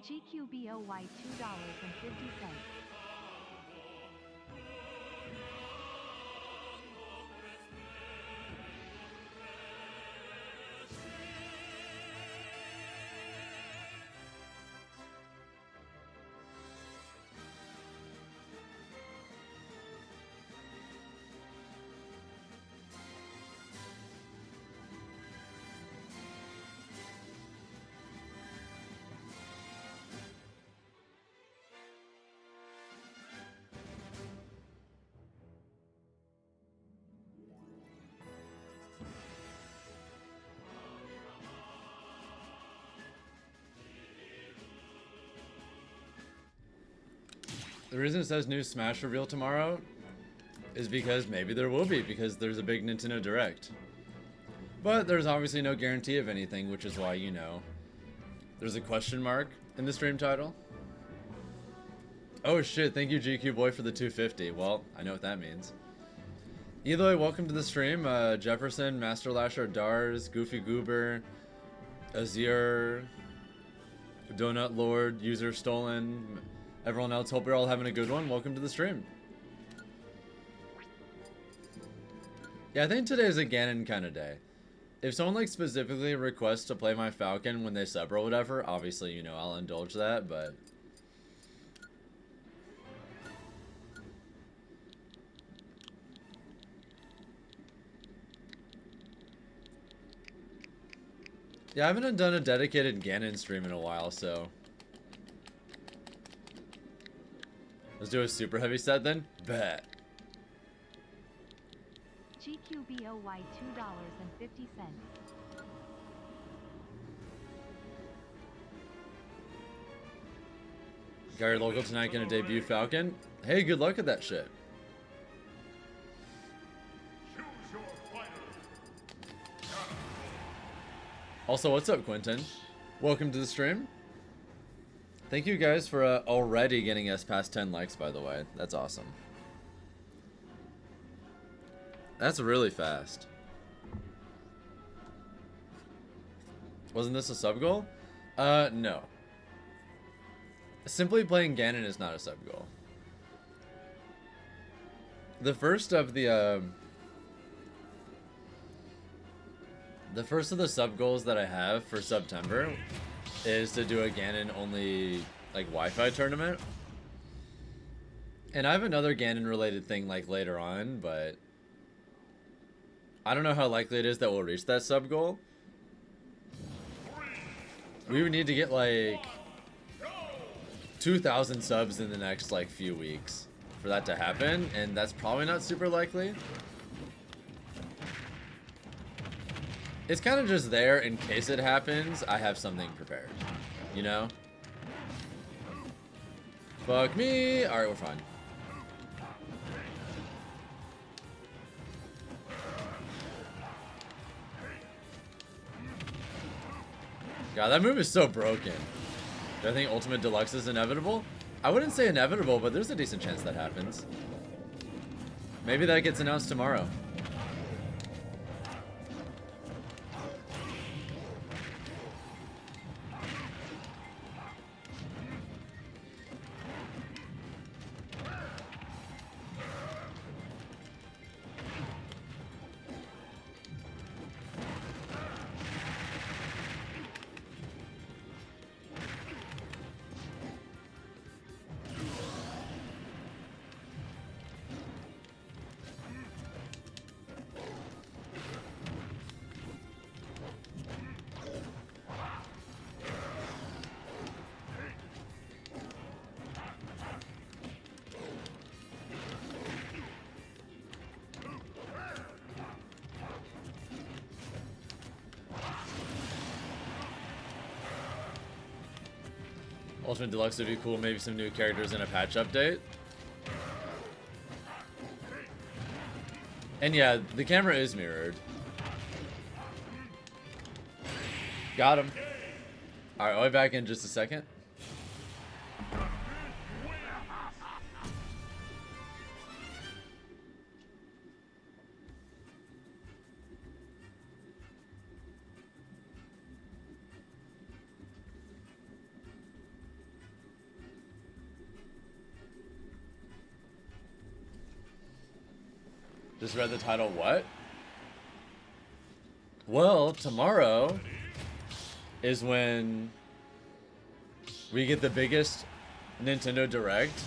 GQBOY $2.50. The reason it says new Smash reveal tomorrow is because maybe there will be, because there's a big Nintendo Direct. But there's obviously no guarantee of anything, which is why, you know, there's a question mark in the stream title. Oh shit, thank you GQ Boy for the 250. Well, I know what that means. Eloy, welcome to the stream. Jefferson, Master Lasher, Dars, Goofy Goober, Azir, Donut Lord, User Stolen, everyone else, hope you're all having a good one. Welcome to the stream. Yeah, I think today is a Ganon kind of day. If someone like specifically requests to play my Falcon when they sub or whatever, obviously, you know, I'll indulge that, but... yeah, I haven't done a dedicated Ganon stream in a while, so... let's do a super heavy set then? Bet. GQBOY $2.50. Gary Local tonight gonna debut Falcon. Hey, good luck at that shit. Also, what's up, Quentin? Welcome to the stream. Thank you guys for already getting us past 10 likes, by the way. That's awesome. That's really fast. Wasn't this a sub goal? No. Simply playing Ganon is not a sub goal. The first of the sub goals that I have for September is to do a Ganon only like Wi-Fi tournament. And I have another Ganon related thing like later on, but I don't know how likely it is that we'll reach that sub goal. We would need to get like 2,000 subs in the next like few weeks for that to happen, and that's probably not super likely. It's kind of just there in case it happens. I have something prepared, you know? Fuck me. All right, we're fine. God, that move is so broken. Do I think Ultimate Deluxe is inevitable? I wouldn't say inevitable, but there's a decent chance that happens. Maybe that gets announced tomorrow. Ultimate Deluxe would be cool, maybe some new characters in a patch update. And yeah, the camera is mirrored. Got him. Alright, I'll be back in just a second. Just read the title, what? Well, tomorrow is when we get the biggest Nintendo Direct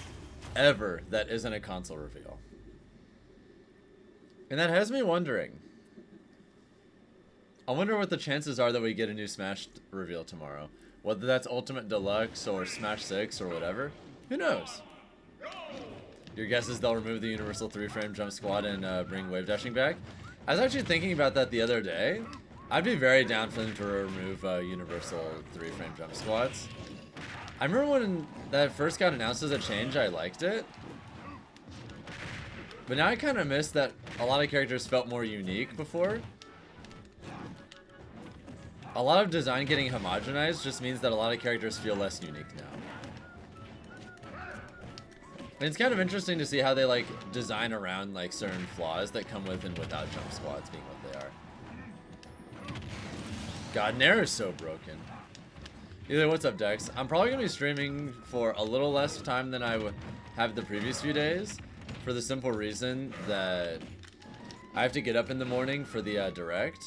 ever that isn't a console reveal. And that has me wondering. I wonder what the chances are that we get a new Smash reveal tomorrow. Whether that's Ultimate Deluxe or Smash 6 or whatever. Who knows? Your guess is they'll remove the Universal 3-frame jump squad and bring wave dashing back? I was actually thinking about that the other day. I'd be very down for them to remove Universal 3-frame jump squads. I remember when that first got announced as a change, I liked it. But now I kind of miss that a lot of characters felt more unique before. A lot of design getting homogenized just means that a lot of characters feel less unique now. And it's kind of interesting to see how they like design around like certain flaws that come with and without jump squads being what they are. God, Nair is so broken. Either what's up, Dex? I'm probably gonna be streaming for a little less time than I would have the previous few days, for the simple reason that I have to get up in the morning for the direct.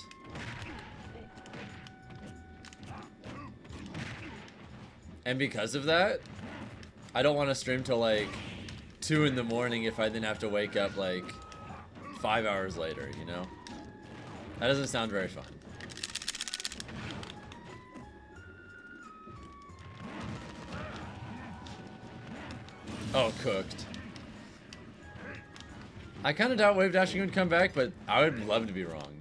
And because of that, I don't want to stream till like 2 in the morning if I then have to wake up like 5 hours later, you know? That doesn't sound very fun. Oh, cooked. I kind of doubt wave dashing would come back, but I would love to be wrong.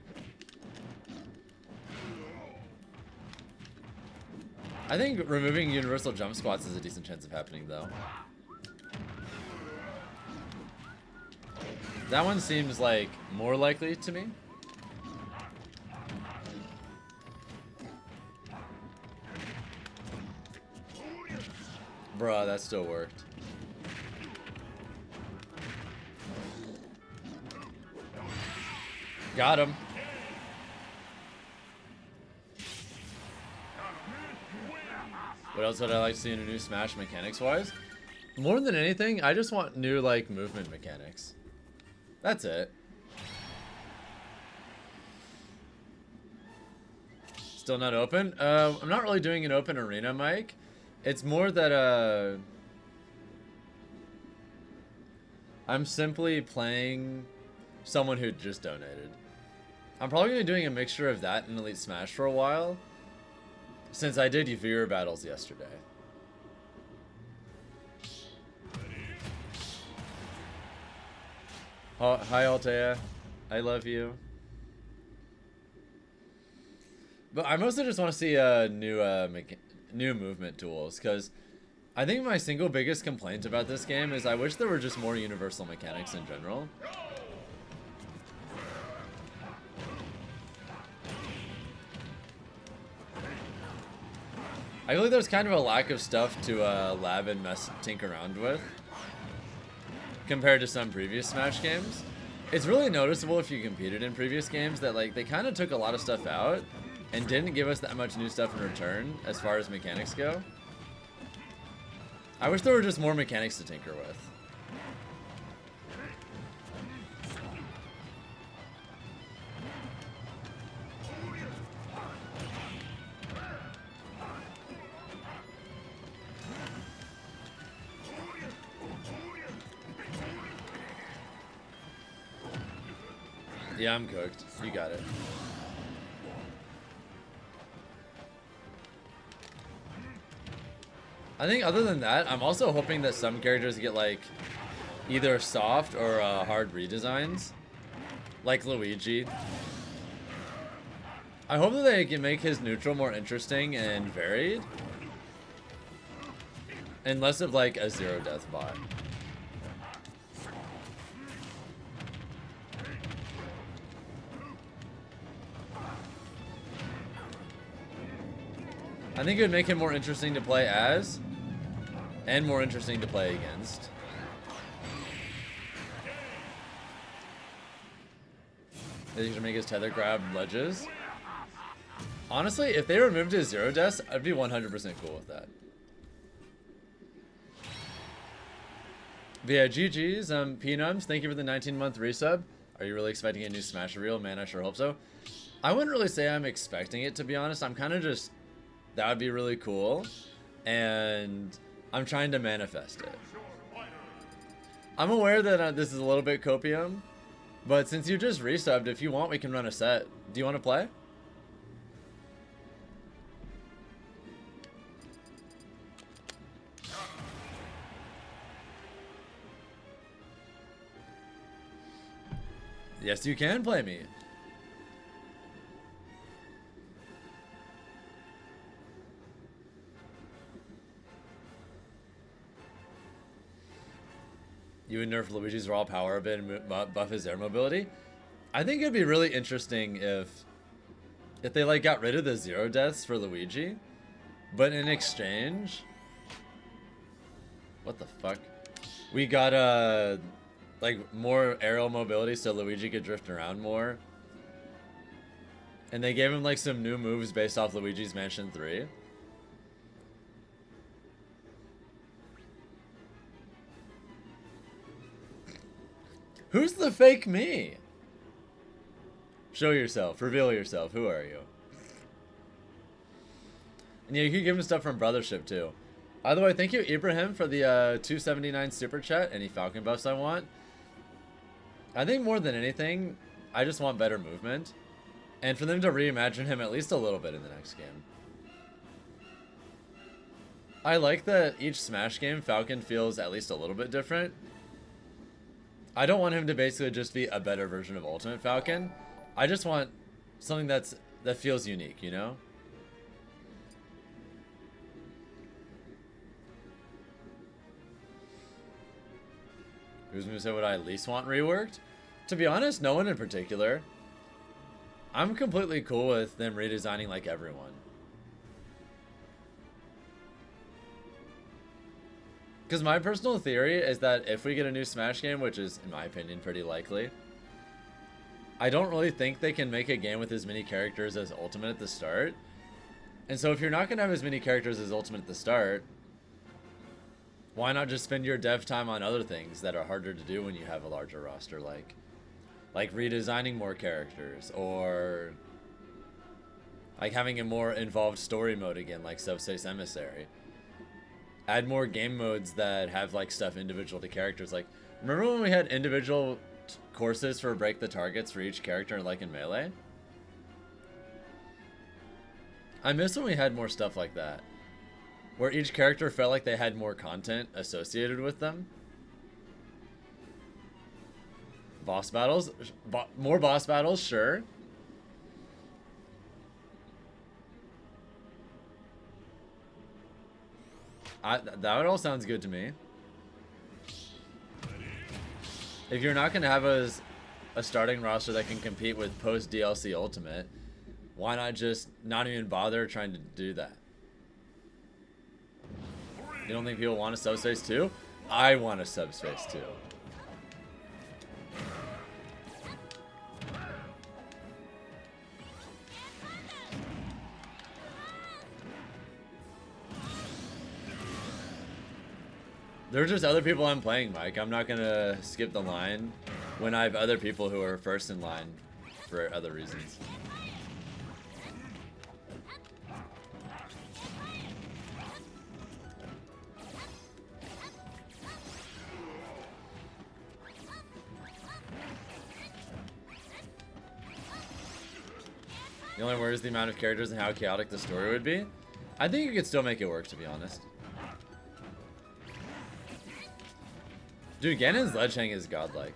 I think removing universal jump squats is a decent chance of happening, though. That one seems like more likely to me. Bruh, that still worked. Got him. What else would I like to see in a new Smash mechanics-wise? More than anything, I just want new, like, movement mechanics. That's it. Still not open? I'm not really doing an open arena mic. It's more that, I'm simply playing someone who just donated. I'm probably going to be doing a mixture of that and Elite Smash for a while, since I did viewer battles yesterday. Oh, hi Altea, I love you. But I mostly just want to see new movement tools, because I think my single biggest complaint about this game is I wish there were just more universal mechanics in general. I feel like there's kind of a lack of stuff to lab and tinker around with compared to some previous Smash games. It's really noticeable if you competed in previous games that like they kind of took a lot of stuff out and didn't give us that much new stuff in return as far as mechanics go. I wish there were just more mechanics to tinker with. Yeah, I'm cooked. You got it. I think other than that, I'm also hoping that some characters get like either soft or hard redesigns, like Luigi. I hope that they can make his neutral more interesting and varied, and less of like a zero death bot. I think it would make him more interesting to play as, and more interesting to play against. They should make his tether grab ledges. Honestly, if they removed his zero deaths, I'd be 100% cool with that. But yeah, GG's, Peanums, thank you for the 19-month resub. Are you really expecting a new Smash reel? Man, I sure hope so. I wouldn't really say I'm expecting it, to be honest. I'm kind of just, that would be really cool. And I'm trying to manifest it. I'm aware that this is a little bit copium. But since you just resubbed, if you want, we can run a set. Do you want to play? Yes, you can play me. You would nerf Luigi's raw power a bit and buff his air mobility. I think it'd be really interesting if they like got rid of the 0 deaths for Luigi, but in exchange, what the fuck? We got like more aerial mobility so Luigi could drift around more. And they gave him like some new moves based off Luigi's Mansion 3. Who's the fake me? Show yourself. Reveal yourself. Who are you? And yeah, you can give him stuff from Brothership too. By the way, thank you Ibrahim for the 279 super chat. Any Falcon buffs I want? I think more than anything, I just want better movement. And for them to reimagine him at least a little bit in the next game. I like that each Smash game, Falcon feels at least a little bit different. I don't want him to basically just be a better version of Ultimate Falcon. I just want something that feels unique, you know? Who's going to say what I at least want reworked? To be honest, no one in particular. I'm completely cool with them redesigning like everyone. Because my personal theory is that if we get a new Smash game, which is, in my opinion, pretty likely, I don't really think they can make a game with as many characters as Ultimate at the start. And so if you're not going to have as many characters as Ultimate at the start, why not just spend your dev time on other things that are harder to do when you have a larger roster, like redesigning more characters, or like having a more involved story mode again, like Subspace Emissary. Add more game modes that have like stuff individual to characters. Like, remember when we had individual courses for break the targets for each character, like in Melee? I miss when we had more stuff like that, where each character felt like they had more content associated with them. Boss battles? More boss battles, sure. That all sounds good to me. If you're not going to have a starting roster that can compete with post DLC Ultimate, why not just not even bother trying to do that? You don't think people want a Subspace 2? I want a Subspace 2. There's just other people I'm playing, Mike. I'm not gonna skip the line when I have other people who are first in line for other reasons. The only worry is the amount of characters and how chaotic the story would be. I think you could still make it work, to be honest. Dude, Ganon's ledge hang is godlike.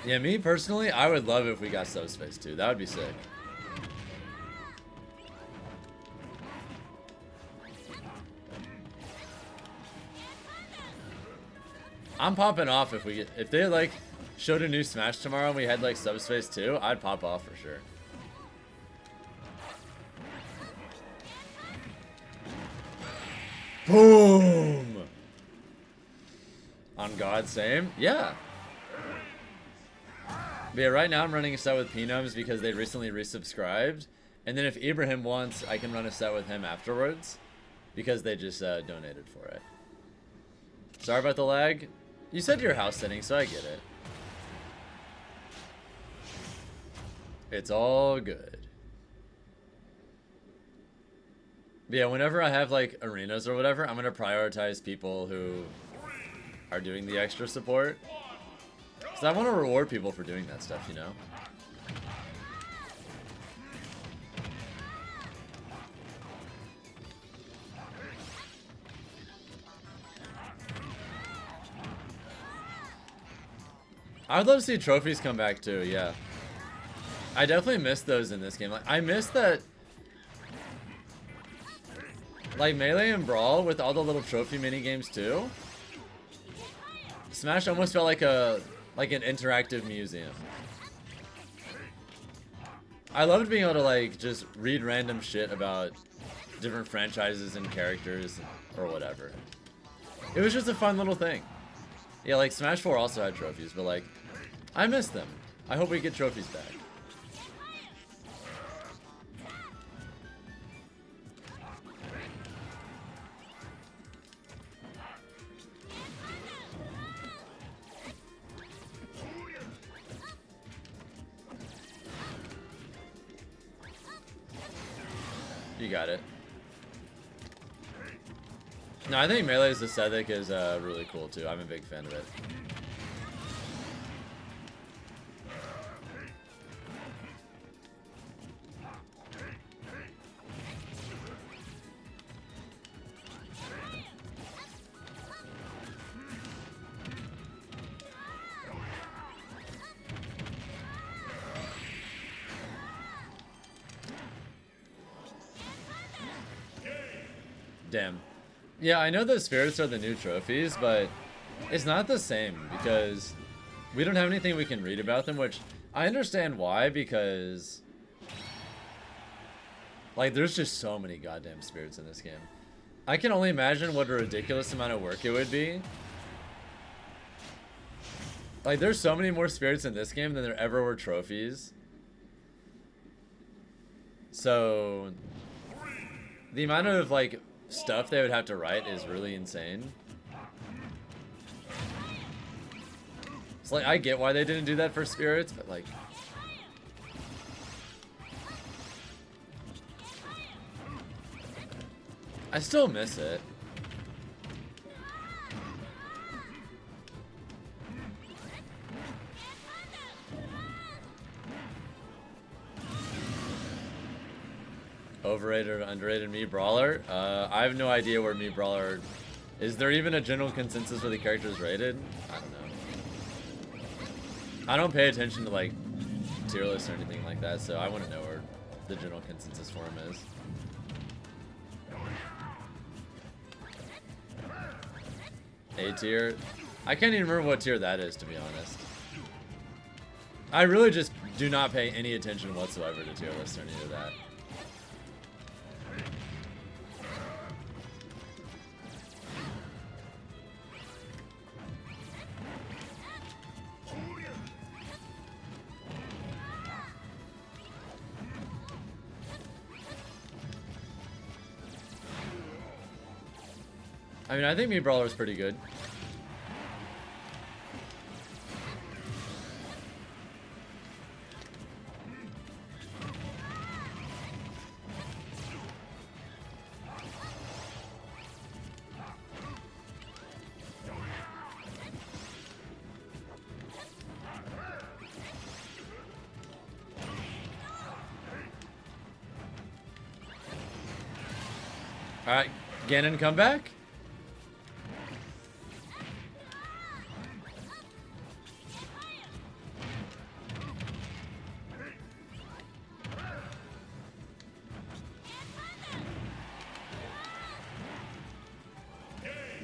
Yeah, me personally, I would love it if we got Subspace 2. That would be sick. I'm popping off if they like showed a new Smash tomorrow and we had like Subspace 2, I'd pop off for sure. Boom! On God, same? Yeah. But yeah, right now I'm running a set with Pinums because they recently resubscribed. And then if Ibrahim wants, I can run a set with him afterwards. Because they just donated for it. Sorry about the lag. You said you're house sitting, so I get it. It's all good. But yeah, whenever I have like arenas or whatever, I'm gonna prioritize people who are doing the extra support. Because I want to reward people for doing that stuff, you know? I would love to see trophies come back too, yeah. I definitely miss those in this game. Like, I miss that, like, Melee and Brawl with all the little trophy mini games too. Smash almost felt like an interactive museum. I loved being able to like just read random shit about different franchises and characters or whatever. It was just a fun little thing. Yeah, like Smash 4 also had trophies, but like, I miss them. I hope we get trophies back. You got it. No, I think Melee's aesthetic is really cool too. I'm a big fan of it. Damn. Yeah, I know the spirits are the new trophies, but it's not the same because we don't have anything we can read about them, which I understand why, because like there's just so many goddamn spirits in this game. I can only imagine what a ridiculous amount of work it would be. Like there's so many more spirits in this game than there ever were trophies. So the amount of like stuff they would have to write is really insane. It's like, I get why they didn't do that for spirits, but like, I still miss it. Overrated or underrated Mii Brawler? I have no idea where Mii Brawler... Is there even a general consensus where the character is rated? I don't know. I don't pay attention to like tier lists or anything like that, so I wouldn't know where the general consensus for him is. A tier? I can't even remember what tier that is, to be honest. I really just do not pay any attention whatsoever to tier lists or any of that. I mean, I think Mii Brawler is pretty good. Alright, Ganon, come back.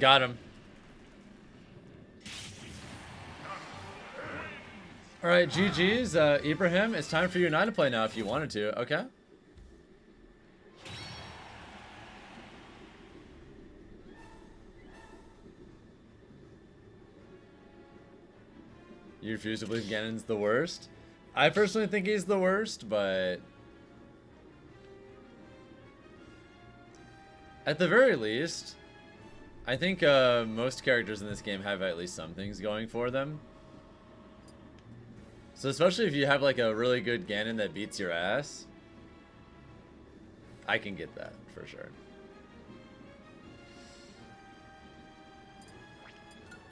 Got him. Alright, GG's. Ibrahim, it's time for you and I to play now if you wanted to, okay? You refuse to believe Ganon's the worst? I personally think he's the worst, but at the very least, I think most characters in this game have at least some things going for them. So especially if you have like a really good Ganon that beats your ass, I can get that for sure.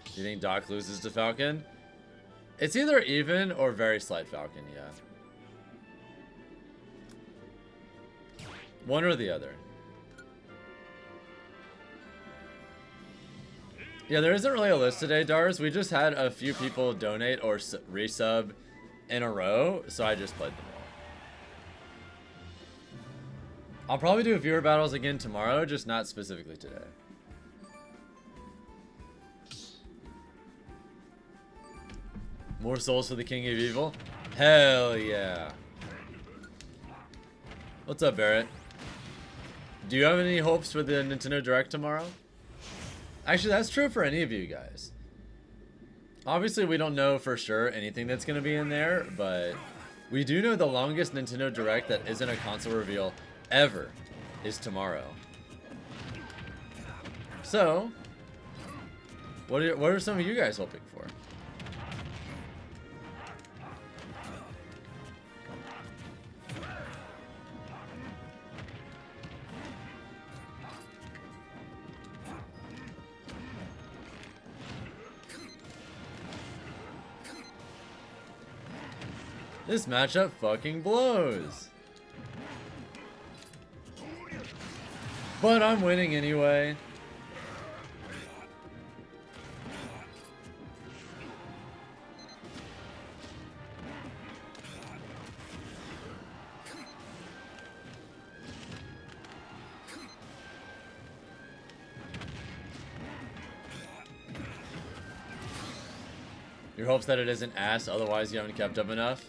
Do you think Doc loses to Falcon? It's either even or very slight Falcon, yeah. One or the other. Yeah, there isn't really a list today, Dars. We just had a few people donate or resub in a row, so I just played them all. I'll probably do viewer battles again tomorrow, just not specifically today. More souls for the King of Evil? Hell yeah. What's up, Barrett? Do you have any hopes for the Nintendo Direct tomorrow? Actually, that's true for any of you guys. Obviously, we don't know for sure anything that's going to be in there, but we do know the longest Nintendo Direct that isn't a console reveal ever is tomorrow. So, what are some of you guys hoping for? This matchup fucking blows. But I'm winning anyway. Your hopes that it isn't ass, otherwise you haven't kept up enough?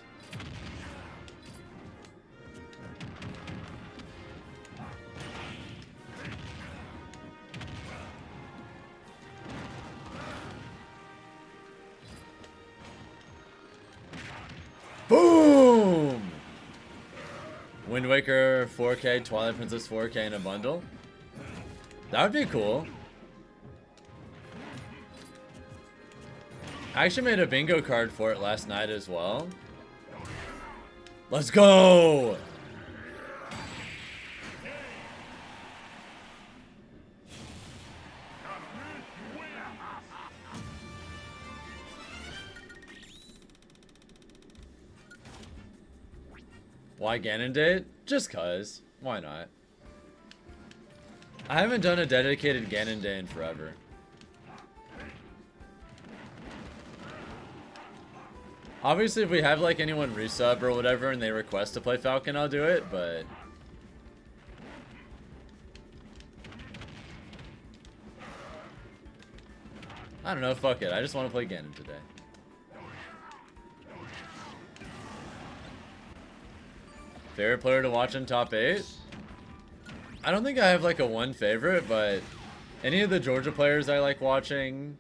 Boom! Wind Waker 4K, Twilight Princess 4K in a bundle? That would be cool. I actually made a bingo card for it last night as well. Let's go! Why Ganon date? Just cuz. Why not? I haven't done a dedicated Ganon day in forever. Obviously, if we have like anyone resub or whatever and they request to play Falcon, I'll do it, but I don't know, fuck it. I just want to play Ganon today. Favorite player to watch in top 8? I don't think I have like a one favorite, but any of the Georgia players I like watching.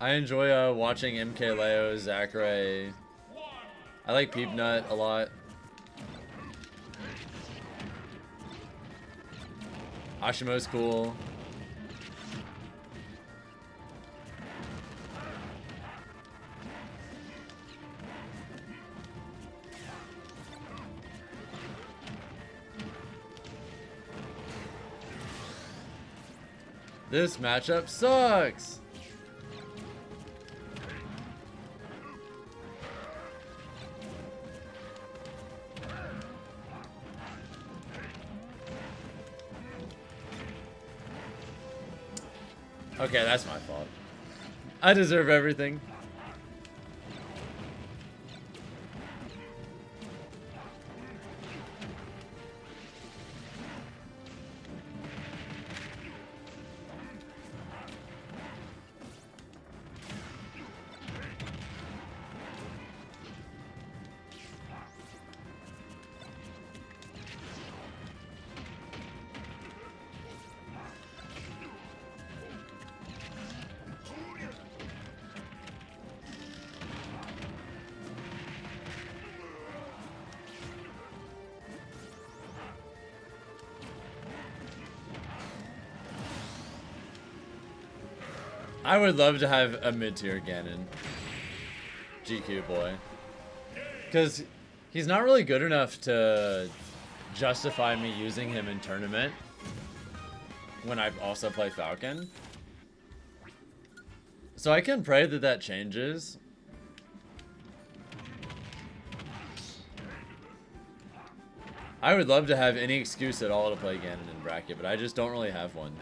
I enjoy watching MK Leo, Zachary. I like Peepnut a lot. Ashimo's cool. This matchup sucks! Okay, that's my fault. I deserve everything. I would love to have a mid-tier Ganon. GQ boy. Because he's not really good enough to justify me using him in tournament when I also play Falcon. So I can pray that that changes. I would love to have any excuse at all to play Ganon in bracket, but I just don't really have one.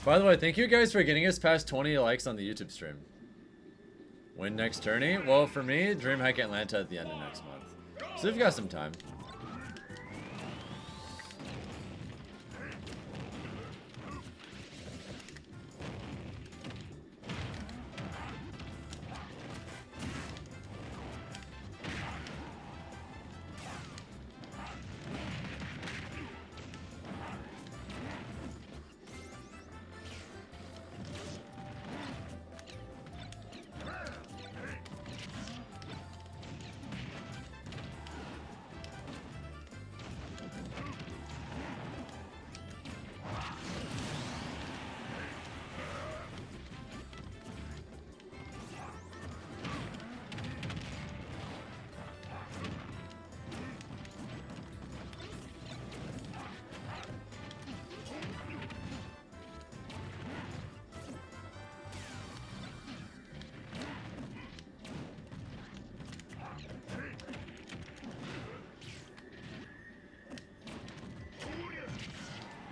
By the way, thank you guys for getting us past 20 likes on the YouTube stream. When next tourney? Well, for me, DreamHack Atlanta at the end of next month. So we've got some time.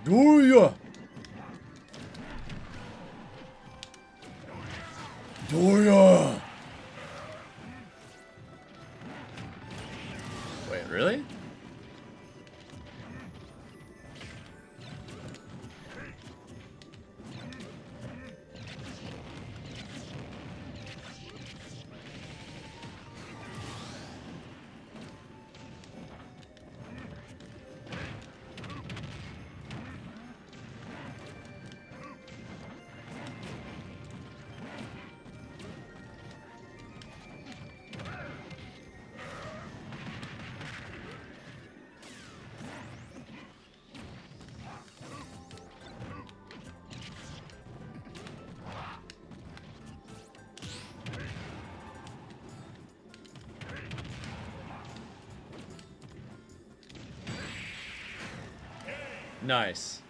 Doria! Doria! Wait, really? Nice.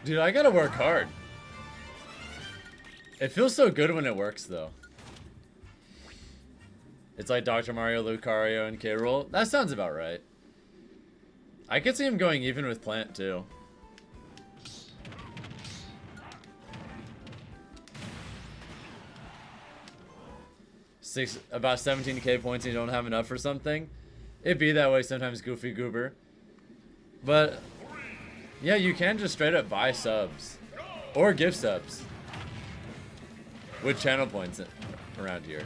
Dude, I gotta work hard. It feels so good when it works, though. It's like Dr. Mario, Lucario, and K. Rool. That sounds about right. I could see him going even with Plant, too. About 17k points and you don't have enough for something. It'd be that way sometimes, Goofy Goober. But, yeah, you can just straight up buy subs. Or give subs. With channel points around here.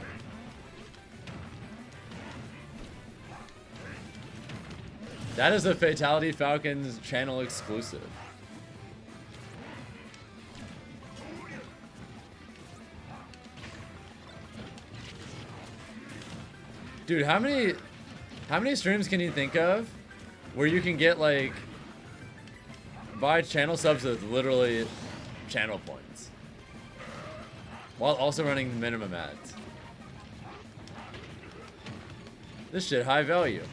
That is a FatalityFalcon's channel exclusive. Dude, how many streams can you think of where you can get, like, buy channel subs with literally channel points while also running minimum ads? This shit high value.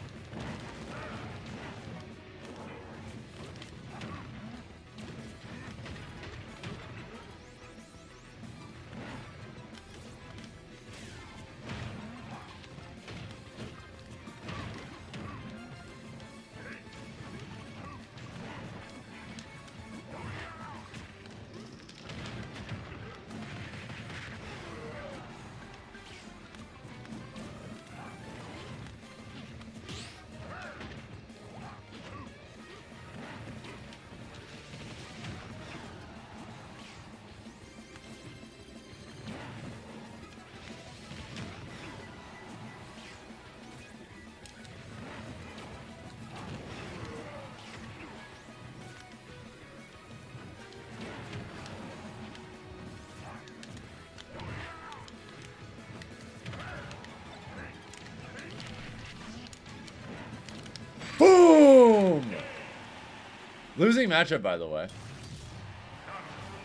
Losing matchup, by the way.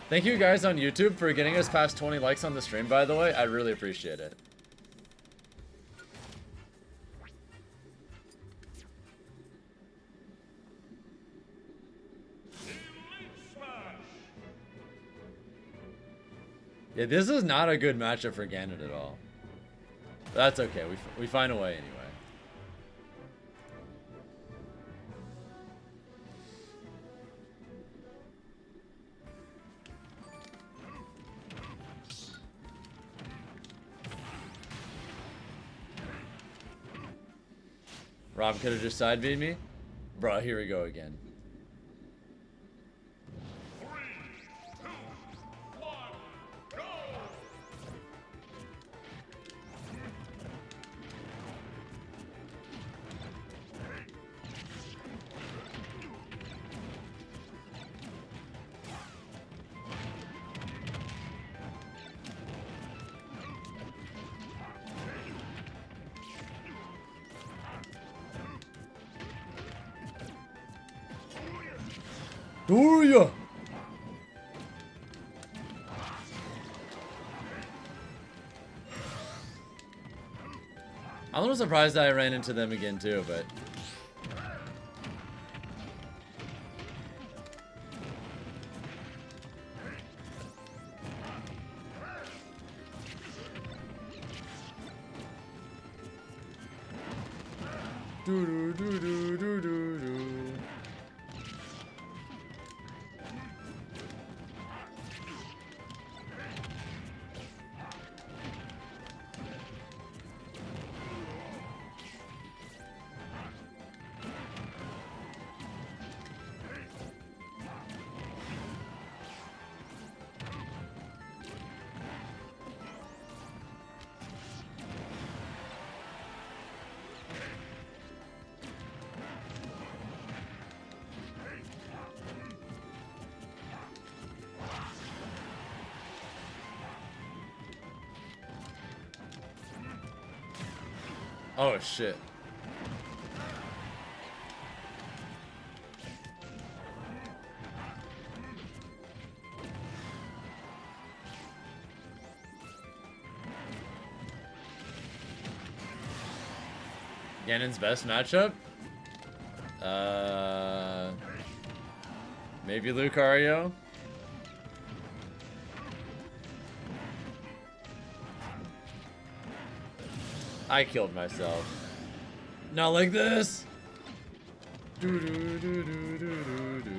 Thank you guys on YouTube for getting us past 20 likes on the stream, by the way. I really appreciate it. Yeah, this is not a good matchup for Ganon at all. But that's okay. We find a way anyway. Rob could have just side beat me. Bro, here we go again. Doria! I'm a little surprised that I ran into them again too, but... Do do do do do do do. Oh shit. Ganon's best matchup? Maybe Lucario? I killed myself. Not like this. Do do do do do do do.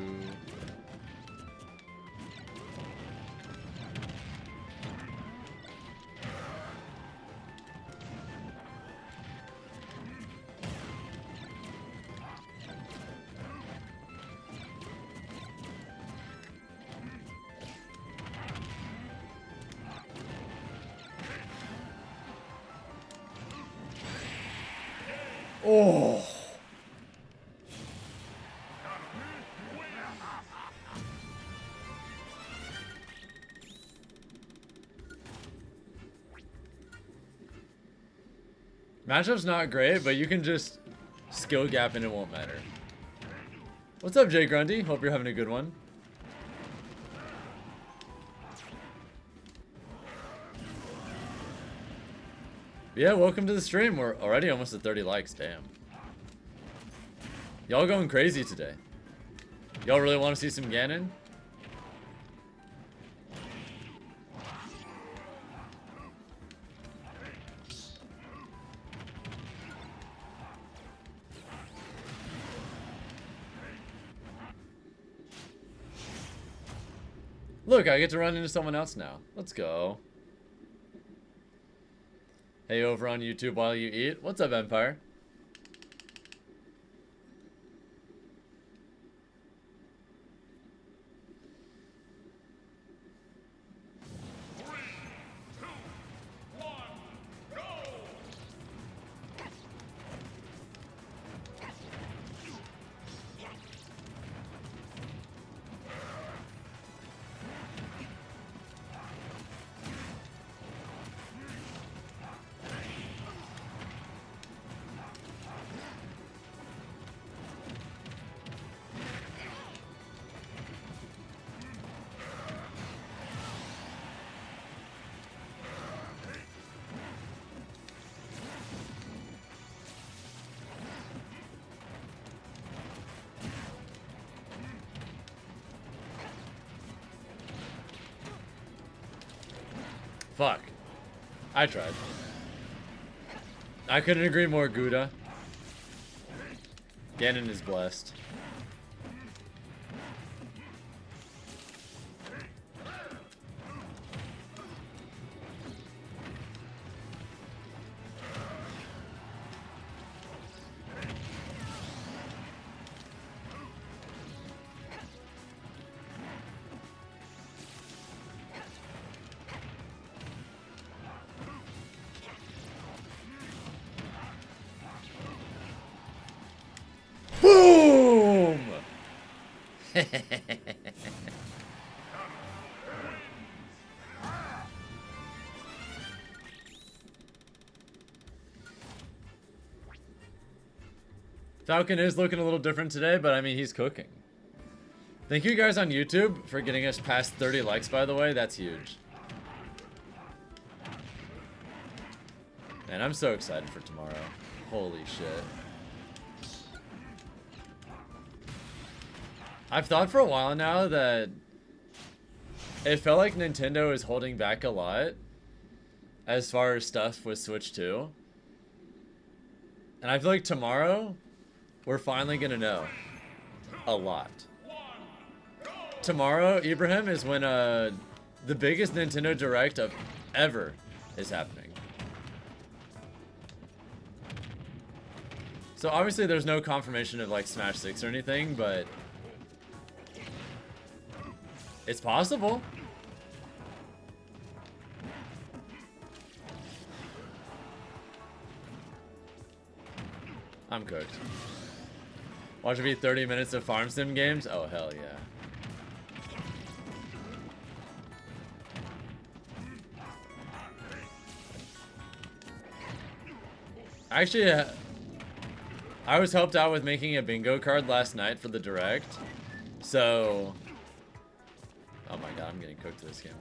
Oh. Matchup's not great, but you can just skill gap and it won't matter. What's up, Jay Grundy? Hope you're having a good one. Yeah, welcome to the stream. We're already almost at 30 likes, damn. Y'all going crazy today. Y'all really want to see some Ganon? Look, I get to run into someone else now. Let's go. Hey, over on YouTube while you eat. What's up, Empire? Fuck. I tried. I couldn't agree more, Gouda. Ganon is blessed. Boom! Falcon is looking a little different today, but I mean, he's cooking. Thank you guys on YouTube for getting us past 30 likes, by the way. That's huge. Man, I'm so excited for tomorrow. Holy shit. I've thought for a while now that it felt like Nintendo is holding back a lot as far as stuff with Switch 2. And I feel like tomorrow, we're finally gonna know a lot. Tomorrow, Ibrahim, is when the biggest Nintendo Direct of ever is happening. So obviously there's no confirmation of like Smash 6 or anything, but it's possible. I'm cooked. Watch it be 30 minutes of farm sim games? Oh, hell yeah. Actually, I was helped out with making a bingo card last night for the Direct. So... Oh my god, I'm getting cooked this game.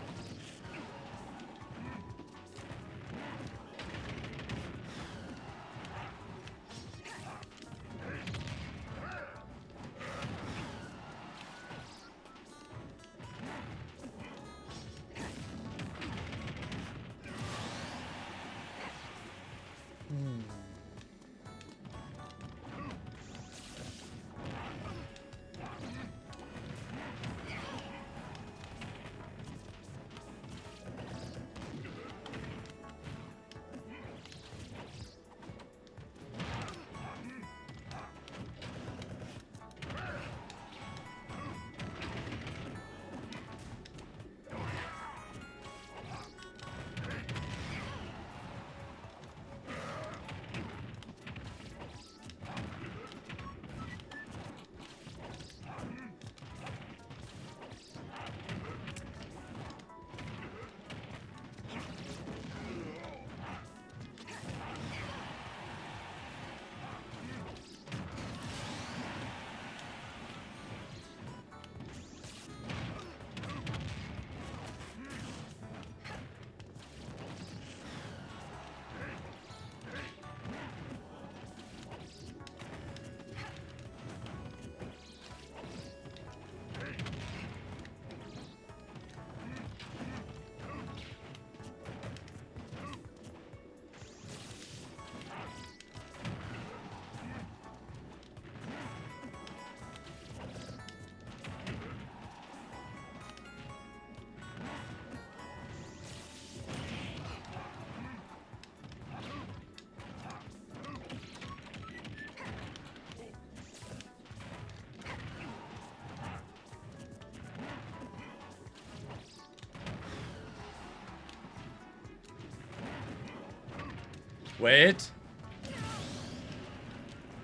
Wait.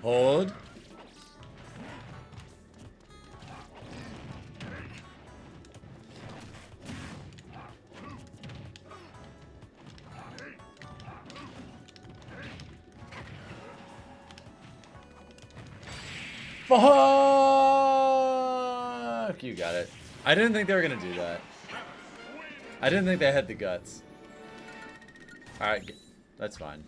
Hold. Fuck! You got it. I didn't think they were gonna do that. I didn't think they had the guts. Alright, that's fine.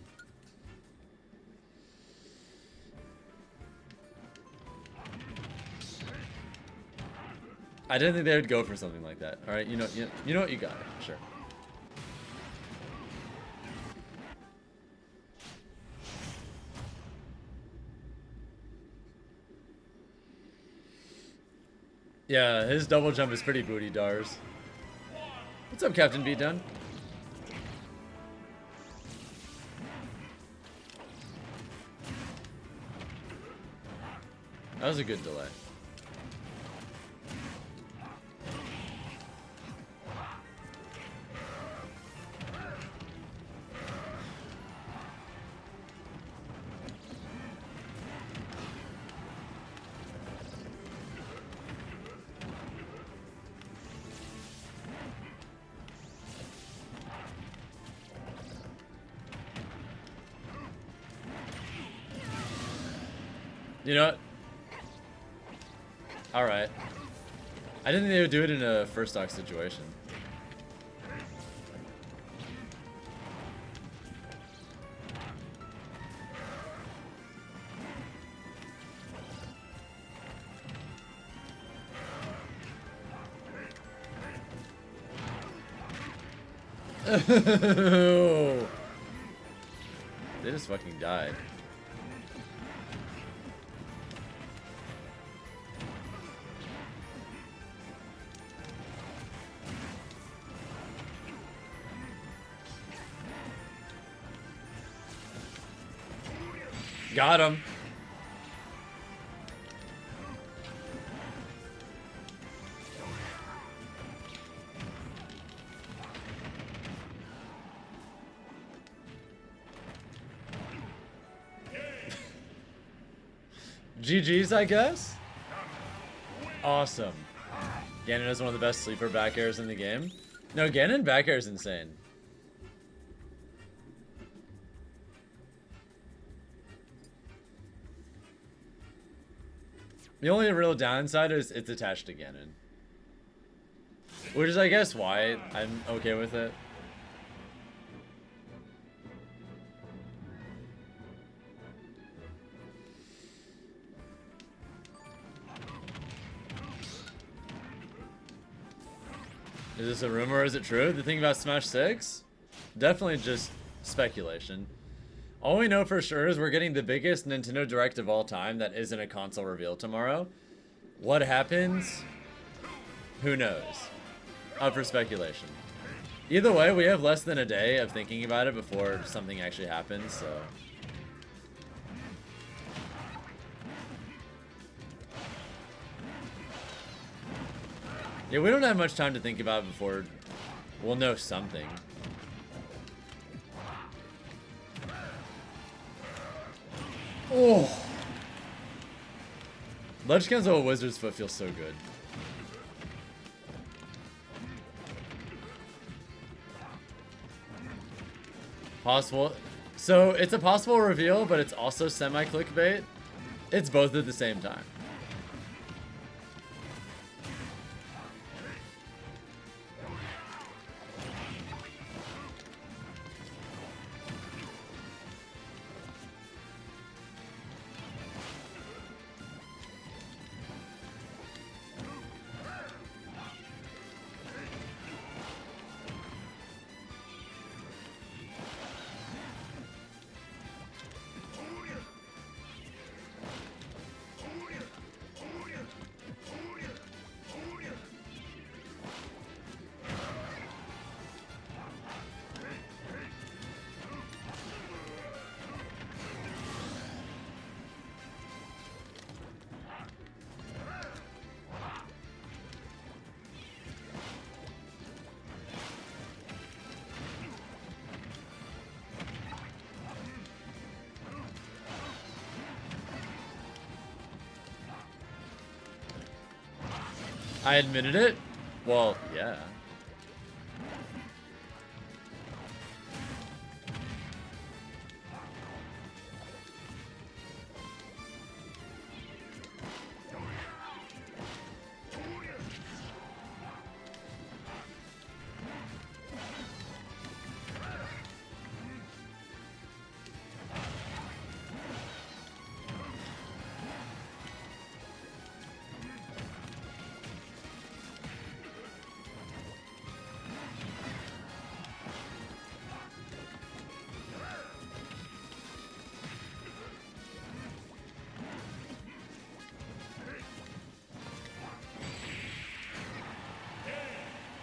I didn't think they would go for something like that. Alright, you know what, you got it. Sure. Yeah, his double jump is pretty booty, Dars. What's up, Captain Beatdown? That was a good delay. You know what? Alright. I didn't think they would do it in a first stock situation. They just fucking died. Got him. GG's, I guess? Awesome. Ganon is one of the best sleeper back airs in the game. No, Ganon back air is insane. The only real downside is it's attached to Ganon. Which is, I guess, why I'm okay with it. Is this a rumor or is it true? The thing about Smash 6? Definitely just speculation. All we know for sure is we're getting the biggest Nintendo Direct of all time that isn't a console reveal tomorrow. What happens? Who knows? Up for speculation. Either way, we have less than a day of thinking about it before something actually happens, so... Yeah, we don't have much time to think about it before we'll know something. Oh! Ledge cancel with Wizard's Foot feels so good. Possible. So, it's a possible reveal, but it's also semi-clickbait. It's both at the same time. I admitted it? Well, yeah.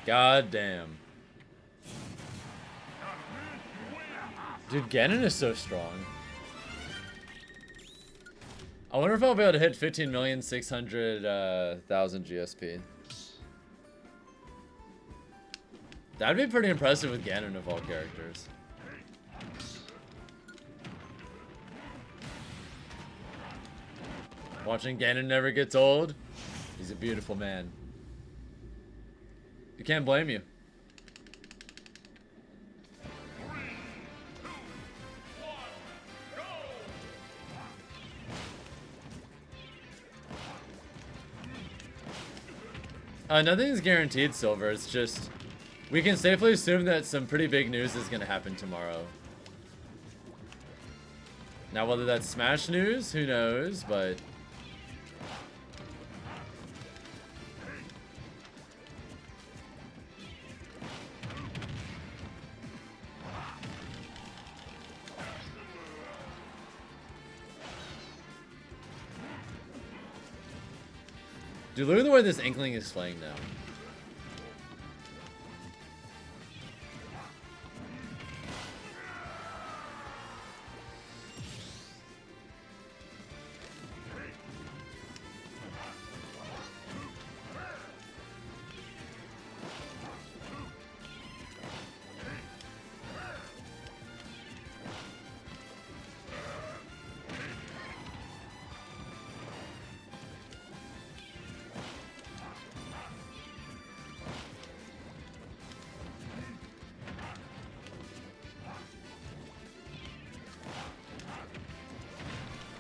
God damn. Dude, Ganon is so strong. I wonder if I'll be able to hit 15,600,000 GSP. That'd be pretty impressive with Ganon of all characters. Watching Ganon never gets old. He's a beautiful man. You can't blame you. Nothing's guaranteed, Silver. It's just we can safely assume that some pretty big news is gonna happen tomorrow. Now, whether that's Smash news, who knows, but dude, look at the way this Inkling is playing now.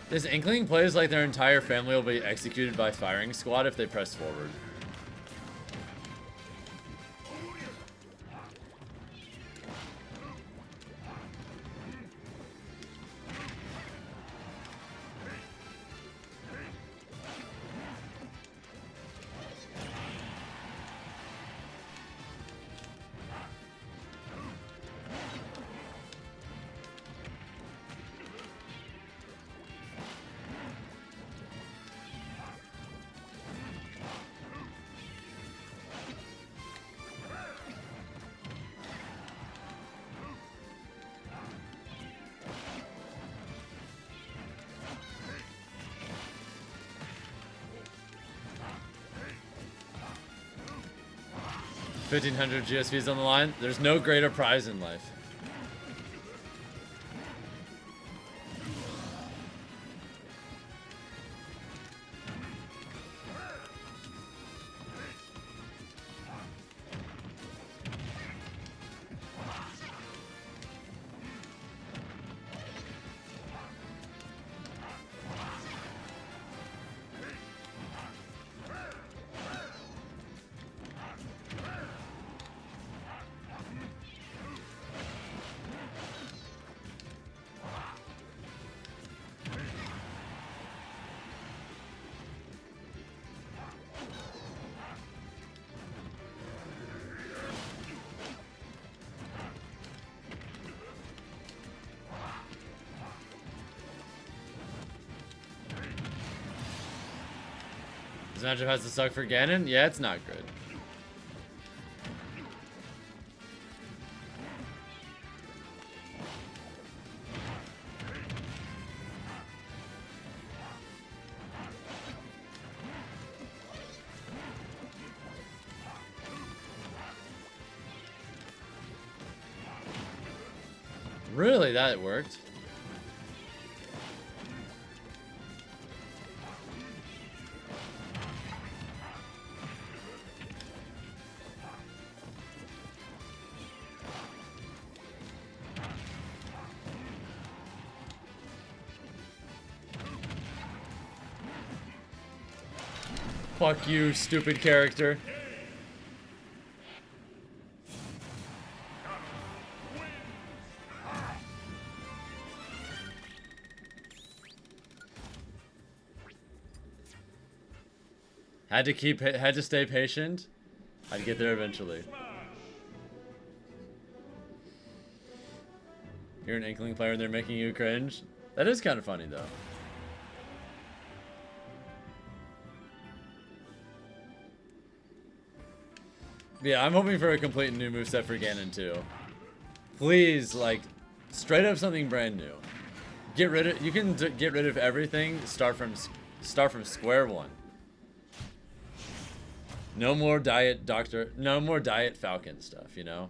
This Inkling plays like their entire family will be executed by firing squad if they press forward. $1,500 GSVs on the line. There's no greater prize in life. This matchup has to suck for Ganon? Yeah, it's not good. Really? That worked? Fuck you, stupid character. Had to stay patient. I'd get there eventually. You're an Inkling player and they're making you cringe. That is kind of funny though. Yeah, I'm hoping for a complete new moveset for Ganon too. Please, like, straight up something brand new. Get rid of, you can get rid of everything, start from square one. No more diet Falcon stuff, you know?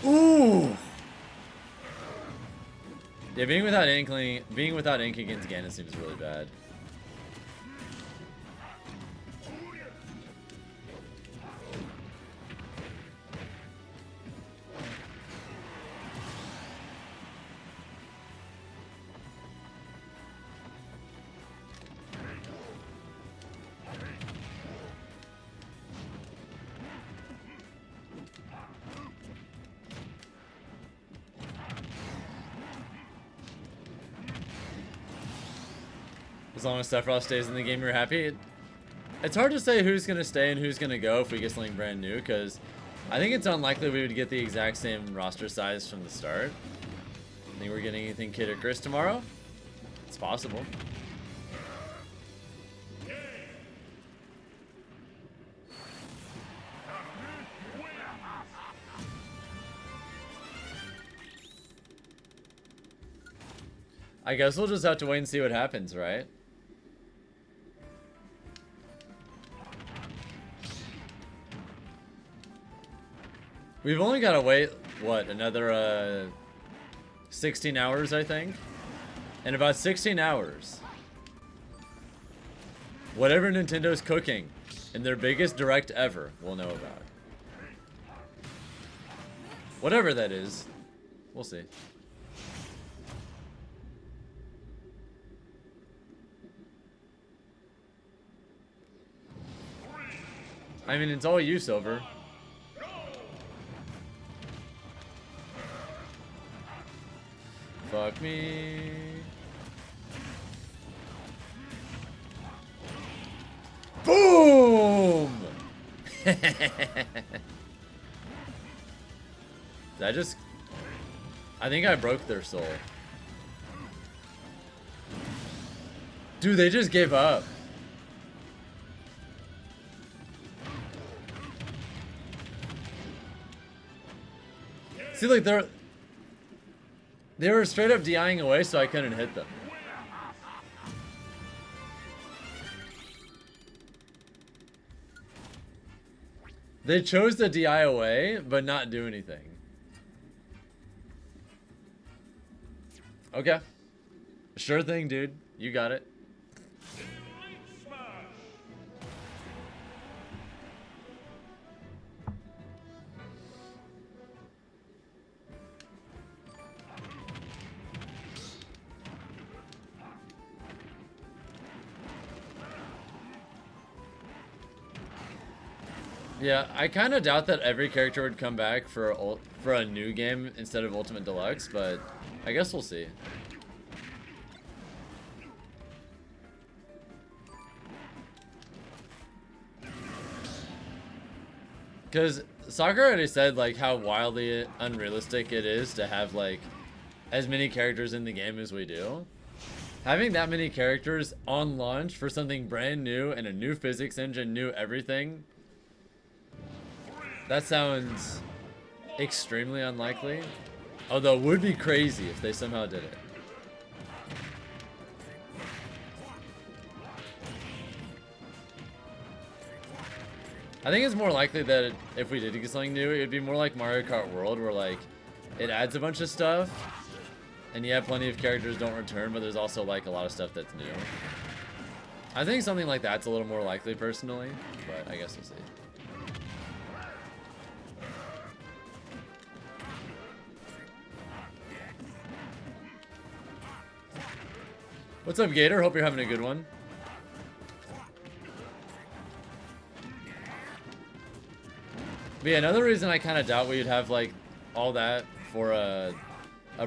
Ooh. Yeah, being without ink against Ganon seems really bad. As long as Sephiroth stays in the game, you're happy. It's hard to say who's going to stay and who's going to go if we get something brand new, because I think it's unlikely we would get the exact same roster size from the start. I think we're getting anything Kid or Chris tomorrow. It's possible. I guess we'll just have to wait and see what happens, right? We've only got to wait, what, another 16 hours, I think? In about 16 hours, whatever Nintendo's cooking in their biggest direct ever, we'll know about. Whatever that is, we'll see. I mean, it's all you, Silver. Fuck me. Boom! I think I broke their soul. Dude, they just gave up. See, like, they were straight up DIing away, so I couldn't hit them. They chose to DI away, but not do anything. Okay. Sure thing, dude. You got it. Yeah, I kind of doubt that every character would come back for a new game instead of Ultimate Deluxe, but I guess we'll see. Because Sakura already said like how wildly unrealistic it is to have like as many characters in the game as we do. Having that many characters on launch for something brand new and a new physics engine, new everything, that sounds extremely unlikely. Although it would be crazy if they somehow did it. I think it's more likely that if we did get something new, it would be more like Mario Kart World, where like it adds a bunch of stuff and yeah, plenty of characters don't return, but there's also like a lot of stuff that's new. I think something like that's a little more likely personally, but I guess we'll see. What's up, Gator? Hope you're having a good one. But yeah, another reason I kind of doubt we'd have like all that for a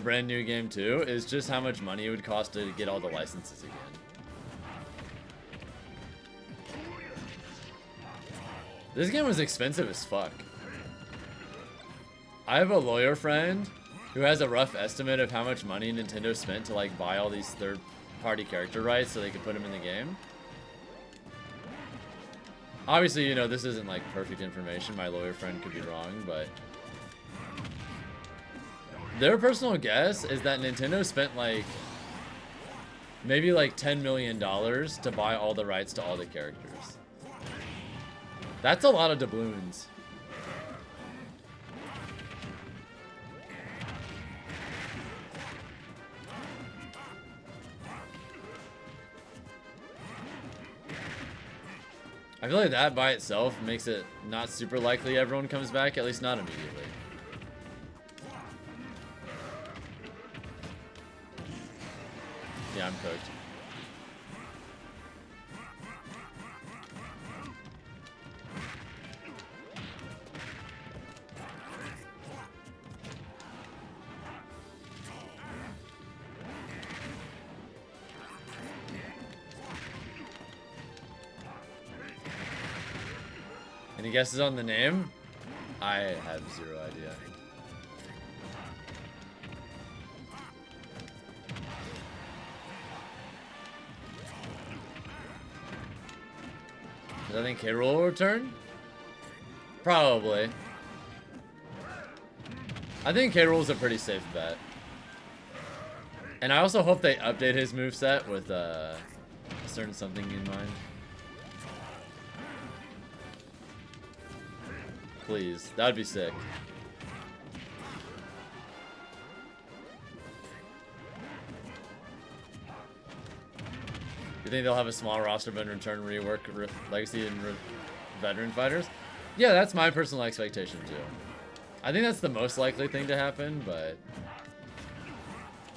brand new game too is just how much money it would cost to get all the licenses again. This game was expensive as fuck. I have a lawyer friend who has a rough estimate of how much money Nintendo spent to like buy all these third-party character rights so they could put them in the game. Obviously, you know, this isn't like perfect information. My lawyer friend could be wrong, but their personal guess is that Nintendo spent like maybe like $10 million to buy all the rights to all the characters. That's a lot of doubloons. I feel like that by itself makes it not super likely everyone comes back, at least not immediately. Yeah, I'm cooked. Any guesses on the name? I have zero idea. Does I think K-Rool will return? Probably. I think K-Rool's a pretty safe bet. And I also hope they update his moveset with a certain something in mind. Please, that would be sick. You think they'll have a small roster but in return rework Legacy and veteran fighters? Yeah, that's my personal expectation too. I think that's the most likely thing to happen, but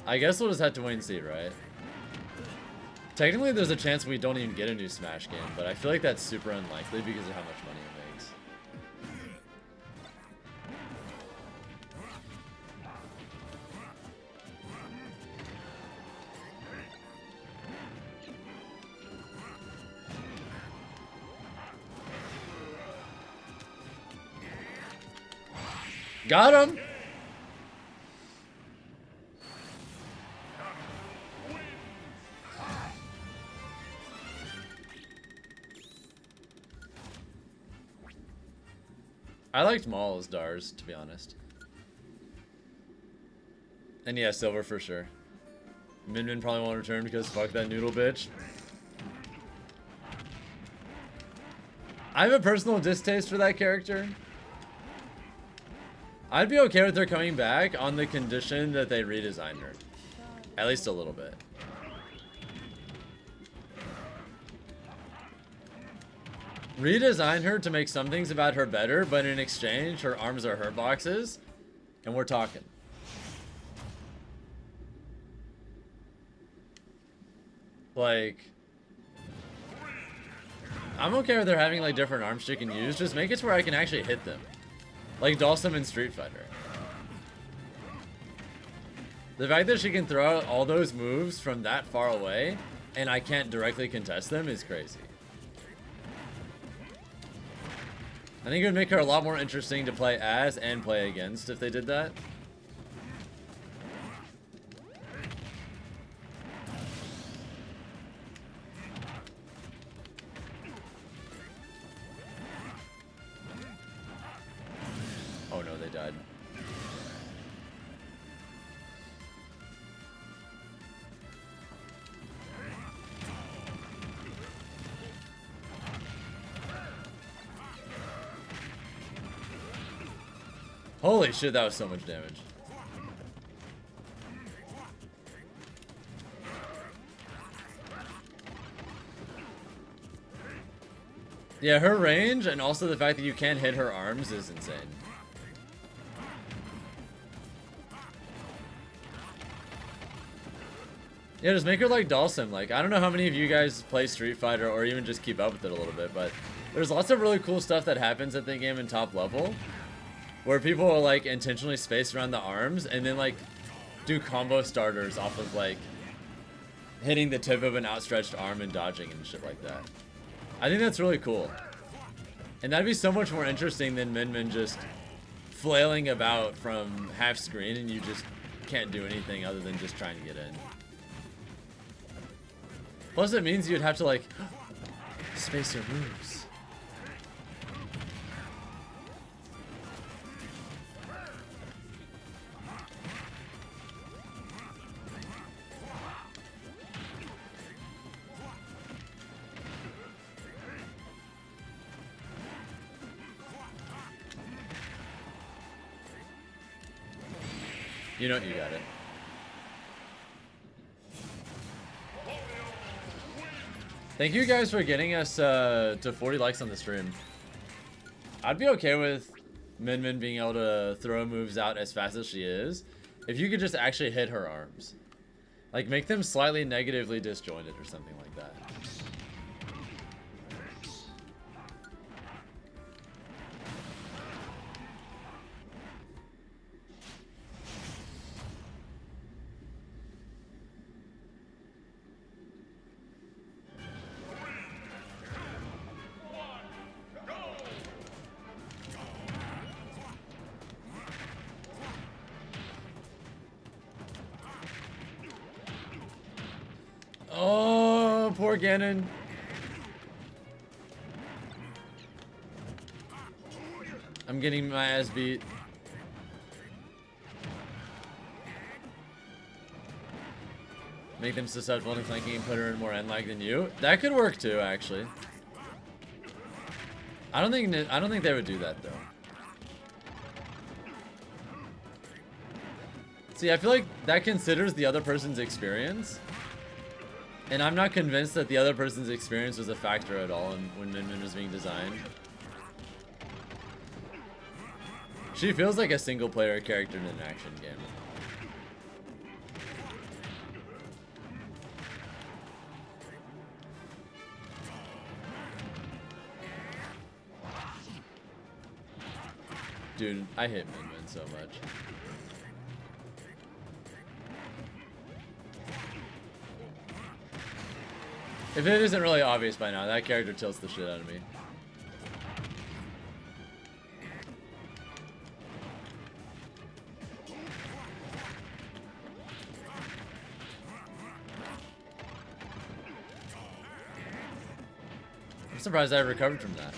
I guess we'll just have to wait and see, right? Technically, there's a chance we don't even get a new Smash game, but I feel like that's super unlikely because of how much money it makes. Got him! I liked Maul as Dars, to be honest. And yeah, Silver for sure. Min Min probably won't return because fuck that noodle bitch. I have a personal distaste for that character. I'd be okay with her coming back on the condition that they redesign her. At least a little bit. Redesign her to make some things about her better, but in exchange, her arms are hurt boxes, and we're talking. Like, I'm okay with her having like different arms she can use, just make it to where I can actually hit them. Like Dhalsim in Street Fighter. The fact that she can throw out all those moves from that far away, and I can't directly contest them is crazy. I think it would make her a lot more interesting to play as and play against if they did that. Oh no, they died. Holy shit, that was so much damage. Yeah, her range and also the fact that you can't hit her arms is insane. Yeah, just make her like Dhalsim. Like, I don't know how many of you guys play Street Fighter or even just keep up with it a little bit, but there's lots of really cool stuff that happens at the game in top level where people will like intentionally space around the arms and then like do combo starters off of like hitting the tip of an outstretched arm and dodging and shit like that. I think that's really cool. And that'd be so much more interesting than Min Min just flailing about from half screen and you just can't do anything other than just trying to get in. Plus it means you'd have to like space your moves. You know, you got it. Thank you guys for getting us to 40 likes on the stream. I'd be okay with Min Min being able to throw moves out as fast as she is if you could just actually hit her arms. Like, make them slightly negatively disjointed or something like that. Oh, poor Ganon. I'm getting my ass beat. Make them susceptible to flanking and put her in more end lag than you. That could work too, actually. I don't think they would do that though. See, I feel like that considers the other person's experience. And I'm not convinced that the other person's experience was a factor at all when Min Min was being designed. She feels like a single player character in an action game. Dude, I hate Min Min so much. If it isn't really obvious by now, that character tilts the shit out of me. I'm surprised I recovered from that.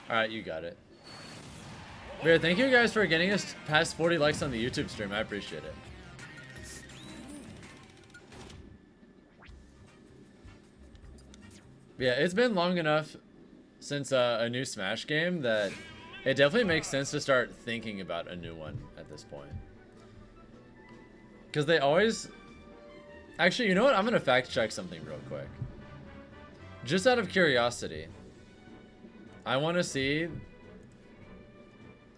Alright, you got it. Weird, thank you guys for getting us past 40 likes on the YouTube stream. I appreciate it. Yeah, it's been long enough since a new Smash game that it definitely makes sense to start thinking about a new one at this point. Because they always... Actually, you know what? I'm going to fact check something real quick. Just out of curiosity. I want to see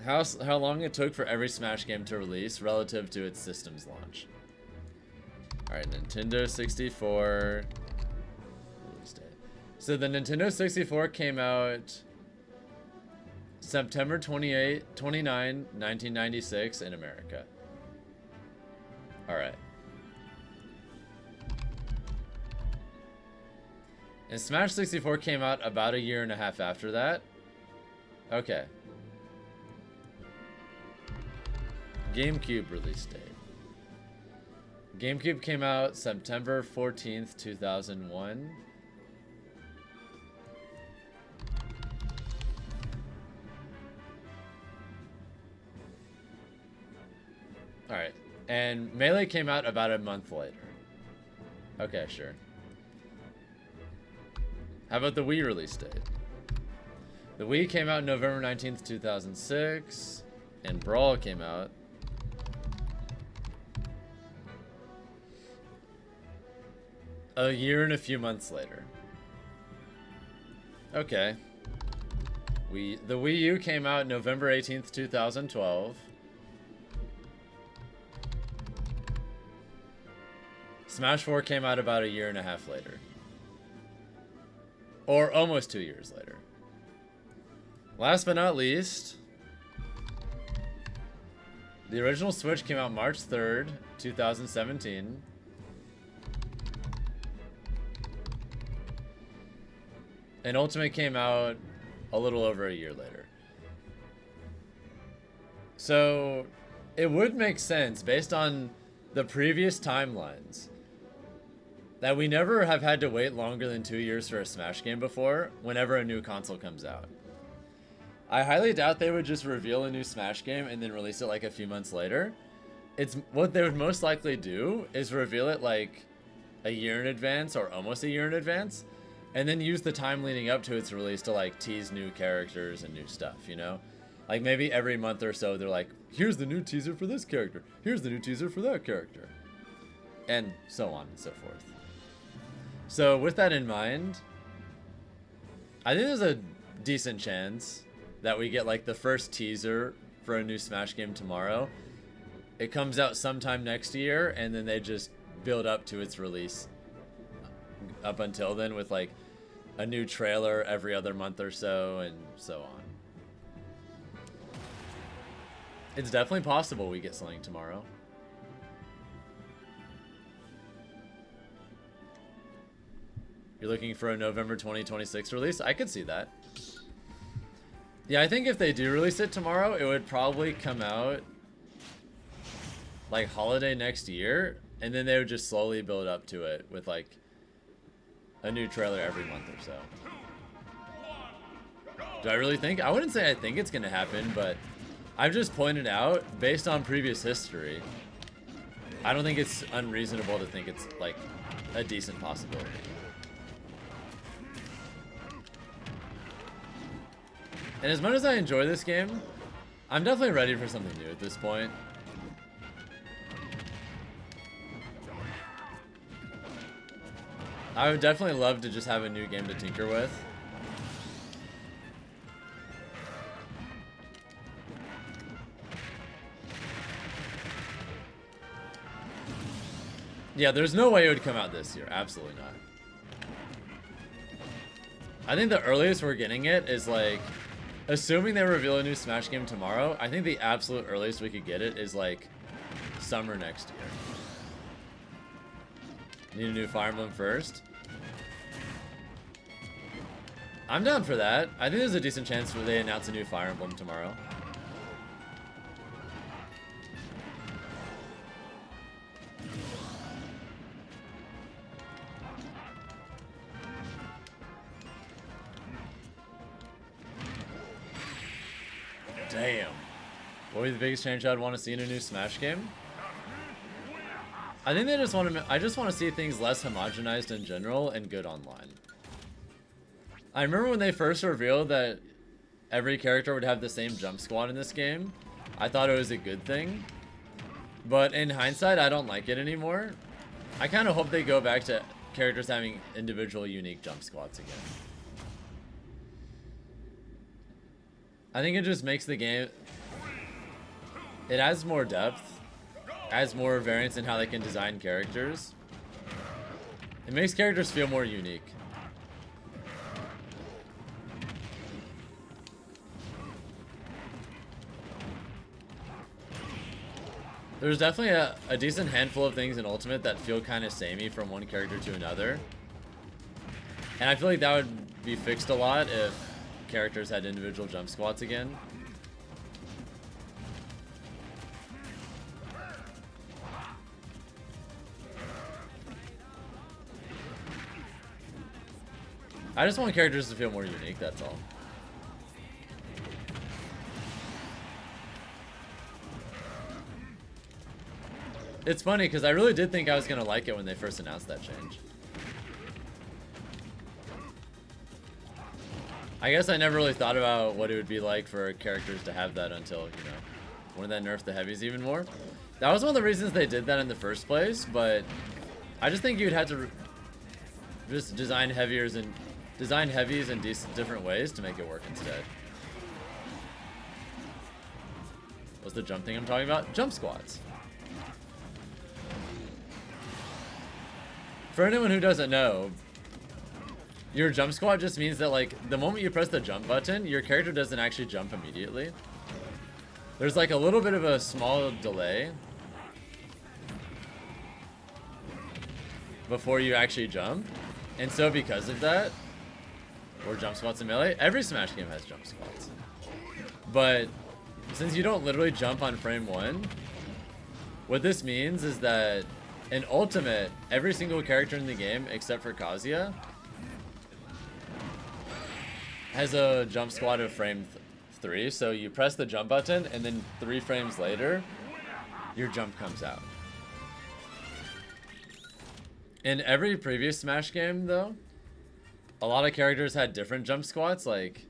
how long it took for every Smash game to release relative to its system's launch. Alright, Nintendo 64. Release date. So the Nintendo 64 came out September 29, 1996 in America. Alright. And Smash 64 came out about a year and a half after that. Okay. GameCube release date. GameCube came out September 14th, 2001. Alright. And Melee came out about a month later. Okay, sure. How about the Wii release date? The Wii came out November 19th, 2006. And Brawl came out A year and a few months later. Okay. The Wii U came out November 18th, 2012. Smash 4 came out about a year and a half later. Or almost 2 years later. Last but not least, the original Switch came out March 3rd, 2017. And Ultimate came out a little over a year later. So it would make sense based on the previous timelines that we never have had to wait longer than 2 years for a Smash game before whenever a new console comes out. I highly doubt they would just reveal a new Smash game and then release it like a few months later. It's what they would most likely do is reveal it like a year in advance or almost a year in advance, and then use the time leading up to its release to like tease new characters and new stuff, you know? Like maybe every month or so they're like, here's the new teaser for this character, here's the new teaser for that character, and so on and so forth. So with that in mind, I think there's a decent chance that we get like the first teaser for a new Smash game tomorrow. It comes out sometime next year, and then they just build up to its release up until then with like a new trailer every other month or so, and so on. It's definitely possible we get something tomorrow. You're looking for a November 2026 release? I could see that. Yeah, I think if they do release it tomorrow, it would probably come out like holiday next year, and then they would just slowly build up to it with like a new trailer every month or so. Do I really think? I wouldn't say I think it's gonna happen, but I've just pointed out, based on previous history, I don't think it's unreasonable to think it's like a decent possibility. And as much as I enjoy this game, I'm definitely ready for something new at this point. I would definitely love to just have a new game to tinker with. Yeah, there's no way it would come out this year. Absolutely not. I think the earliest we're getting it is like, assuming they reveal a new Smash game tomorrow, I think the absolute earliest we could get it is like summer next year. Need a new Fire Emblem first. I'm down for that. I think there's a decent chance where they announce a new Fire Emblem tomorrow. Damn. What would be the biggest change I'd want to see in a new Smash game? I think they just want to. I just want to see things less homogenized in general and good online. I remember when they first revealed that every character would have the same jump squad in this game. I thought it was a good thing, but in hindsight, I don't like it anymore. I kind of hope they go back to characters having individual, unique jump squads again. I think it just makes the game. It adds more depth. Adds more variance in how they can design characters. It makes characters feel more unique. There's definitely a decent handful of things in Ultimate that feel kind of samey from one character to another. And I feel like that would be fixed a lot if characters had individual jump squats again. I just want characters to feel more unique, that's all. It's funny because I really did think I was going to like it when they first announced that change. I guess I never really thought about what it would be like for characters to have that until, you know, when they nerfed the heavies even more. That was one of the reasons they did that in the first place, but I just think you'd have to Just design heavies in different ways to make it work instead. What's the jump thing I'm talking about? Jump squats. For anyone who doesn't know, your jump squat just means that, like, the moment you press the jump button, your character doesn't actually jump immediately. There's like a little bit of a small delay before you actually jump. And so because of that, or jump squats in Melee, every Smash game has jump squats. But since you don't literally jump on frame 1, what this means is that in Ultimate, every single character in the game, except for Kazuya, has a jump squat of frame 3. So you press the jump button, and then 3 frames later, your jump comes out. In every previous Smash game, though, a lot of characters had different jump squats. Like,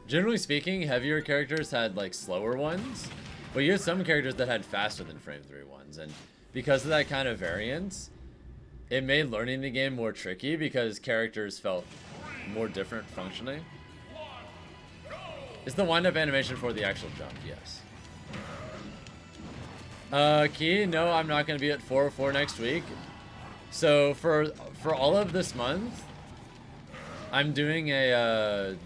generally speaking, heavier characters had like slower ones, but you had some characters that had faster than frame 3 ones, and because of that kind of variance, it made learning the game more tricky because characters felt more different functionally. It's the wind-up animation for the actual jump, yes. Key, no, I'm not going to be at 404 next week. So for all of this month, I'm doing a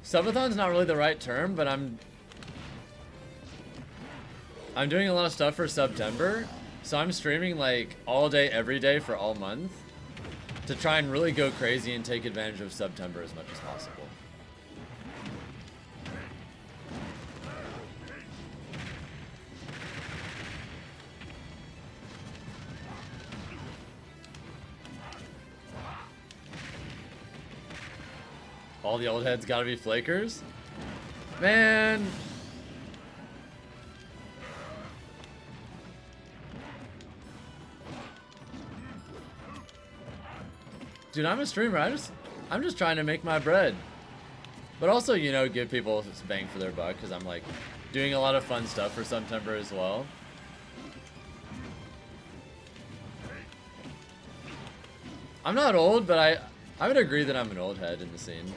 subathon's not really the right term, but I'm doing a lot of stuff for September. So I'm streaming like all day, every day for all month to try and really go crazy and take advantage of September as much as possible. All the old heads gotta be flakers? Man. Dude, I'm a streamer. I'm just trying to make my bread. But also, you know, give people some bang for their buck, because I'm like doing a lot of fun stuff for September as well. I'm not old, but I would agree that I'm an old head in the scene.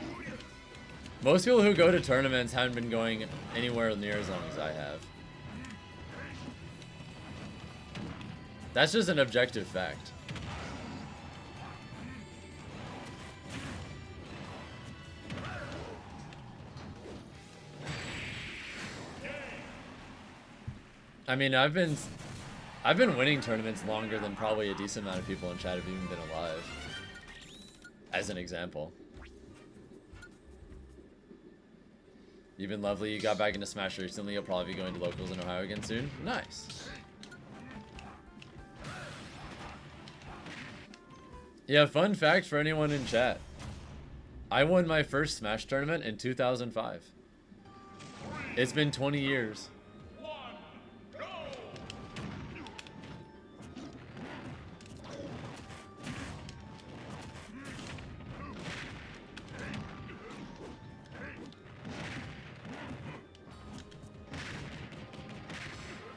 Most people who go to tournaments haven't been going anywhere near as long as I have. That's just an objective fact. I mean, I've been winning tournaments longer than probably a decent amount of people in chat have even been alive. As an example. You've been lovely. You got back into Smash recently. You'll probably be going to locals in Ohio again soon. Nice. Yeah, fun fact for anyone in chat. I won my first Smash tournament in 2005. It's been 20 years.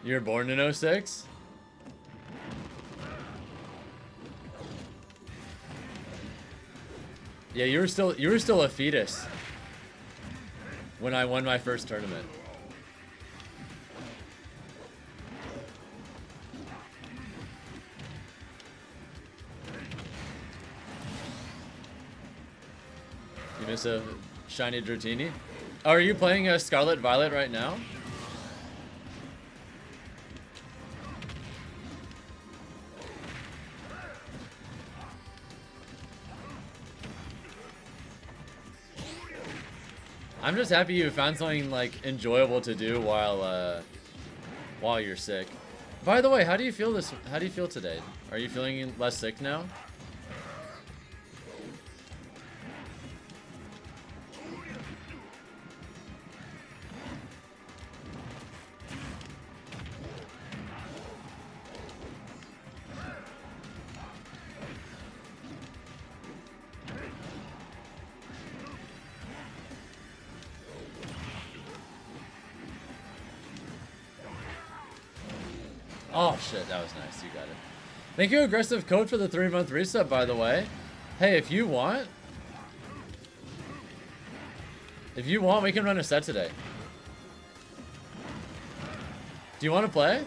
You were born in 06? Yeah, you were still a fetus when I won my first tournament. You miss a shiny Dratini? Oh, are you playing a Scarlet Violet right now? I'm just happy you found something like enjoyable to do while you're sick. By the way, how do you feel today? Are you feeling less sick now? Oh shit, that was nice. You got it. Thank you, Aggressive Code, for the 3-month reset, by the way. Hey, if you want, we can run a set today. Do you want to play?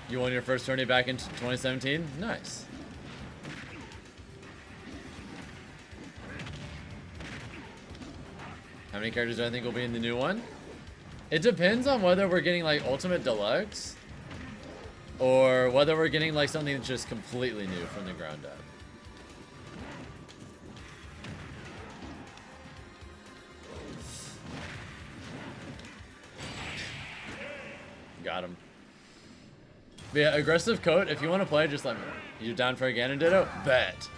You won your first tourney back in 2017? Nice. How many characters do I think will be in the new one? It depends on whether we're getting like Ultimate Deluxe or whether we're getting like something that's just completely new from the ground up. Got him. But yeah, Aggressive Coat, if you want to play, just let me know. You down for a Ganon Ditto? Bet.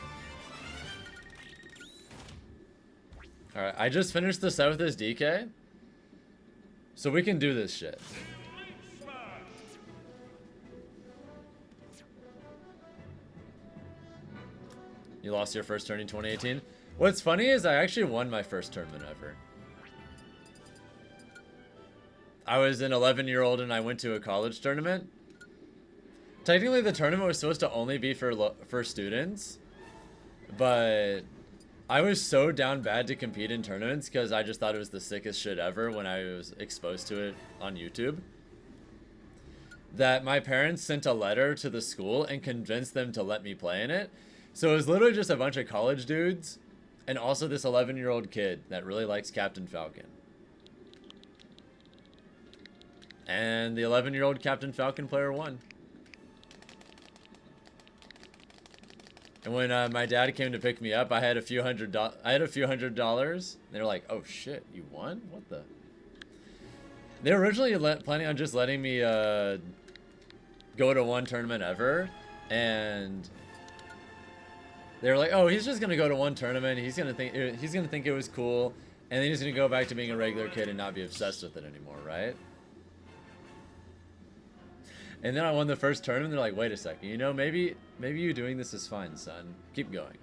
Alright, I just finished the set with this DK. So we can do this shit. You lost your first tournament in 2018? What's funny is I actually won my first tournament ever. I was an 11-year-old and I went to a college tournament. Technically, the tournament was supposed to only be for students, but I was so down bad to compete in tournaments because I just thought it was the sickest shit ever when I was exposed to it on YouTube, that my parents sent a letter to the school and convinced them to let me play in it. So it was literally just a bunch of college dudes and also this 11-year-old kid that really likes Captain Falcon. And the 11-year-old Captain Falcon player won. And when my dad came to pick me up, I had a few hundred dollars. They were like, "Oh shit, you won? What the?" They were originally planning on just letting me go to one tournament ever, and they were like, "Oh, he's just gonna go to one tournament. He's gonna think it was cool, and then he's gonna go back to being a regular kid and not be obsessed with it anymore, right?" And then I won the first tournament. They're like, "Wait a second, you know, maybe you doing this is fine, son. Keep going."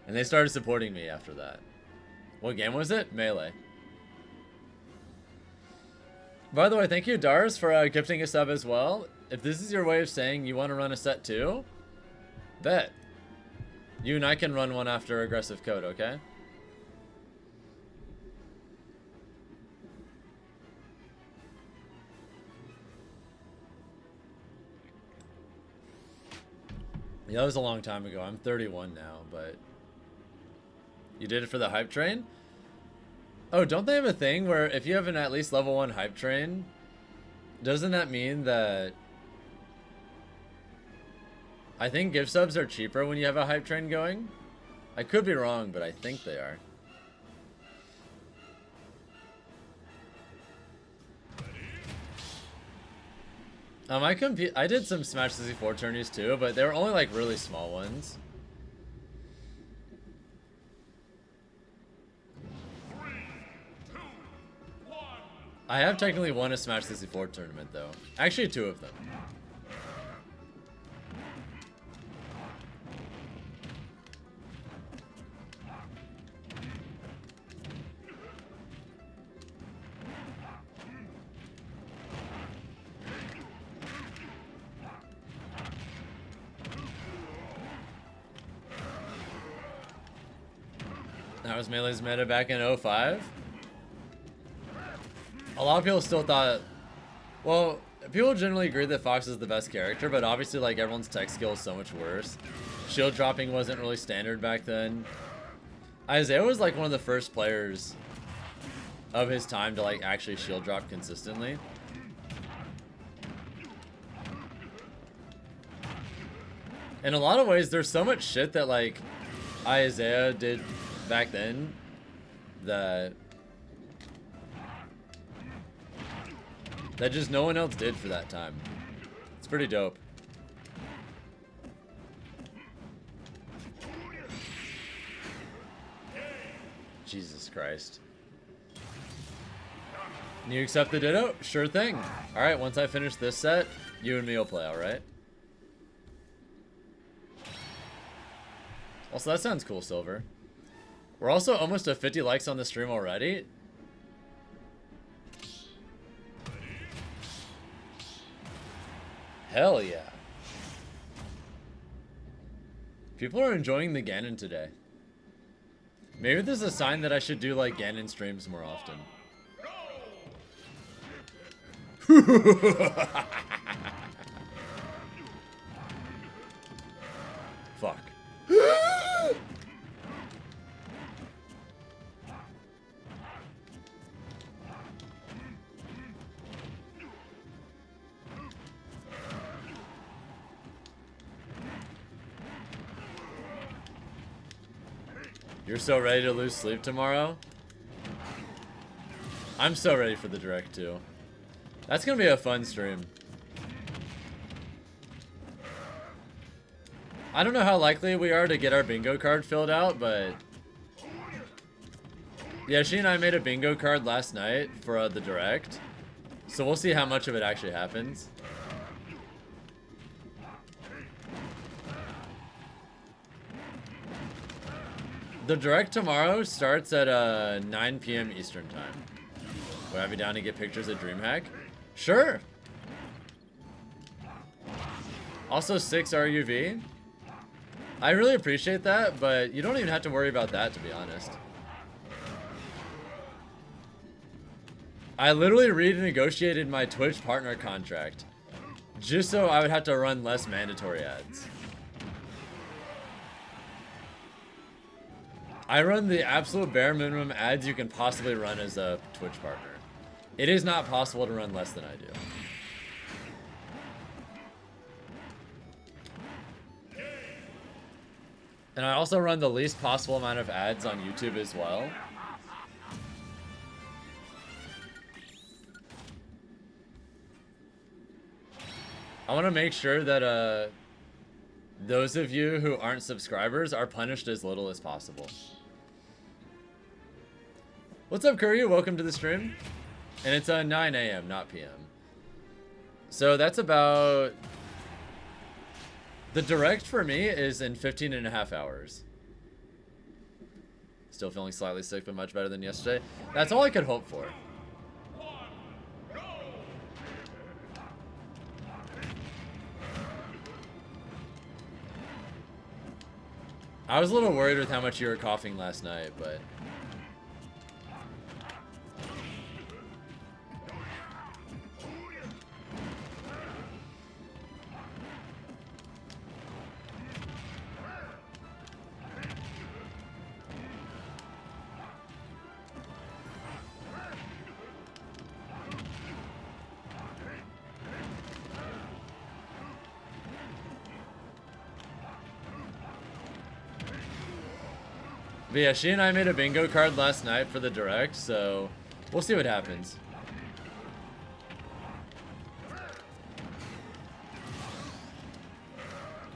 And they started supporting me after that. What game was it? Melee. By the way, thank you, Dars, for gifting a sub as well. If this is your way of saying you want to run a set too, bet. You and I can run one after Aggressive Code, okay? Yeah, that was a long time ago. I'm 31 now, but you did it for the hype train? Oh, don't they have a thing where if you have an at least level 1 hype train, doesn't that mean that I think gift subs are cheaper when you have a hype train going? I could be wrong, but I think they are. I did some Smash 64 tourneys too, but they were only like really small ones. 3, 2, 1. I have technically won a Smash 64 tournament though. Actually, 2 of them. That was Melee's meta back in 05. A lot of people still thought, well, people generally agree that Fox is the best character, but obviously like everyone's tech skill is so much worse. Shield dropping wasn't really standard back then. Isaiah was like one of the first players of his time to like actually shield drop consistently. In a lot of ways, there's so much shit that like Isaiah did back then that just no one else did for that time. It's pretty dope. Jesus Christ. You accept the ditto? Sure thing. Alright, once I finish this set, you and me will play, alright? Also, that sounds cool, Silver. We're also almost at 50 likes on the stream already. Hell yeah. People are enjoying the Ganon today. Maybe this is a sign that I should do like Ganon streams more often. Fuck. You're so ready to lose sleep tomorrow? I'm so ready for the direct too. That's gonna be a fun stream. I don't know how likely we are to get our bingo card filled out, but yeah, she and I made a bingo card last night for the direct, so we'll see how much of it actually happens. The direct tomorrow starts at 9 p.m. Eastern time. Would I be down to get pictures of DreamHack? Sure. Also 6 RUV. I really appreciate that, but you don't even have to worry about that, to be honest. I literally renegotiated my Twitch partner contract just so I would have to run less mandatory ads. I run the absolute bare minimum ads you can possibly run as a Twitch partner. It is not possible to run less than I do. And I also run the least possible amount of ads on YouTube as well. I want to make sure that those of you who aren't subscribers are punished as little as possible. What's up, Curry? Welcome to the stream. And it's 9 a.m., not p.m. So that's about... The direct for me is in 15.5 hours. Still feeling slightly sick, but much better than yesterday. That's all I could hope for. I was a little worried with how much you were coughing last night, but... But yeah, she and I made a bingo card last night for the direct, so we'll see what happens.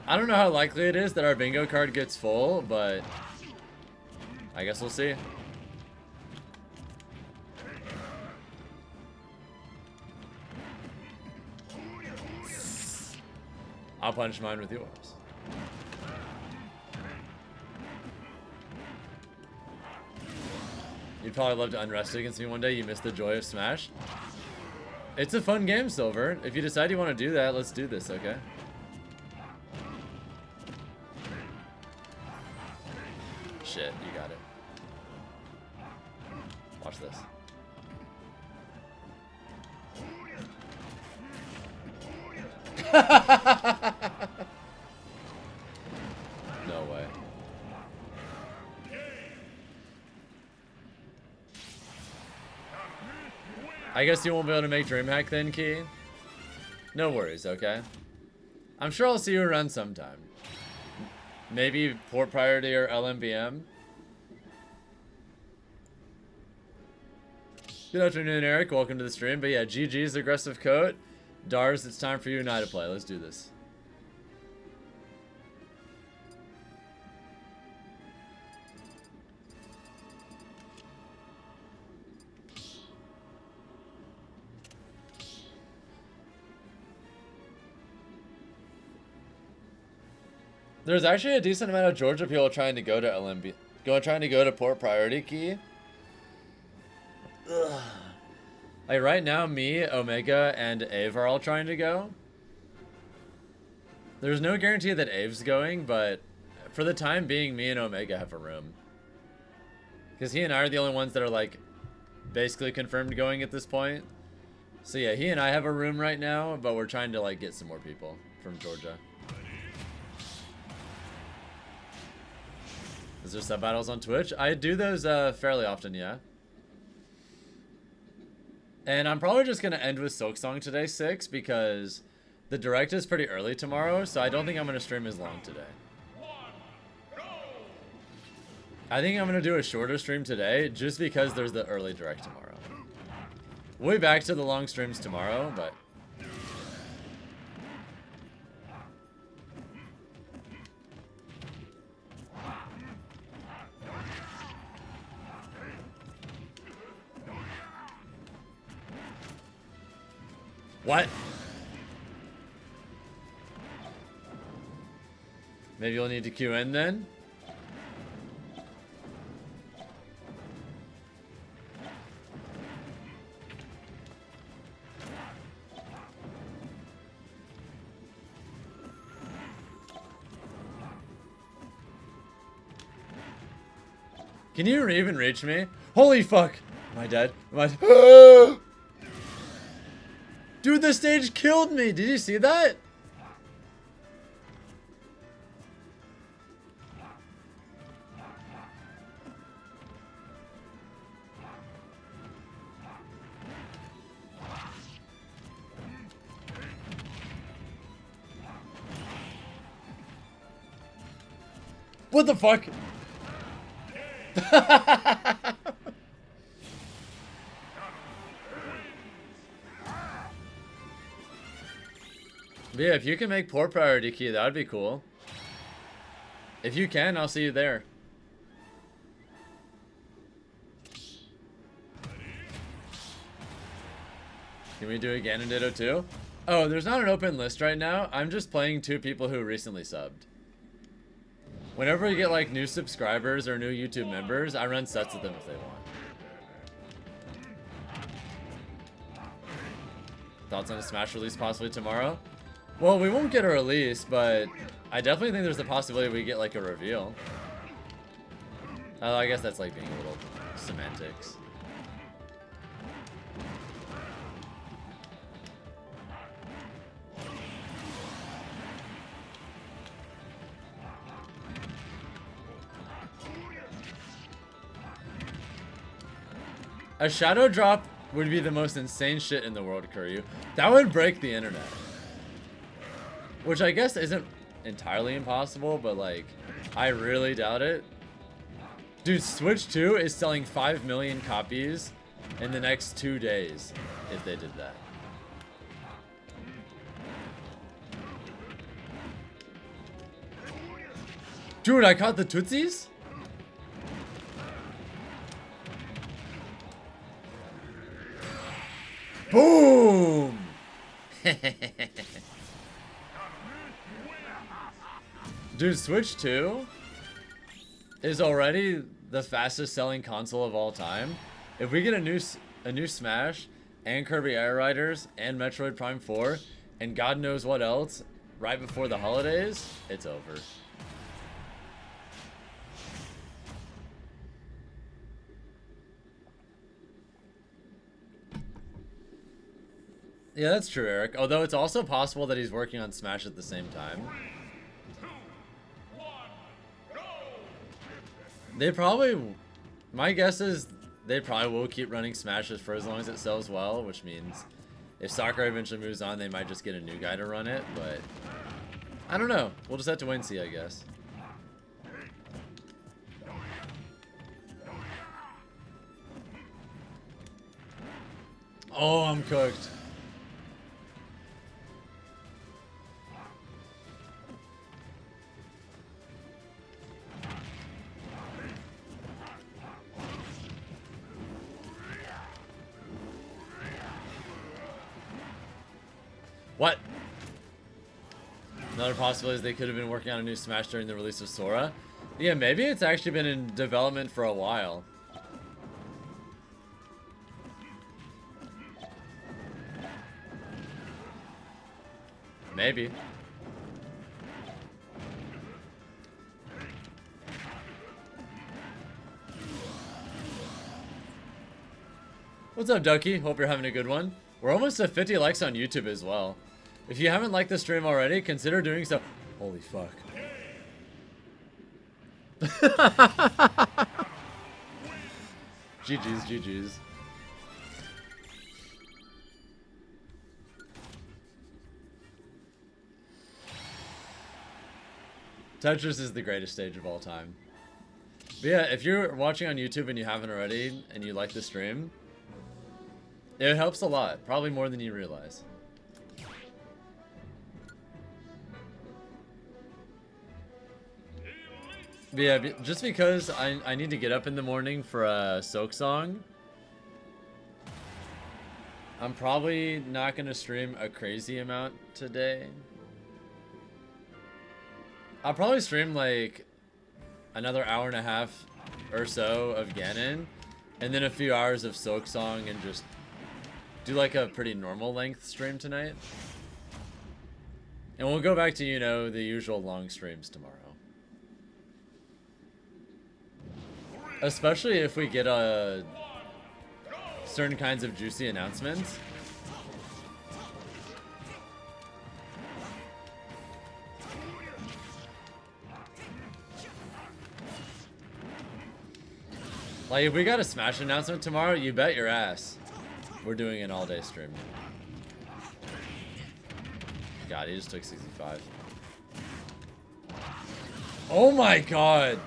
I don't know how likely it is that our bingo card gets full, but I guess we'll see. I'll punch mine with yours. You'd probably love to unrest against me one day. You missed the joy of Smash. It's a fun game, Silver. If you decide you want to do that, let's do this, okay? Shit, you got it. Watch this. No way. I guess you won't be able to make DreamHack then, Key? No worries, okay? I'm sure I'll see you around sometime. Maybe Port Priority or LMBM. Good afternoon, Eric. Welcome to the stream. But yeah, GG's aggressive coat. Dars, it's time for you and I to play. Let's do this. There's actually a decent amount of Georgia people trying to go to LMB, trying to go to Port Priority Key. Ugh. Like right now, me, Omega, and Ave are all trying to go. There's no guarantee that Ave's going, but for the time being, me and Omega have a room. Because he and I are the only ones that are like basically confirmed going at this point. So yeah, he and I have a room right now, but we're trying to like get some more people from Georgia. Is there sub battles on Twitch? I do those fairly often, yeah. And I'm probably just going to end with Silksong today, 6, because the direct is pretty early tomorrow, so I don't think I'm going to stream as long today. I think I'm going to do a shorter stream today, just because there's the early direct tomorrow. We'll be back to the long streams tomorrow, but... What? Maybe you'll need to queue in then? Can you even reach me? Holy fuck! Am I dead? Am I... Dude, the stage killed me! Did you see that? What the fuck? But yeah, if you can make Port Priority Key, that would be cool. If you can, I'll see you there. Can we do a Ganon Ditto too? Oh, there's not an open list right now. I'm just playing 2 people who recently subbed. Whenever we get like new subscribers or new YouTube members, I run sets with them if they want. Thoughts on a Smash release possibly tomorrow? Well, we won't get a release, but I definitely think there's a possibility we get like a reveal. I guess that's like being a little semantics. A shadow drop would be the most insane shit in the world, Kuryu. That would break the internet. Which I guess isn't entirely impossible, but like, I really doubt it. Dude, Switch 2 is selling 5 million copies in the next 2 days if they did that. Dude, I caught the Tootsies? Boom! Dude, Switch 2 is already the fastest selling console of all time. If we get a new Smash and Kirby Air Riders and Metroid Prime 4 and God knows what else right before the holidays, it's over. Yeah, that's true, Eric. Although it's also possible that he's working on Smash at the same time. They probably... My guess is they probably will keep running Smashes for as long as it sells well, which means if Sakurai eventually moves on, they might just get a new guy to run it, but... I don't know. We'll just have to wait and see, I guess. Oh, I'm cooked. What? Another possibility is they could have been working on a new Smash during the release of Sora. Yeah, maybe it's actually been in development for a while. Maybe. What's up, Ducky? Hope you're having a good one. We're almost at 50 likes on YouTube as well. If you haven't liked the stream already, consider doing so. Holy fuck. GG's, GG's. Tetris is the greatest stage of all time. But yeah, if you're watching on YouTube and you haven't already, and you like the stream, it helps a lot. Probably more than you realize. But yeah, just because I need to get up in the morning for a Silksong, I'm probably not going to stream a crazy amount today. I'll probably stream like another hour and a half or so of Ganon, and then a few hours of Silksong, and just do like a pretty normal length stream tonight. And we'll go back to, you know, the usual long streams tomorrow. Especially if we get certain kinds of juicy announcements. Like, if we got a Smash announcement tomorrow, you bet your ass we're doing an all-day stream. God, he just took 65. Oh my god!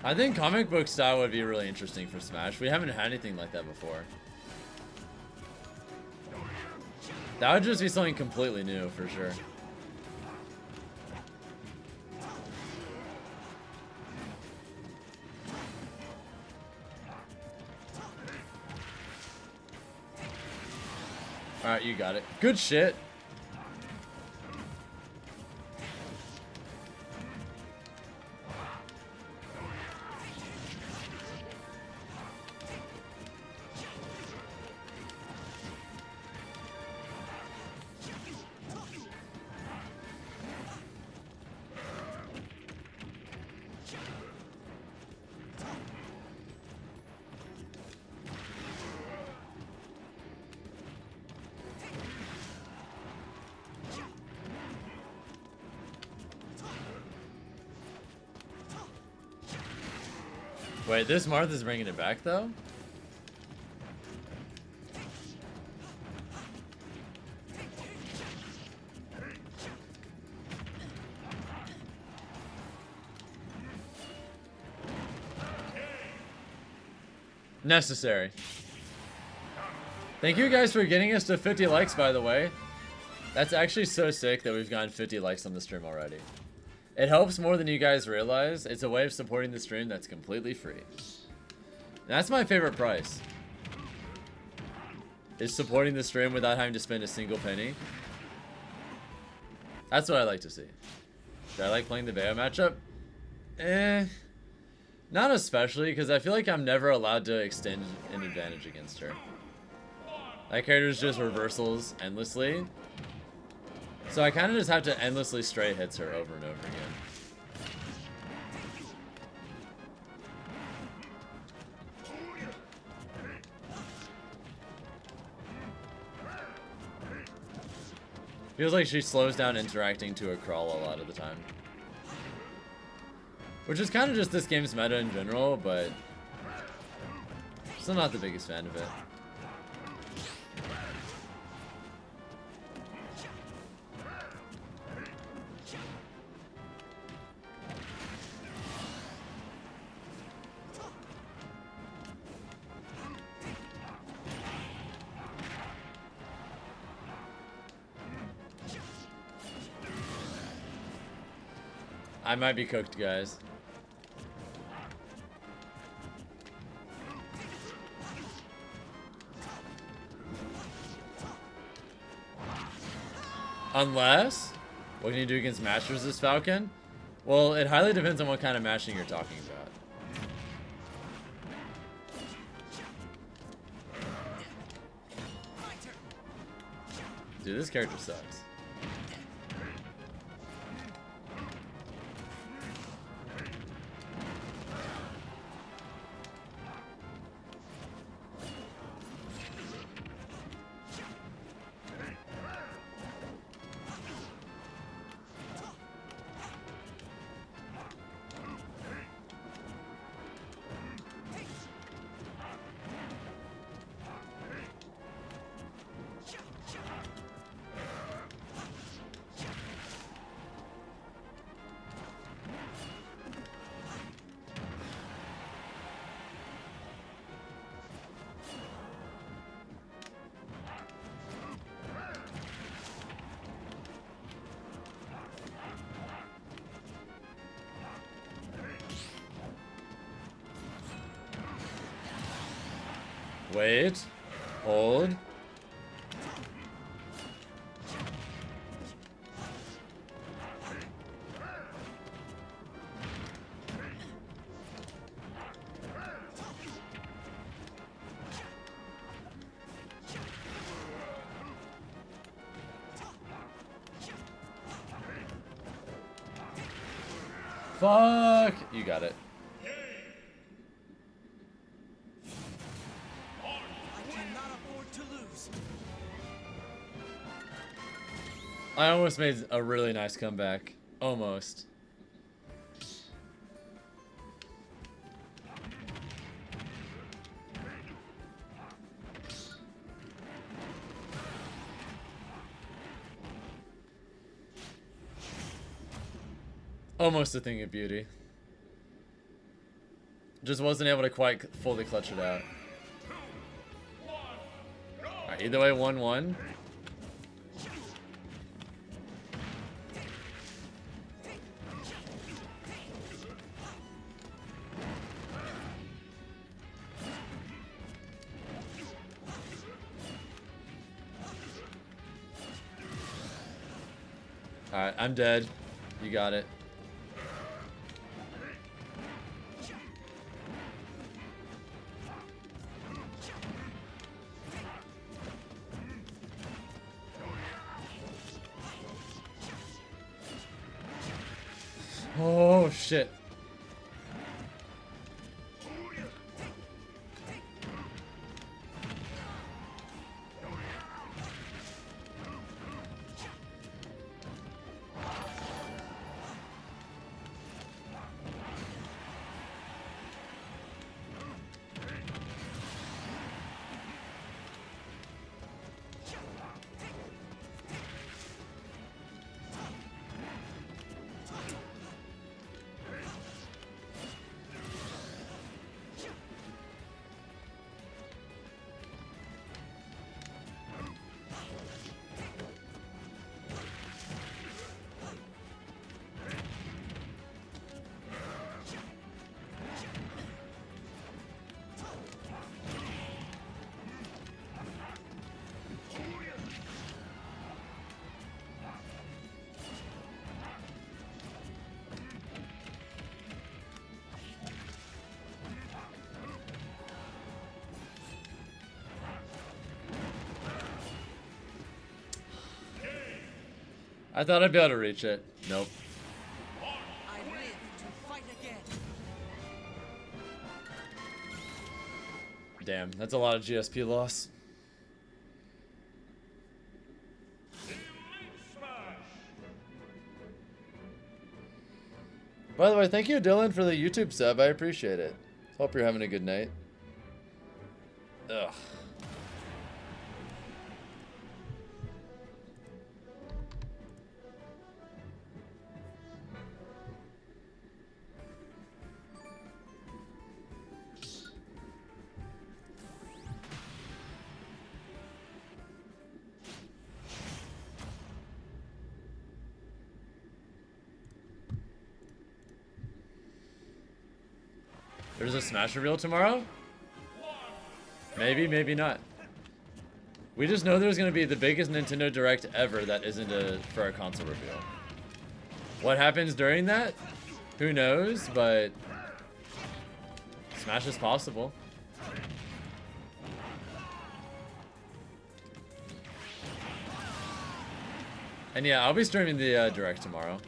I think comic book style would be really interesting for Smash. We haven't had anything like that before. That would just be something completely new for sure. Alright, you got it. Good shit. Wait, this Martha's bringing it back, though? Necessary. Thank you guys for getting us to 50 likes, by the way. That's actually so sick that we've gotten 50 likes on the stream already. It helps more than you guys realize. It's a way of supporting the stream that's completely free. And that's my favorite price. Is supporting the stream without having to spend a single penny. That's what I like to see. Do I like playing the Bayo matchup? Not especially, because I feel like I'm never allowed to extend an advantage against her. That character's just reversals endlessly. So I kind of just have to endlessly straight hits her over and over again. Feels like she slows down interacting to a crawl a lot of the time. Which is kind of just this game's meta in general, but still not the biggest fan of it. I might be cooked, guys. Unless, what can you do against mash resist Falcon? Well, it highly depends on what kind of mashing you're talking about. Dude, this character sucks. Wait. Hold. Fuck! You got it. I almost made a really nice comeback. Almost. Almost a thing of beauty. Just wasn't able to quite fully clutch it out. Alright, either way, 1-1. Alright, I'm dead. You got it. Oh, shit. I thought I'd be able to reach it. Nope. I live to fight again. Damn, that's a lot of GSP loss. By the way, thank you, Dylan, for the YouTube sub. I appreciate it. Hope you're having a good night. Ugh. There's a Smash reveal tomorrow? Maybe, maybe not. We just know there's going to be the biggest Nintendo Direct ever that isn't for a console reveal. What happens during that? Who knows, but Smash is possible. And yeah, I'll be streaming the Direct tomorrow.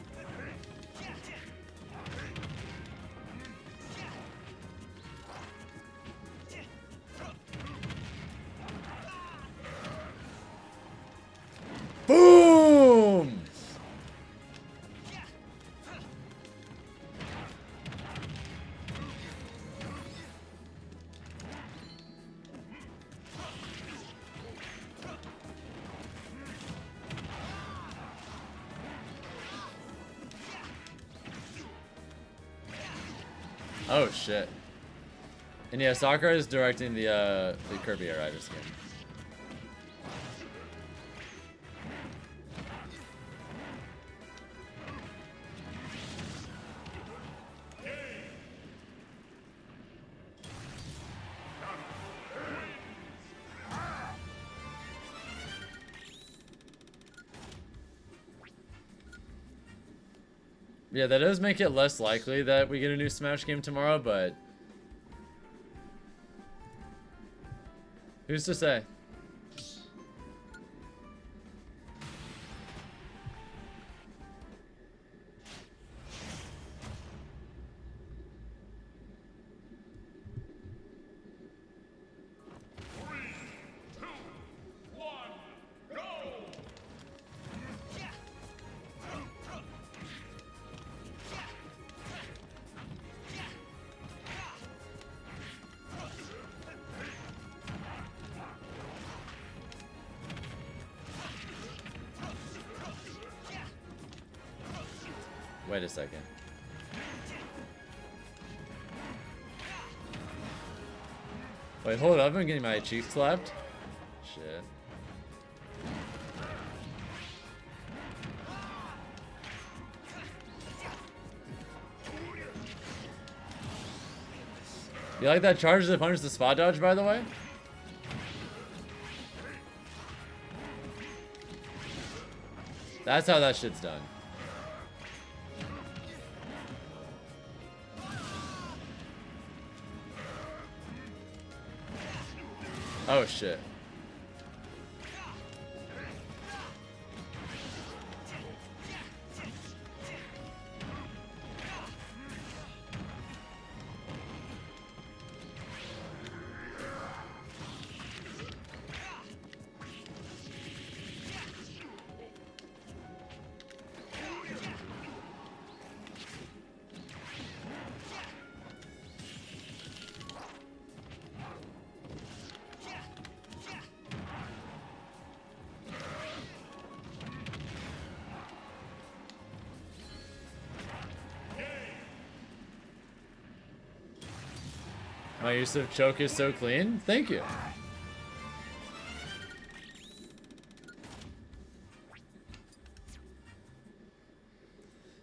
Boom! Oh shit. And yeah, Sakura is directing the Kirby Air Riders game. Yeah, that does make it less likely that we get a new Smash game tomorrow, but who's to say? Wait a second. Wait, hold up, I'm getting my cheeks slapped. Shit. You like that charge that punishes the spot dodge, by the way? That's how that shit's done. Oh shit. My use of choke is so clean. Thank you.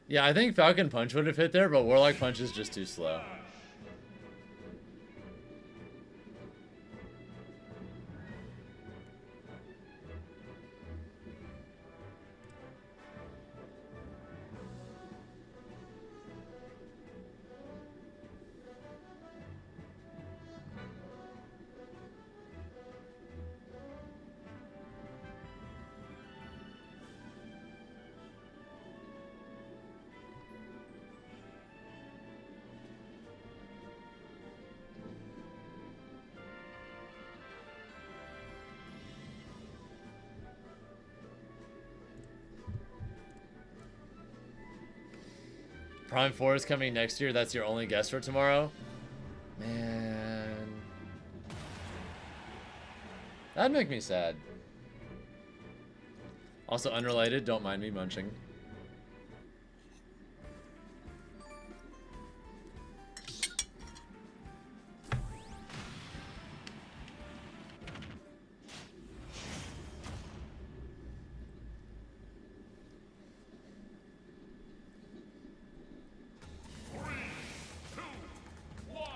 Yeah, I think Falcon Punch would have hit there, but Warlock Punch is just too slow. Prime 4 is coming next year. That's your only guess for tomorrow? Man. That'd make me sad. Also unrelated, don't mind me munching.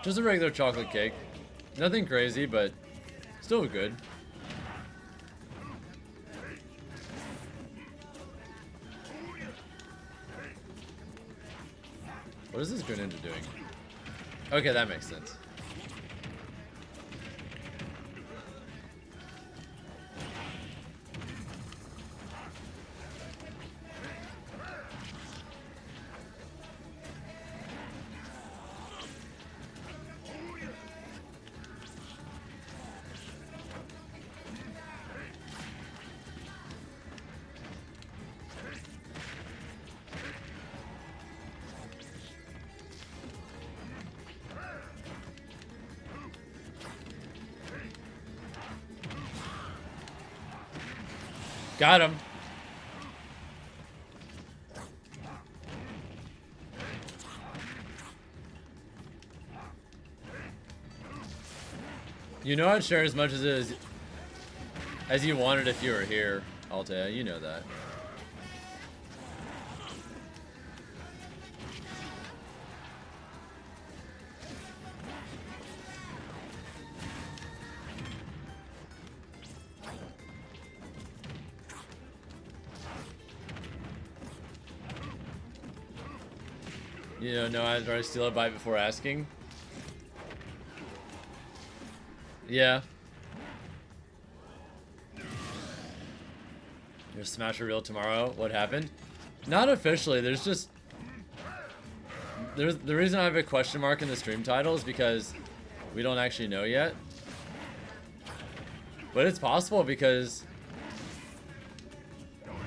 Just a regular chocolate cake. Nothing crazy, but still good. What is this Greninja doing? Okay, that makes sense. Got him. You know I'd share as much as you wanted if you were here, Altea. You know that. You know, no, I'd rather steal a bite before asking. Yeah. Your Smash reveal tomorrow. What happened? Not officially. There's just... the reason I have a question mark in the stream title is because we don't actually know yet. But it's possible because...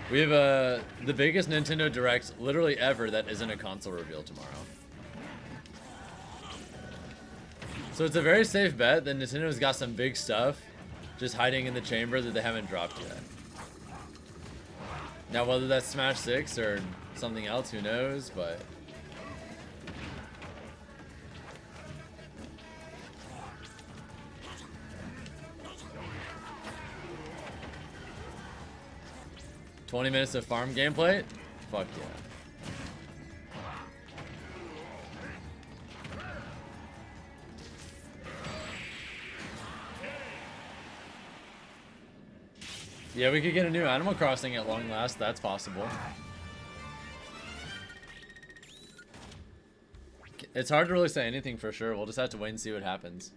we have the biggest Nintendo Direct literally ever that isn't a console reveal tomorrow. So it's a very safe bet that Nintendo's got some big stuff just hiding in the chamber that they haven't dropped yet. Now whether that's Smash 6 or something else, who knows, but... 20 minutes of farm gameplay? Fuck yeah. Yeah, we could get a new Animal Crossing at long last. That's possible. It's hard to really say anything for sure. We'll just have to wait and see what happens.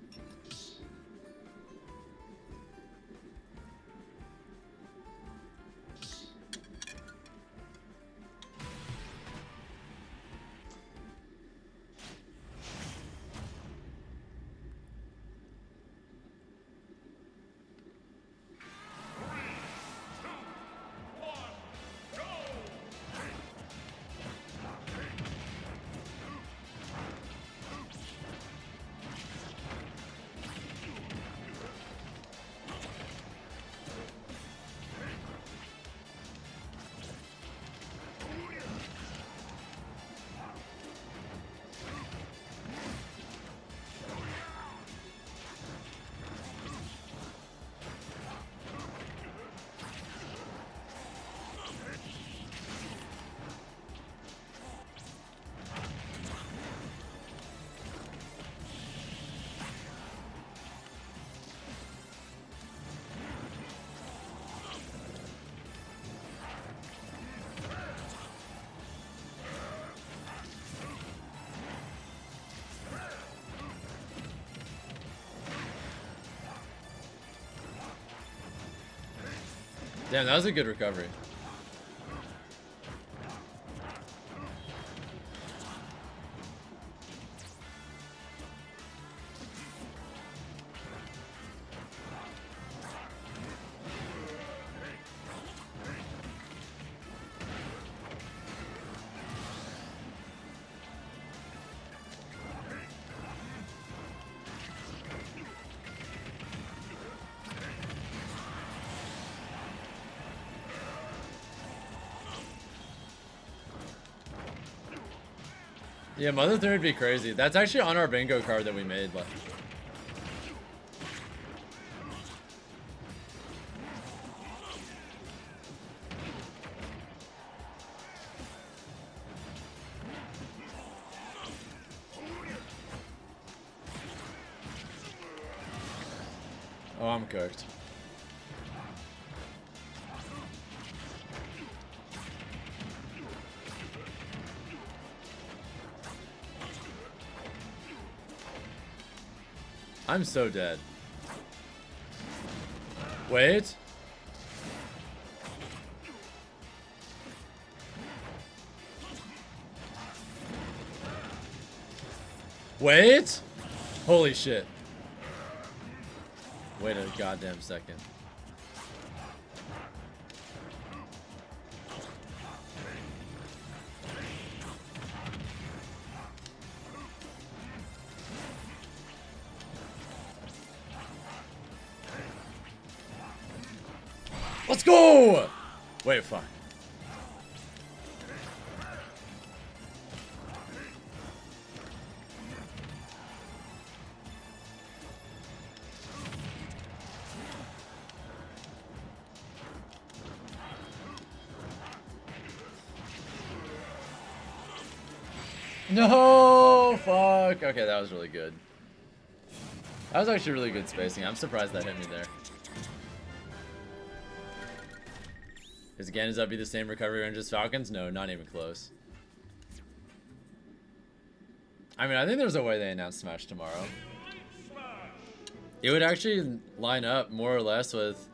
Damn, that was a good recovery. Yeah, Mother 3 would be crazy. That's actually on our bingo card that we made. But oh, I'm cooked. I'm so dead. Wait. Wait. Holy shit. Wait a goddamn second. Let's go! Wait, fuck. No, fuck. Okay, that was really good. That was actually really good spacing. I'm surprised that hit me there. Is Ganon's up be the same recovery range as Falcons? No, not even close. I mean, I think there's a way they announce Smash tomorrow. It would actually line up more or less with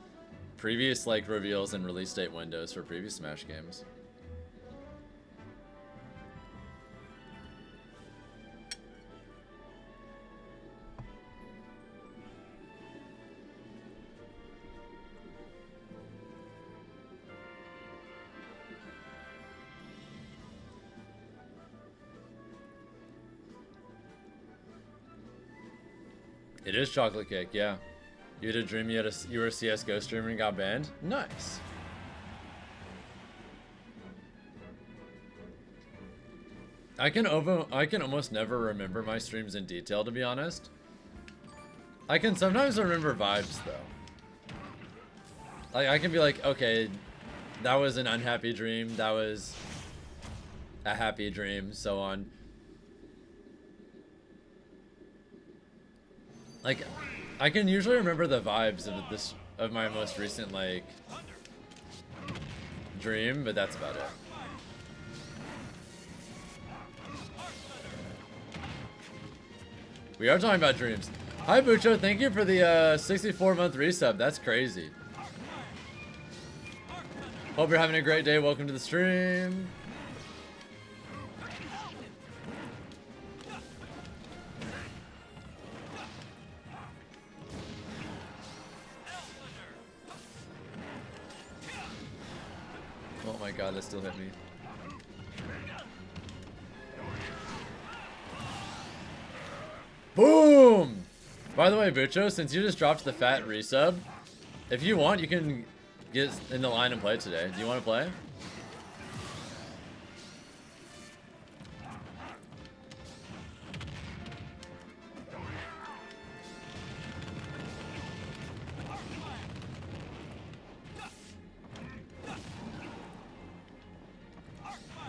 previous like reveals and release date windows for previous Smash games. It is chocolate cake, yeah. You had a dream you were a CSGO streamer and got banned? Nice. I can almost never remember my streams in detail, to be honest. I can sometimes remember vibes though. Like I can be like, okay, that was an unhappy dream, that was a happy dream, so on. Like, I can usually remember the vibes of my most recent like dream, but that's about it. We are talking about dreams. Hi Bucho, thank you for the 64-month resub. That's crazy. Hope you're having a great day. Welcome to the stream. Oh my god, that still hit me. Boom! By the way, Bucho, since you just dropped the fat resub, if you want, you can get in the line and play today. Do you want to play?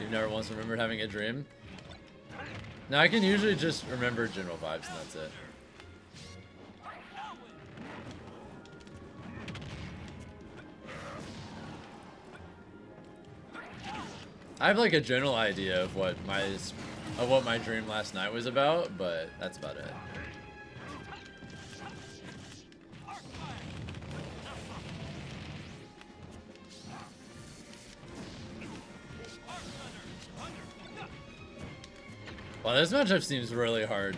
You've never once remembered having a dream? No, I can usually just remember general vibes and that's it. I have like a general idea of what my dream last night was about, but that's about it. Well, this matchup seems really hard.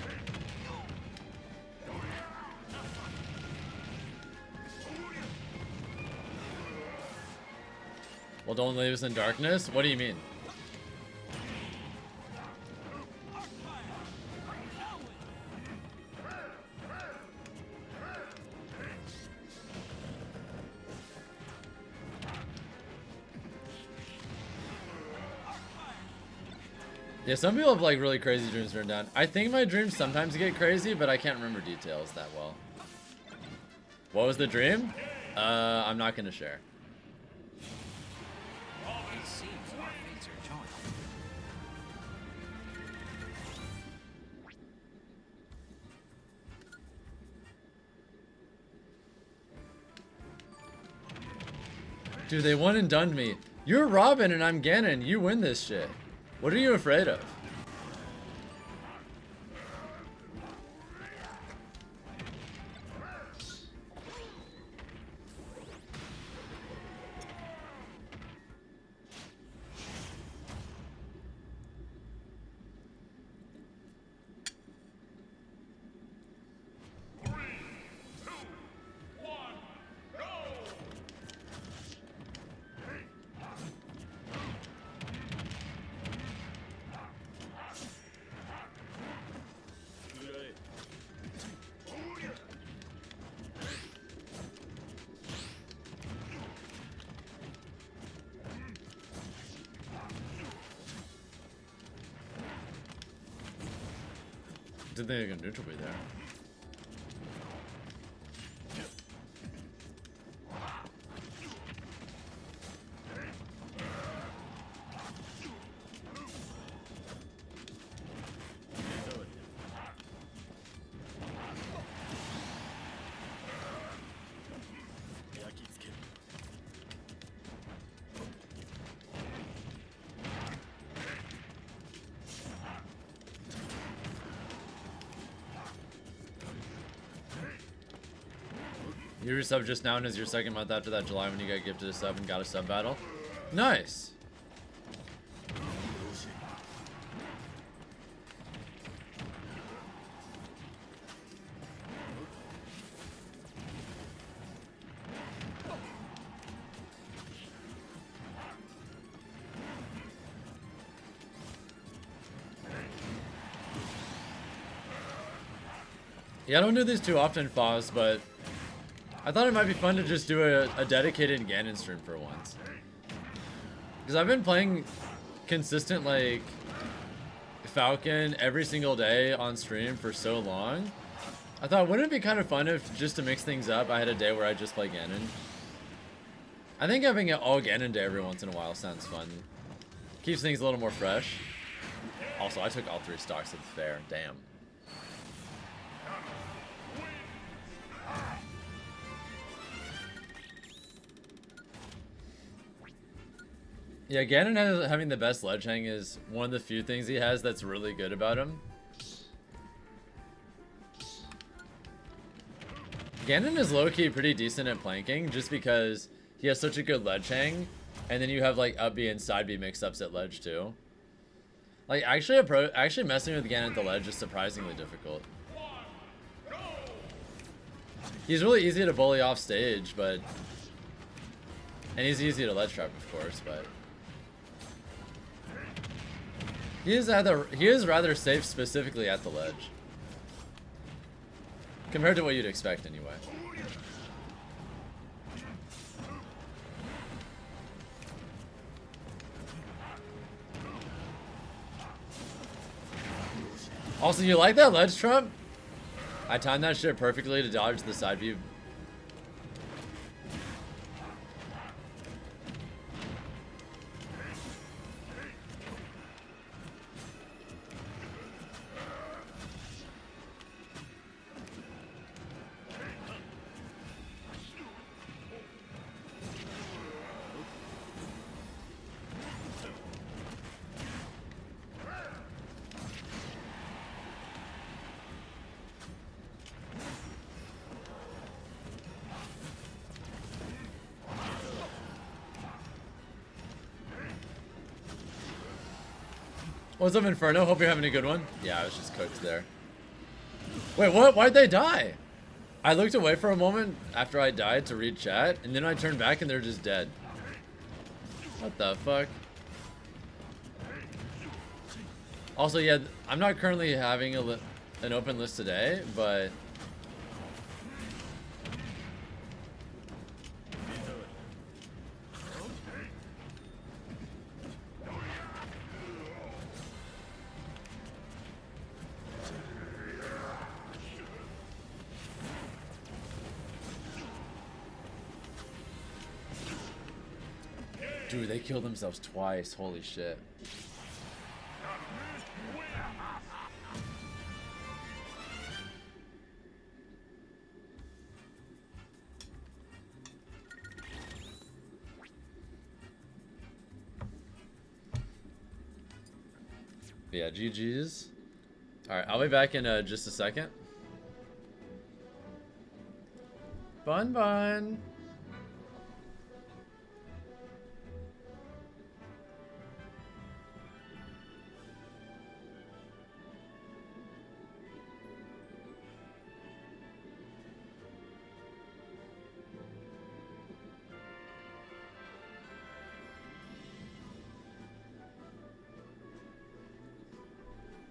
Well, don't leave us in darkness? What do you mean? Yeah, some people have like really crazy dreams written down. I think my dreams sometimes get crazy, but I can't remember details that well. What was the dream? I'm not gonna share. It seems our fates are joined. Dude, they one and done me. You're Robin and I'm Ganon. You win this shit. What are you afraid of? Didn't think I could neutral me there. You resubbed just now and is your second month after that July when you got gifted a sub and got a sub battle. Nice. Yeah, I don't do these too often, Foz, but I thought it might be fun to just do a dedicated Ganon stream for once. Because I've been playing consistent, like, Falcon every single day on stream for so long. I thought, wouldn't it be kind of fun if, just to mix things up, I had a day where I just play Ganon? I think having an all Ganon day every once in a while sounds fun. Keeps things a little more fresh. Also, I took all 3 stocks at the fair. Damn. Yeah, Ganon having the best ledge hang is one of the few things he has that's really good about him. Ganon is low-key pretty decent at planking just because he has such a good ledge hang, and then you have like up B and side B mix-ups at ledge too. Like actually messing with Ganon at the ledge is surprisingly difficult. He's really easy to bully off stage, but and he's easy to ledge trap, of course, but he is rather safe specifically at the ledge. Compared to what you'd expect anyway. Also, you like that ledge trump? I timed that shit perfectly to dodge the side view. What's up, Inferno? Hope you're having a good one. Yeah, I was just cooked there. Wait, what? Why'd they die? I looked away for a moment after I died to read chat, and then I turned back and they're just dead. What the fuck? Also, yeah, I'm not currently having an open list today, but Dude, they killed themselves twice. Holy shit. Yeah, GG's. Alright, I'll be back in just a second. Bun bun.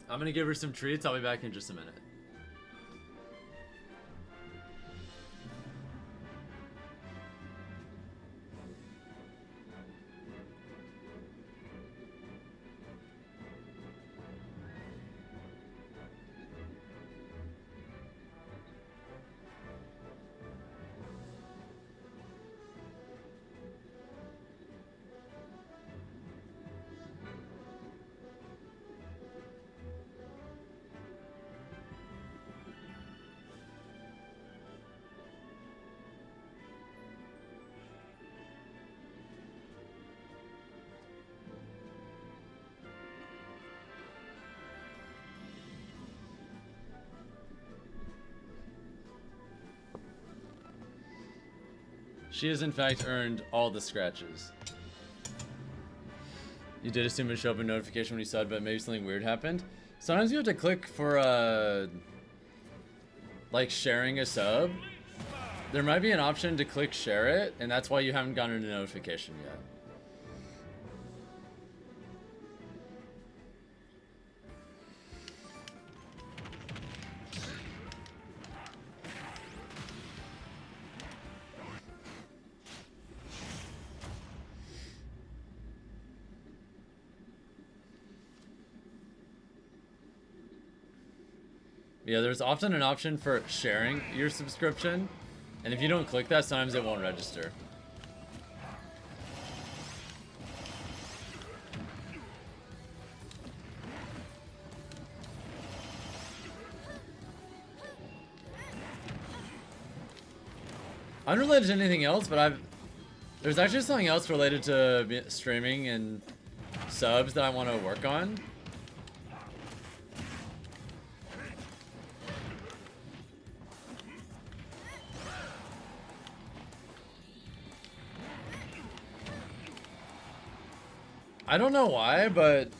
I'm gonna give her some treats. I'll be back in just a minute. She has in fact earned all the scratches. You did assume it show up a notification when you saw it, but maybe something weird happened. Sometimes you have to click for like sharing a sub. There might be an option to click share it, and that's why you haven't gotten a notification yet. Yeah, there's often an option for sharing your subscription, and if you don't click that, sometimes it won't register. Unrelated to anything else, but there's actually something else related to streaming and subs that I want to work on. I don't know why, but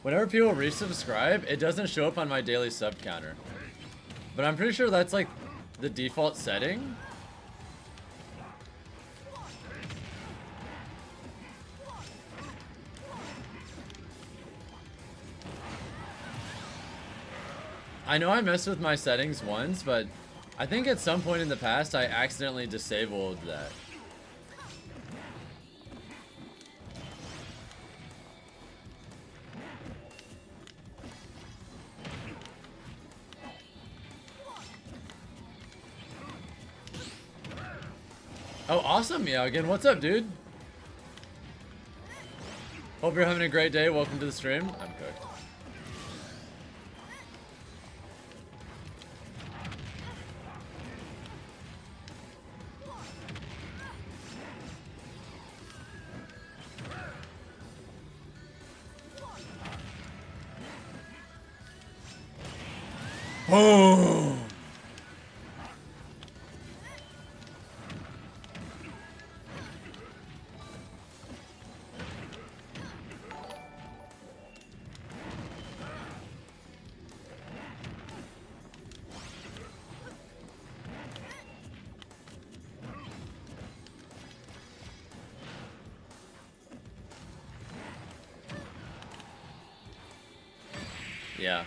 whenever people resubscribe, it doesn't show up on my daily sub counter. But I'm pretty sure that's like the default setting. I know I messed with my settings once, but I think at some point in the past I accidentally disabled that. Oh, awesome, Meowgan. What's up, dude? Hope you're having a great day. Welcome to the stream. I'm cooked. Oh! Yeah.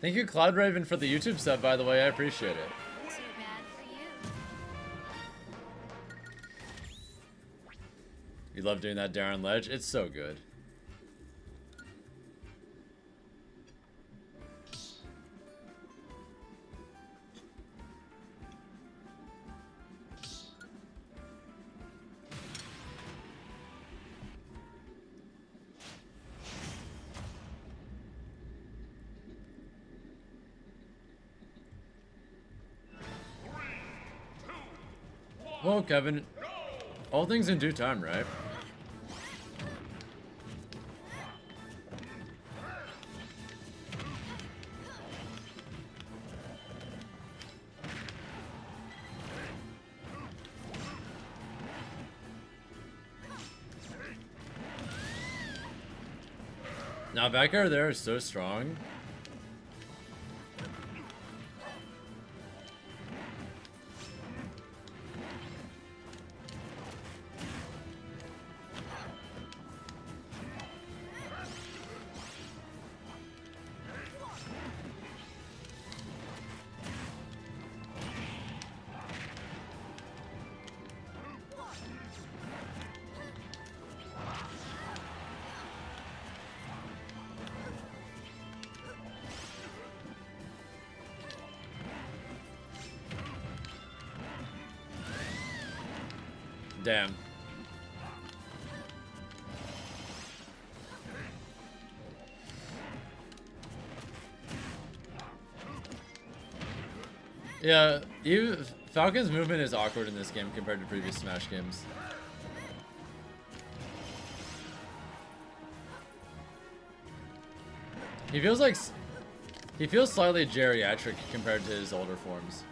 Thank you, Cloud Raven, for the YouTube sub, by the way. I appreciate it. Too bad for you. You love doing that Darren Ledge? It's so good. Well, Kevin, all things in due time, right? Now back air there is so strong. Damn. Yeah, Falcon's movement is awkward in this game compared to previous Smash games. He feels slightly geriatric compared to his older forms.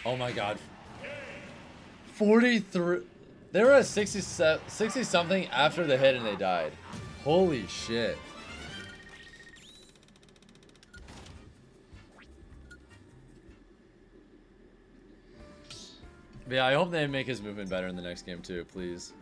Oh my god. 43. They were at 60 something after the hit and they died. Holy shit. But yeah, I hope they make his movement better in the next game too, please.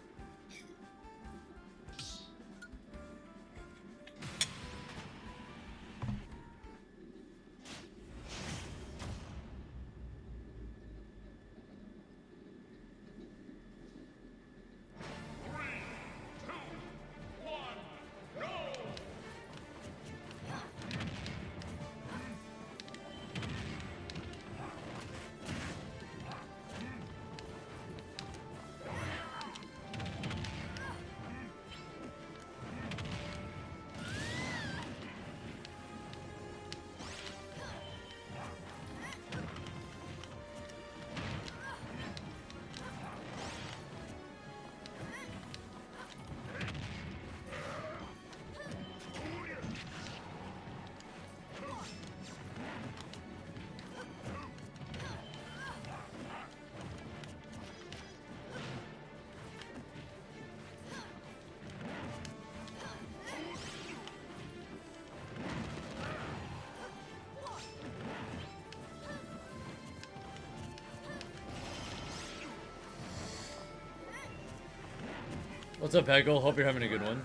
What's up, Peggle? Hope you're having a good one.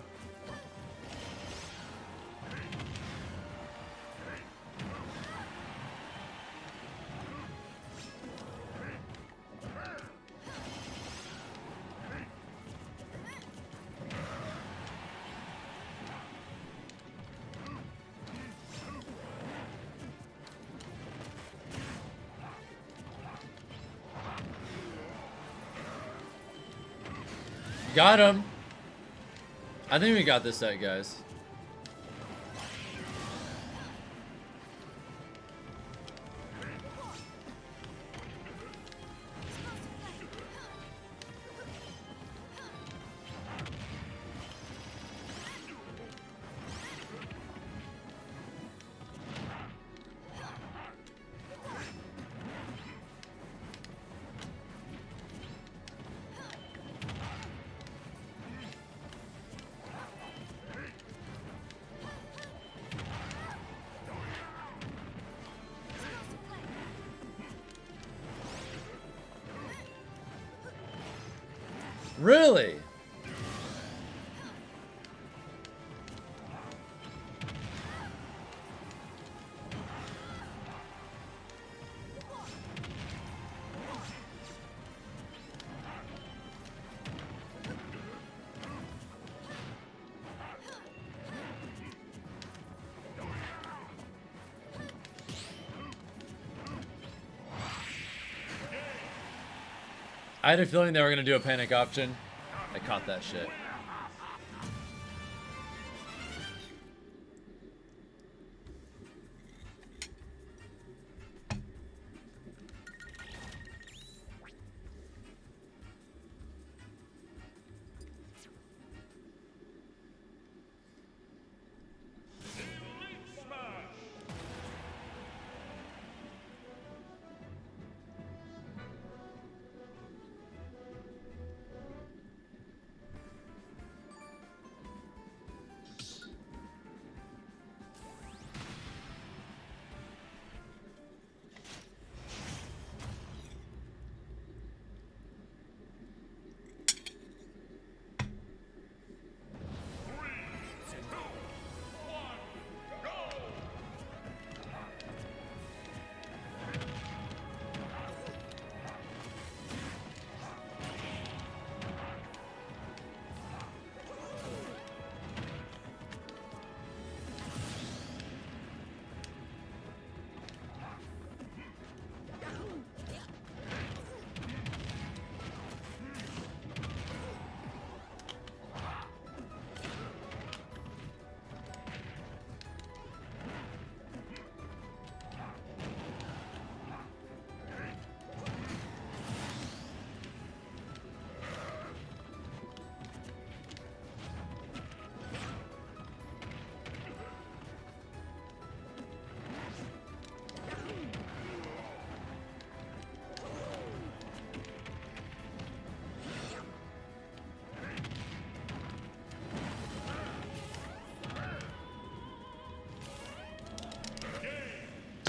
Got him. I think we got this set, guys. Really? I had a feeling they were gonna do a panic option. I caught that shit.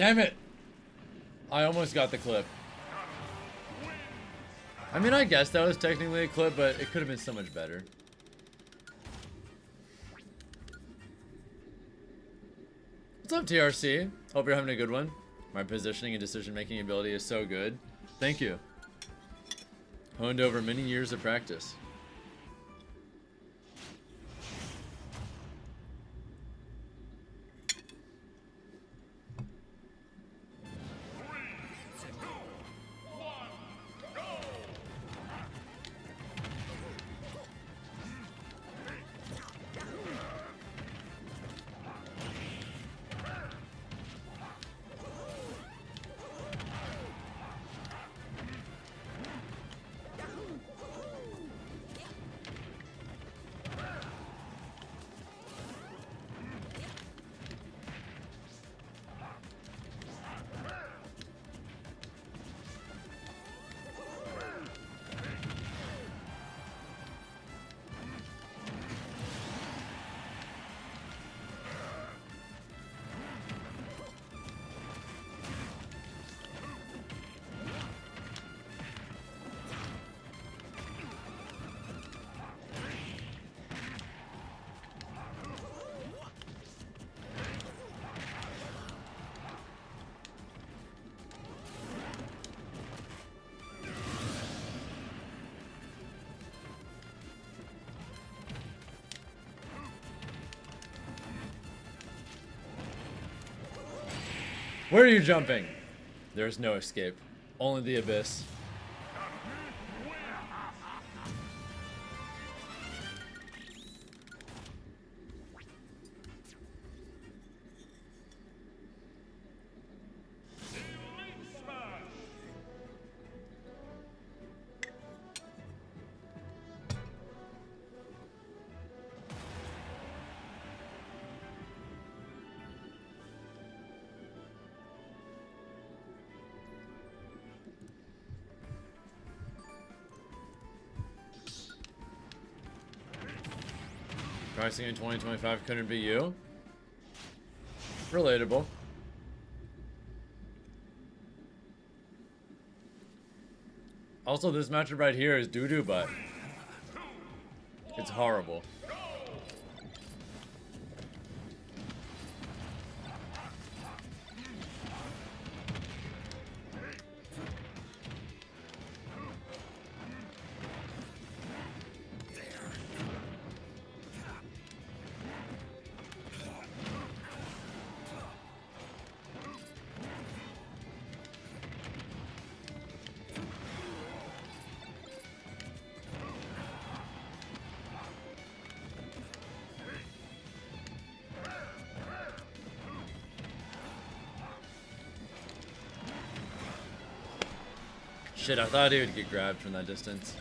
Damn it! I almost got the clip. I mean, I guess that was technically a clip, but it could have been so much better. What's up, TRC? Hope you're having a good one. My positioning and decision-making ability is so good. Thank you. Honed over many years of practice. Where are you jumping? There's no escape. Only the abyss. Pricing in 2025 couldn't be you. Relatable. Also, this matchup right here is doo-doo butt. It's horrible. Shit, I thought he would get grabbed from that distance.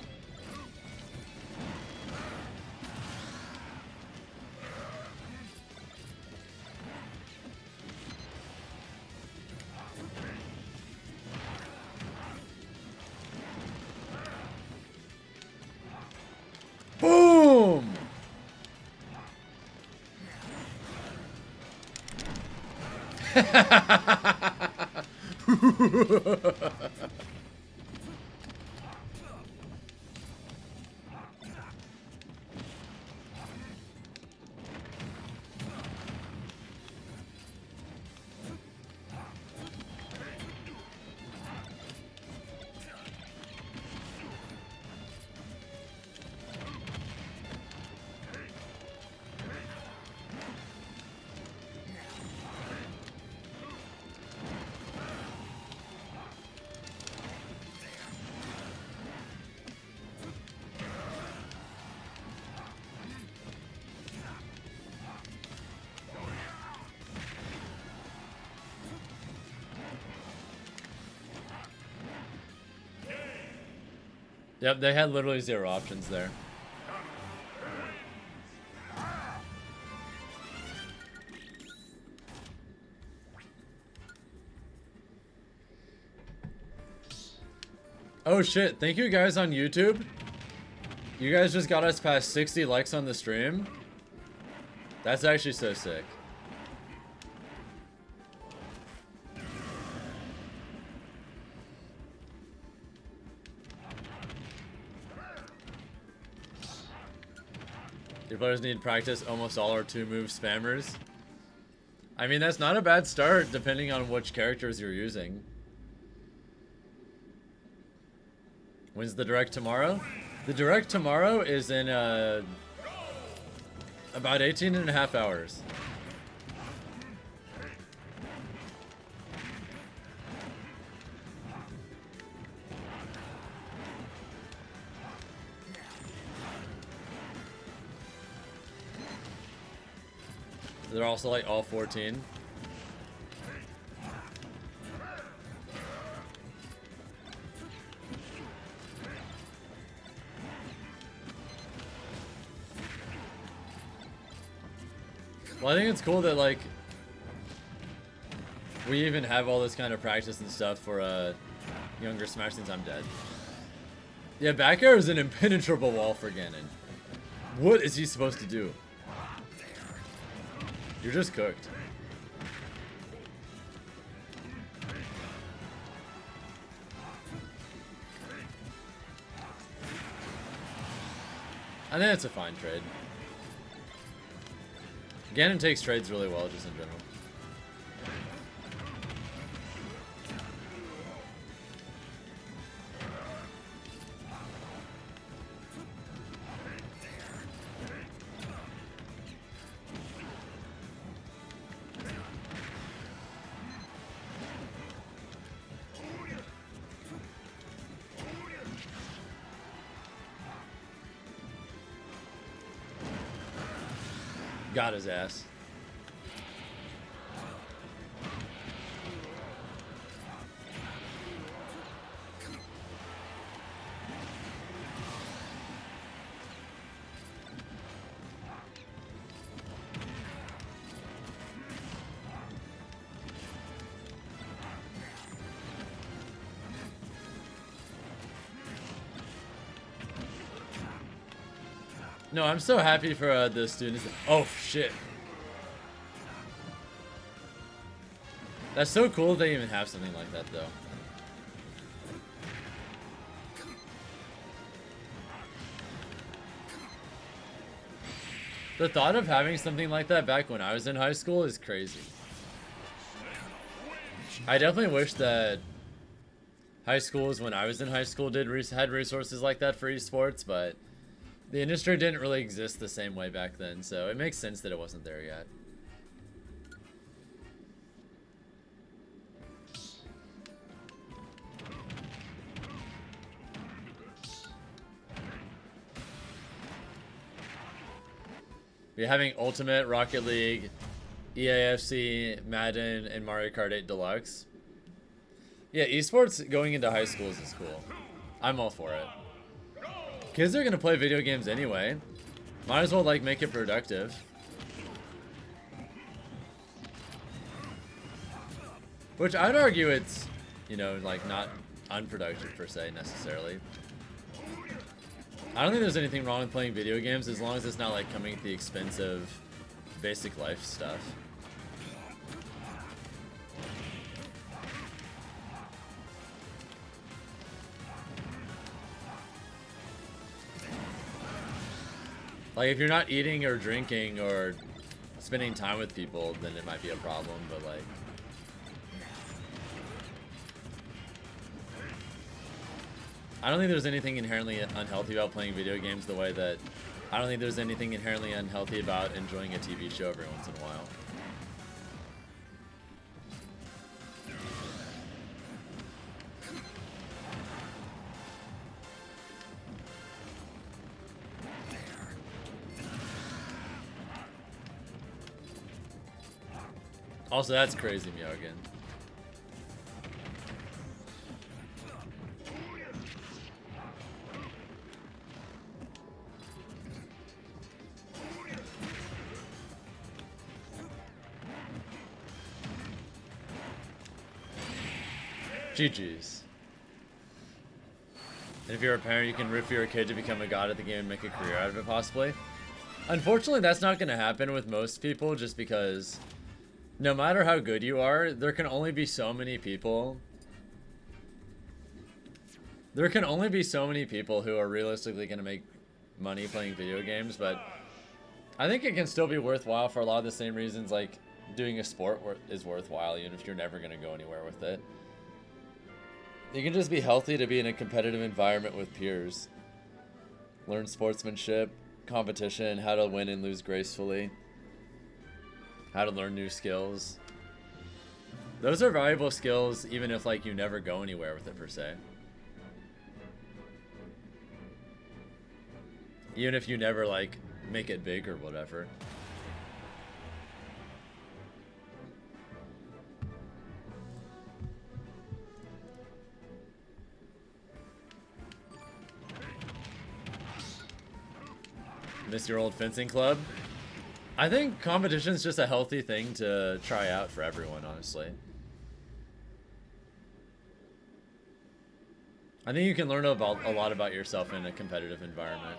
Boom! Yep, they had literally zero options there. Oh shit, thank you guys on YouTube. You guys just got us past 60 likes on the stream. That's actually so sick. Your players need practice. Almost all are 2-move spammers. I mean, that's not a bad start depending on which characters you're using. When's the direct tomorrow? The direct tomorrow is in about 18.5 hours. They're also like all 14. Well, I think it's cool that like we even have all this kind of practice and stuff for younger Smash since I'm dead. Yeah, back air is an impenetrable wall for Ganon. What is he supposed to do? You're just cooked. I think it's a fine trade. Ganon takes trades really well, just in general. Got his ass. No, I'm so happy for the students. Oh, shit. That's so cool they even have something like that, though. The thought of having something like that back when I was in high school is crazy. I definitely wish that high schools, when I was in high school, had resources like that for esports, but the industry didn't really exist the same way back then, so it makes sense that it wasn't there yet. We're having Ultimate, Rocket League, EAFC, Madden, and Mario Kart 8 Deluxe. Yeah, esports going into high schools is cool. I'm all for it. Kids are gonna play video games anyway. Might as well like make it productive. Which I'd argue it's, you know, like not unproductive per se necessarily. I don't think there's anything wrong with playing video games as long as it's not like coming at the expense of basic life stuff. Like, if you're not eating or drinking or spending time with people, then it might be a problem, but like... I don't think there's anything inherently unhealthy about playing video games the way that... I don't think there's anything inherently unhealthy about enjoying a TV show every once in a while. Also, that's crazy, Myogen. GG's. And if you're a parent, you can root for your kid to become a god at the game and make a career out of it, possibly. Unfortunately, that's not going to happen with most people, just because no matter how good you are, there can only be so many people. There can only be so many people who are realistically going to make money playing video games, but I think it can still be worthwhile for a lot of the same reasons like doing a sport is worthwhile, even if you're never going to go anywhere with it. You can just be healthy to be in a competitive environment with peers. Learn sportsmanship, competition, how to win and lose gracefully. How to learn new skills. Those are valuable skills even if like you never go anywhere with it per se. Even if you never like make it big or whatever. Miss your old fencing club? I think competition's just a healthy thing to try out for everyone, honestly. I think you can learn about a lot about yourself in a competitive environment.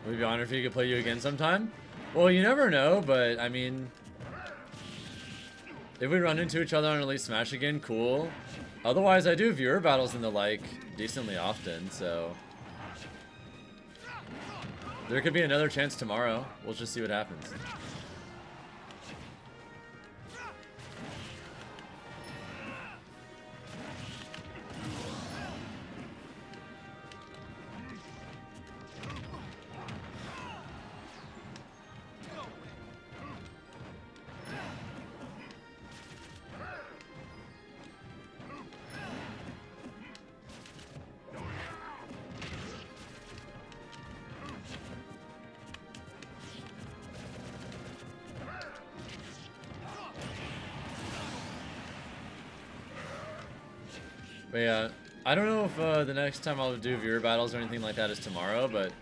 We'd be honored if we could play you again sometime. Well, you never know, but I mean, if we run into each other on Elite Smash again, cool. Otherwise, I do viewer battles and the like decently often, so there could be another chance tomorrow. We'll just see what happens. But yeah, I don't know if the next time I'll do viewer battles or anything like that is tomorrow, but it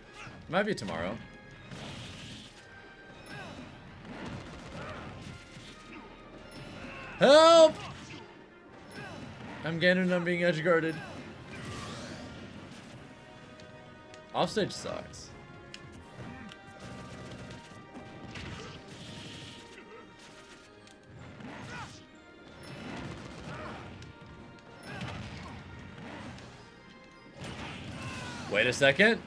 might be tomorrow. Help! I'm Ganon and I'm being edge guarded. Offstage sucks. Wait a second.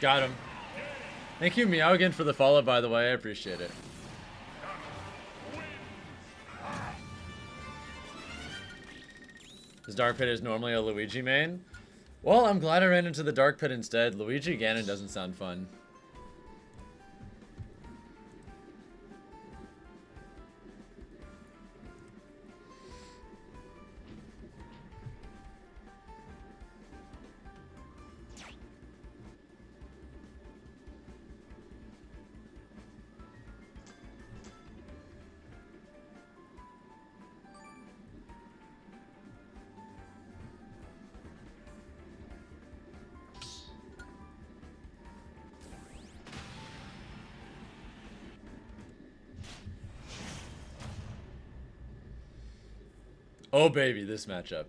Got him. Thank you, Meowgan, for the follow, by the way. I appreciate it. His Dark Pit is normally a Luigi main. Well, I'm glad I ran into the Dark Pit instead. Luigi Ganon doesn't sound fun. Oh baby, this matchup.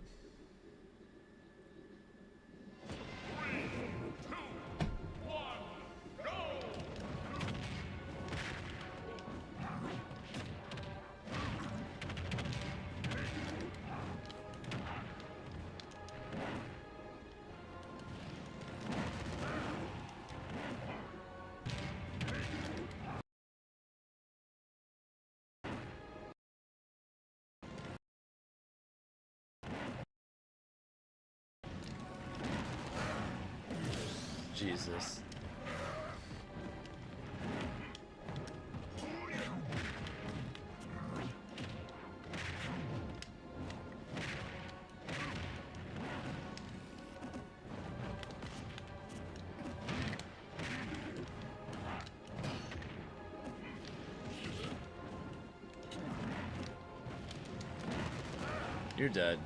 Jesus. You're dead.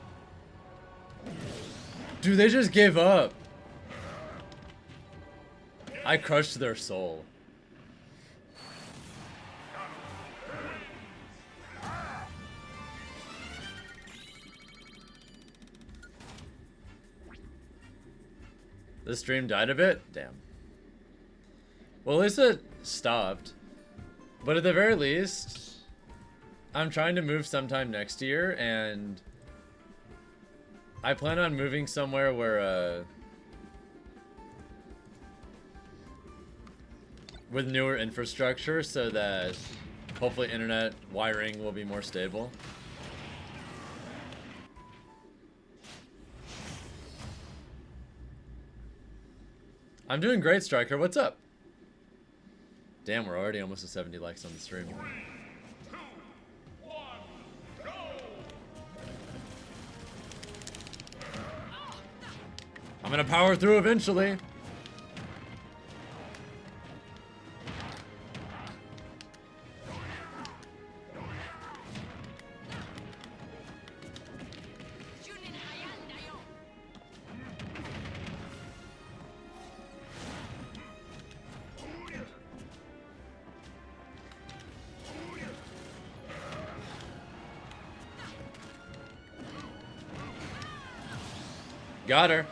Dude, they just gave up. I crushed their soul. The stream died a bit? Damn. Well, at least it stopped. But at the very least, I'm trying to move sometime next year, and I plan on moving somewhere where, with newer infrastructure, so that hopefully internet wiring will be more stable. I'm doing great, Striker. What's up? Damn, we're already almost at 70 likes on the stream. 3, 2, 1, go! I'm gonna power through eventually. Got her.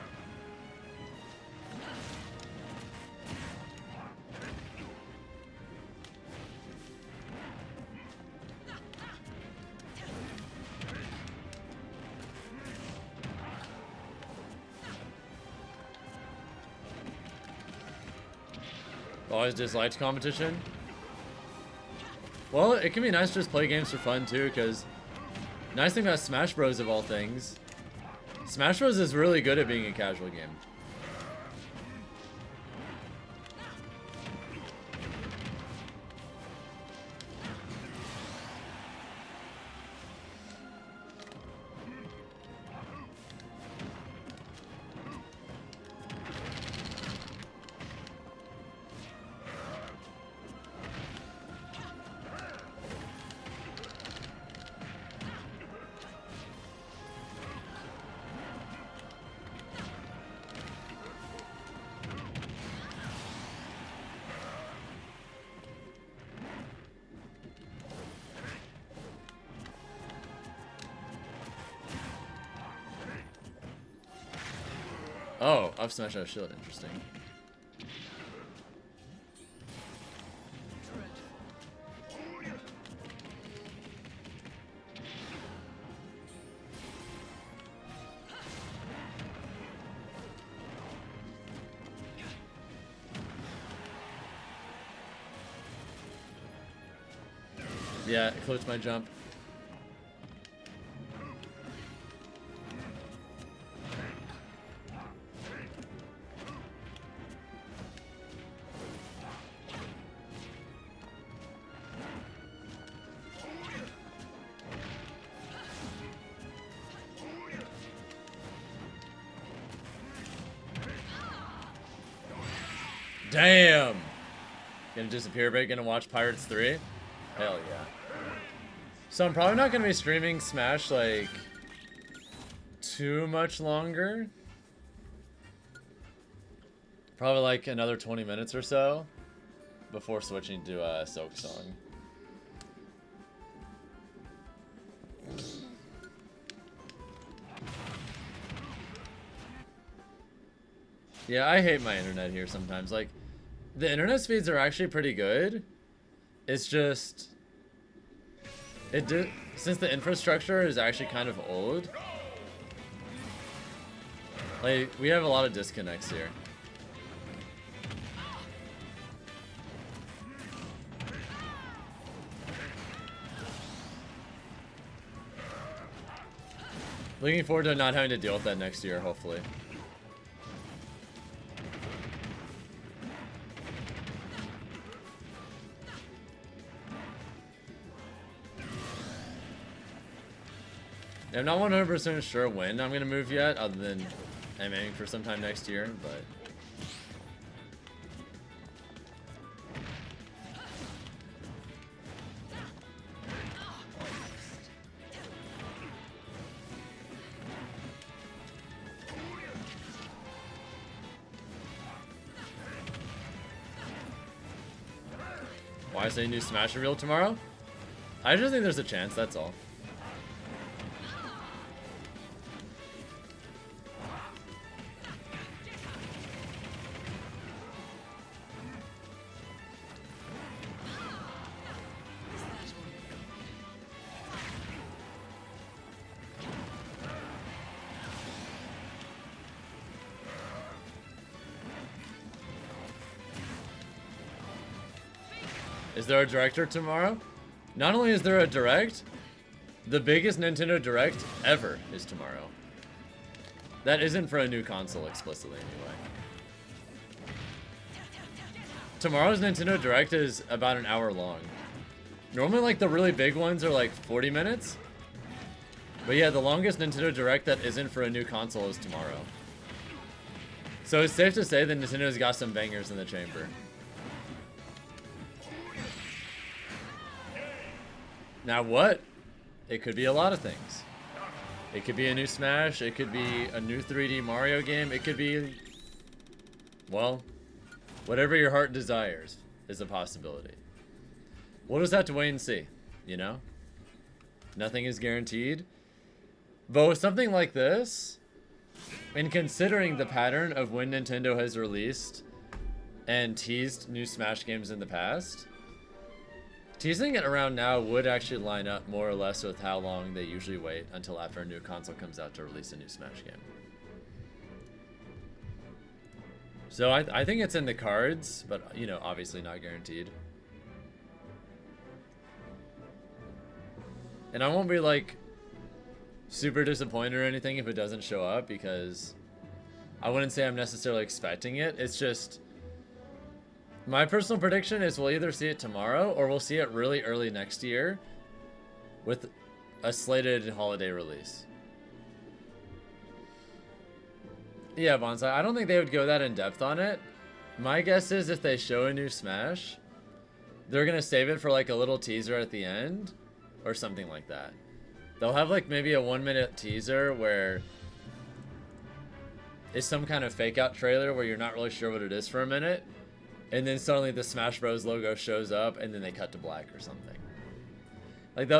Always disliked competition. Well, it can be nice to just play games for fun too, because nice thing about Smash Bros. Of all things, Smash Bros. Is really good at being a casual game. Oh, up smash out shield, interesting. Yeah, it clipped my jump. Damn! Gonna disappear, but gonna watch Pirates 3? Hell yeah. So I'm probably not gonna be streaming Smash, like, too much longer. Probably like another 20 minutes or so before switching to Silksong. Yeah, I hate my internet here sometimes. Like, the internet speeds are actually pretty good. It's just... since the infrastructure is actually kind of old. Like, we have a lot of disconnects here. Looking forward to not having to deal with that next year, hopefully. I'm not 100% sure when I'm gonna move yet, other than I'm aiming for sometime next year, but... Why say new Smash reveal tomorrow? I just think there's a chance, that's all. Is there a director tomorrow? Not only is there a direct, the biggest Nintendo Direct ever is tomorrow. That isn't for a new console explicitly anyway. Tomorrow's Nintendo Direct is about an hour long. Normally like the really big ones are like 40 minutes. But yeah, the longest Nintendo Direct that isn't for a new console is tomorrow. So it's safe to say that Nintendo's got some bangers in the chamber. Now what? It could be a lot of things. It could be a new Smash, it could be a new 3D Mario game, it could be, well, whatever your heart desires is a possibility. We'll just have to wait and see, you know? Nothing is guaranteed. But with something like this, and considering the pattern of when Nintendo has released and teased new Smash games in the past, teasing it around now would actually line up more or less with how long they usually wait until after a new console comes out to release a new Smash game. So I think it's in the cards, but, you know, obviously not guaranteed. And I won't be, like, super disappointed or anything if it doesn't show up, because I wouldn't say I'm necessarily expecting it. It's just... my personal prediction is we'll either see it tomorrow or we'll see it really early next year with a slated holiday release. Yeah, Bonsai, I don't think they would go that in depth on it. My guess is if they show a new Smash, they're gonna save it for like a little teaser at the end or something like that. They'll have like maybe a 1-minute teaser where it's some kind of fake out trailer where you're not really sure what it is for a minute. And then suddenly the Smash Bros logo shows up and then they cut to black or something. Like,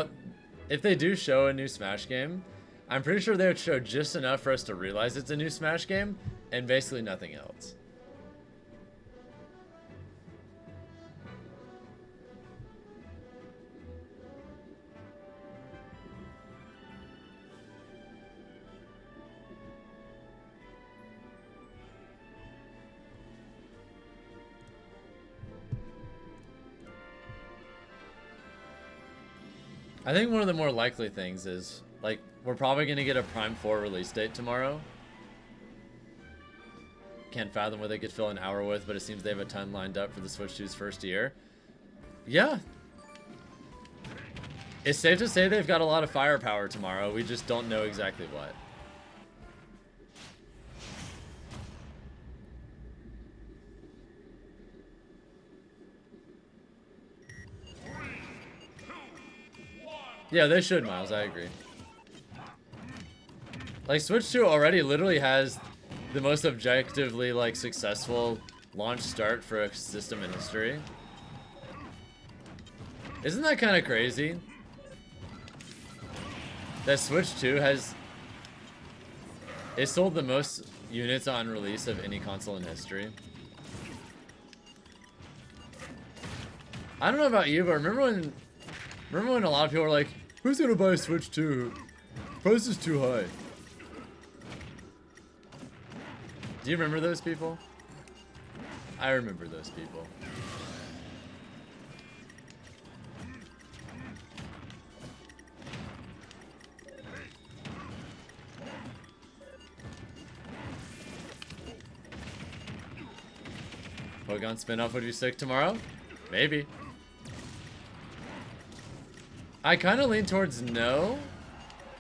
if they do show a new Smash game, I'm pretty sure they would show just enough for us to realize it's a new Smash game and basically nothing else. I think one of the more likely things is, like, we're probably going to get a Prime 4 release date tomorrow. Can't fathom what they could fill an hour with, but it seems they have a ton lined up for the Switch 2's first year. Yeah. It's safe to say they've got a lot of firepower tomorrow. We just don't know exactly what. Yeah, they should, Miles. I agree. Like, Switch 2 already literally has the most objectively, like, successful launch start for a system in history. Isn't that kind of crazy? That Switch 2 has... It sold the most units on release of any console in history. I don't know about you, but remember when a lot of people were like, who's gonna buy a Switch 2? Price is too high. Do you remember those people? I remember those people. Pokemon spin-off would be sick tomorrow? Maybe. I kind of lean towards no.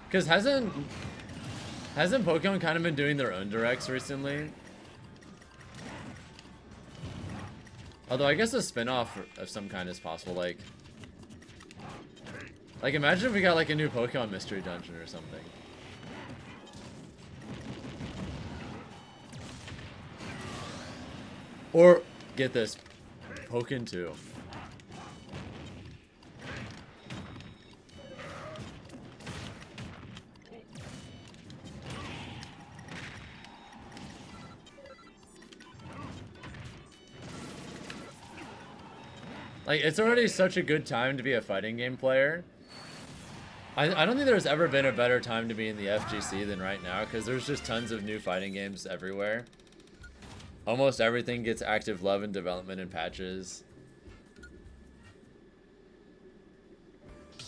Because hasn't Pokemon kind of been doing their own directs recently? Although I guess a spin-off of some kind is possible. Like imagine if we got like a new Pokemon mystery dungeon or something. Or, get this, Pokken 2. Like, it's already such a good time to be a fighting game player. I don't think there's ever been a better time to be in the FGC than right now, because there's just tons of new fighting games everywhere. Almost everything gets active love and development and patches.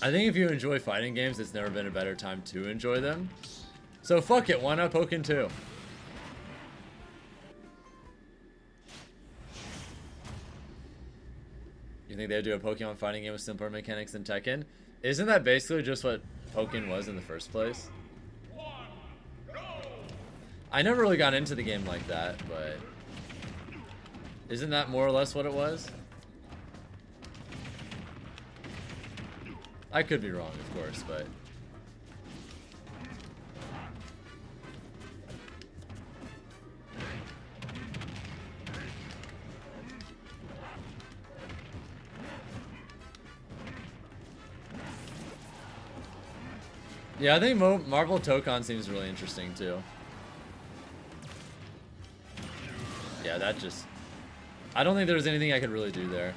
I think if you enjoy fighting games, it's never been a better time to enjoy them. So fuck it, why not Pokken 2? You think they'd do a Pokemon fighting game with simpler mechanics than Tekken? Isn't that basically just what Pokken was in the first place? I never really got into the game like that, but... Isn't that more or less what it was? I could be wrong, of course, but... Yeah, I think Marvel Tokon seems really interesting, too. Yeah, that just... I don't think there's anything I could really do there.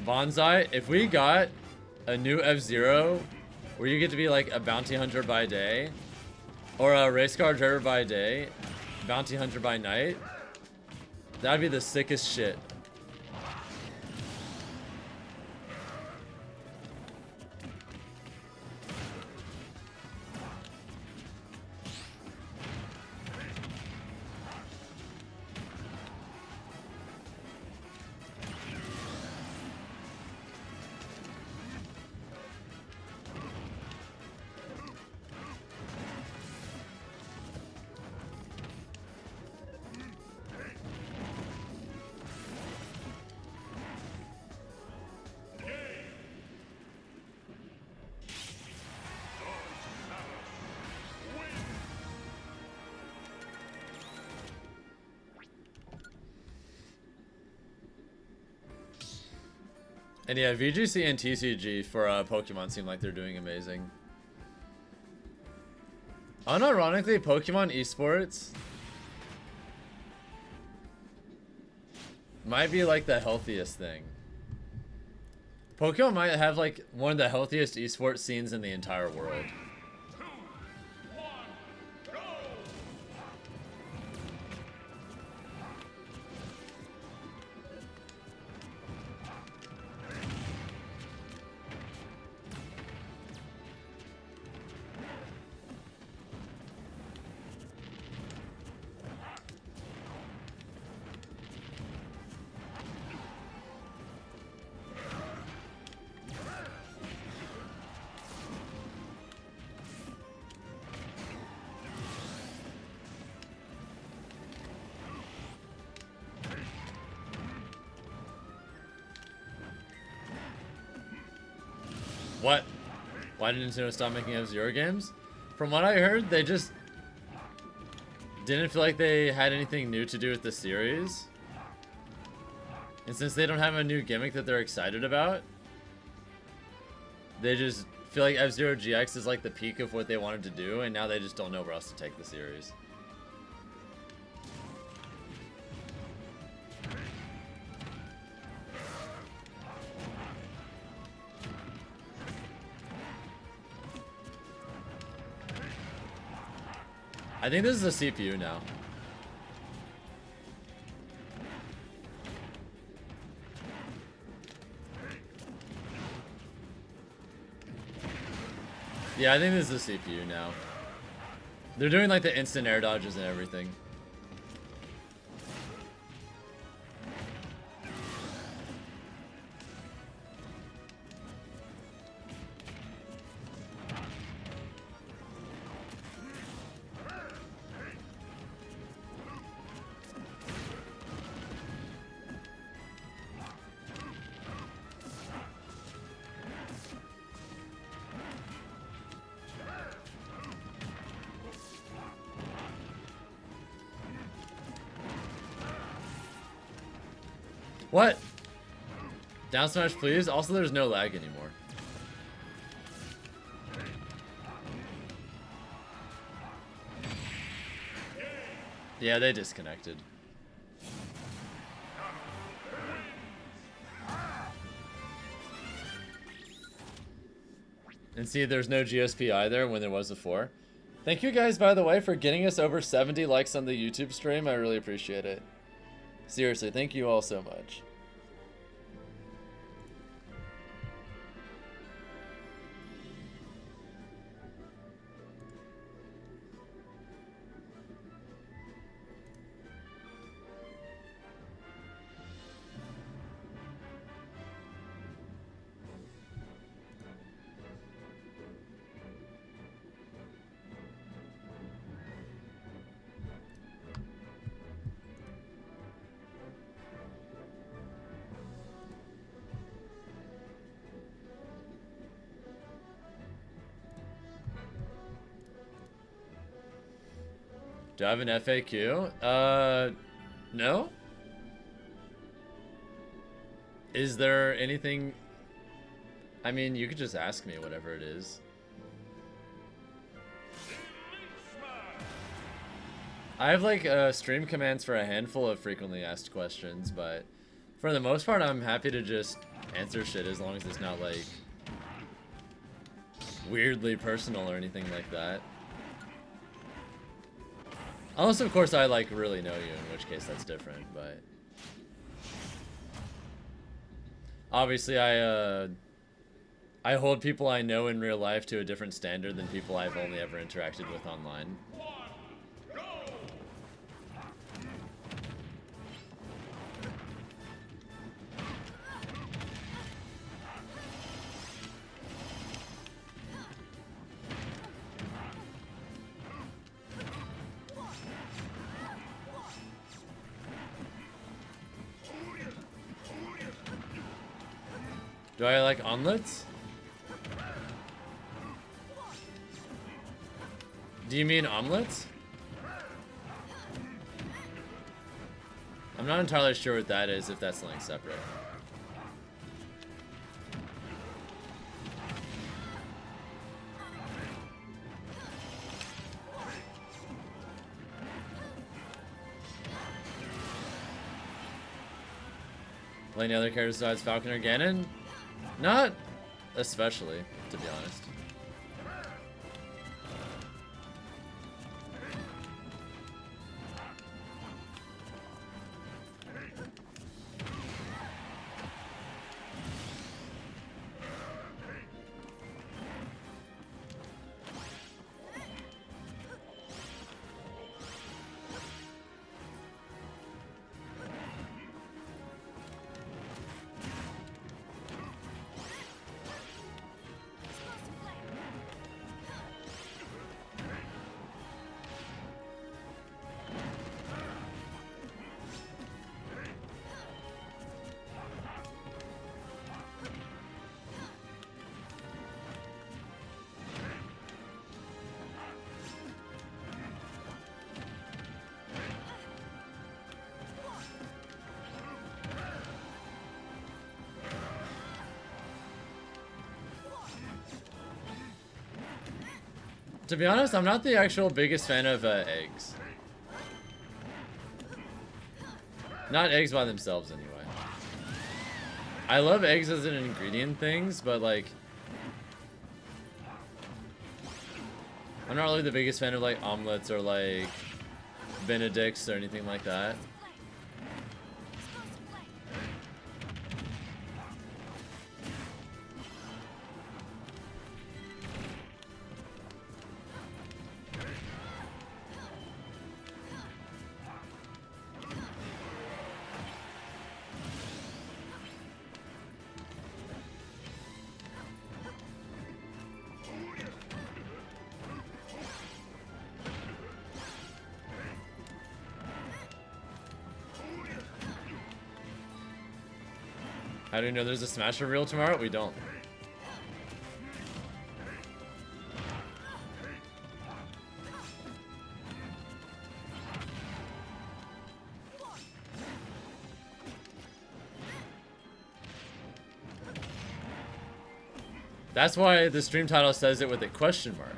Bonsai, if we got a new F-Zero where you get to be like a bounty hunter by day, or a race car driver by day, bounty hunter by night, that'd be the sickest shit. And yeah, VGC and TCG for Pokemon seem like they're doing amazing. Unironically, Pokemon esports might be like the healthiest thing. Pokemon might have like one of the healthiest esports scenes in the entire world. What? Why did Nintendo stop making F-Zero games? From what I heard, they just didn't feel like they had anything new to do with the series. And since they don't have a new gimmick that they're excited about, they just feel like F-Zero GX is like the peak of what they wanted to do, and now they just don't know where else to take the series. I think this is a CPU now. Yeah, I think this is a CPU now. They're doing like the instant air dodges and everything. What? Down smash, please. Also, there's no lag anymore. Yeah, they disconnected. And see, there's no GSP either when there was before. Thank you guys, by the way, for getting us over 70 likes on the YouTube stream. I really appreciate it. Seriously, thank you all so much. Do I have an FAQ? No? Is there anything... I mean, you could just ask me whatever it is. I have like stream commands for a handful of frequently asked questions, but for the most part, I'm happy to just answer shit as long as it's not like weirdly personal or anything like that. Unless, of course, I, like, really know you, in which case that's different, but... Obviously, I hold people I know in real life to a different standard than people I've only ever interacted with online. Do I like omelets? Do you mean omelets? I'm not entirely sure what that is, if that's something separate. Play any other characters besides Falcon or Ganon? Not especially, to be honest. To be honest, I'm not the actual biggest fan of eggs. Not eggs by themselves, anyway. I love eggs as an ingredient in things, but like... I'm not really the biggest fan of like omelets or like Benedicts or anything like that. How do you know there's a Smash reveal tomorrow? We don't. That's why the stream title says it with a question mark.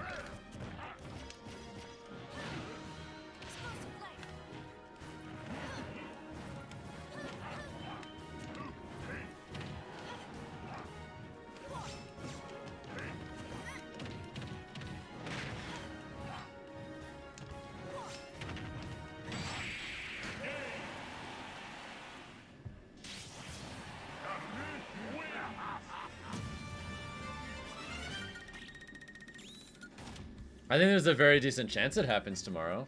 I think there's a very decent chance it happens tomorrow.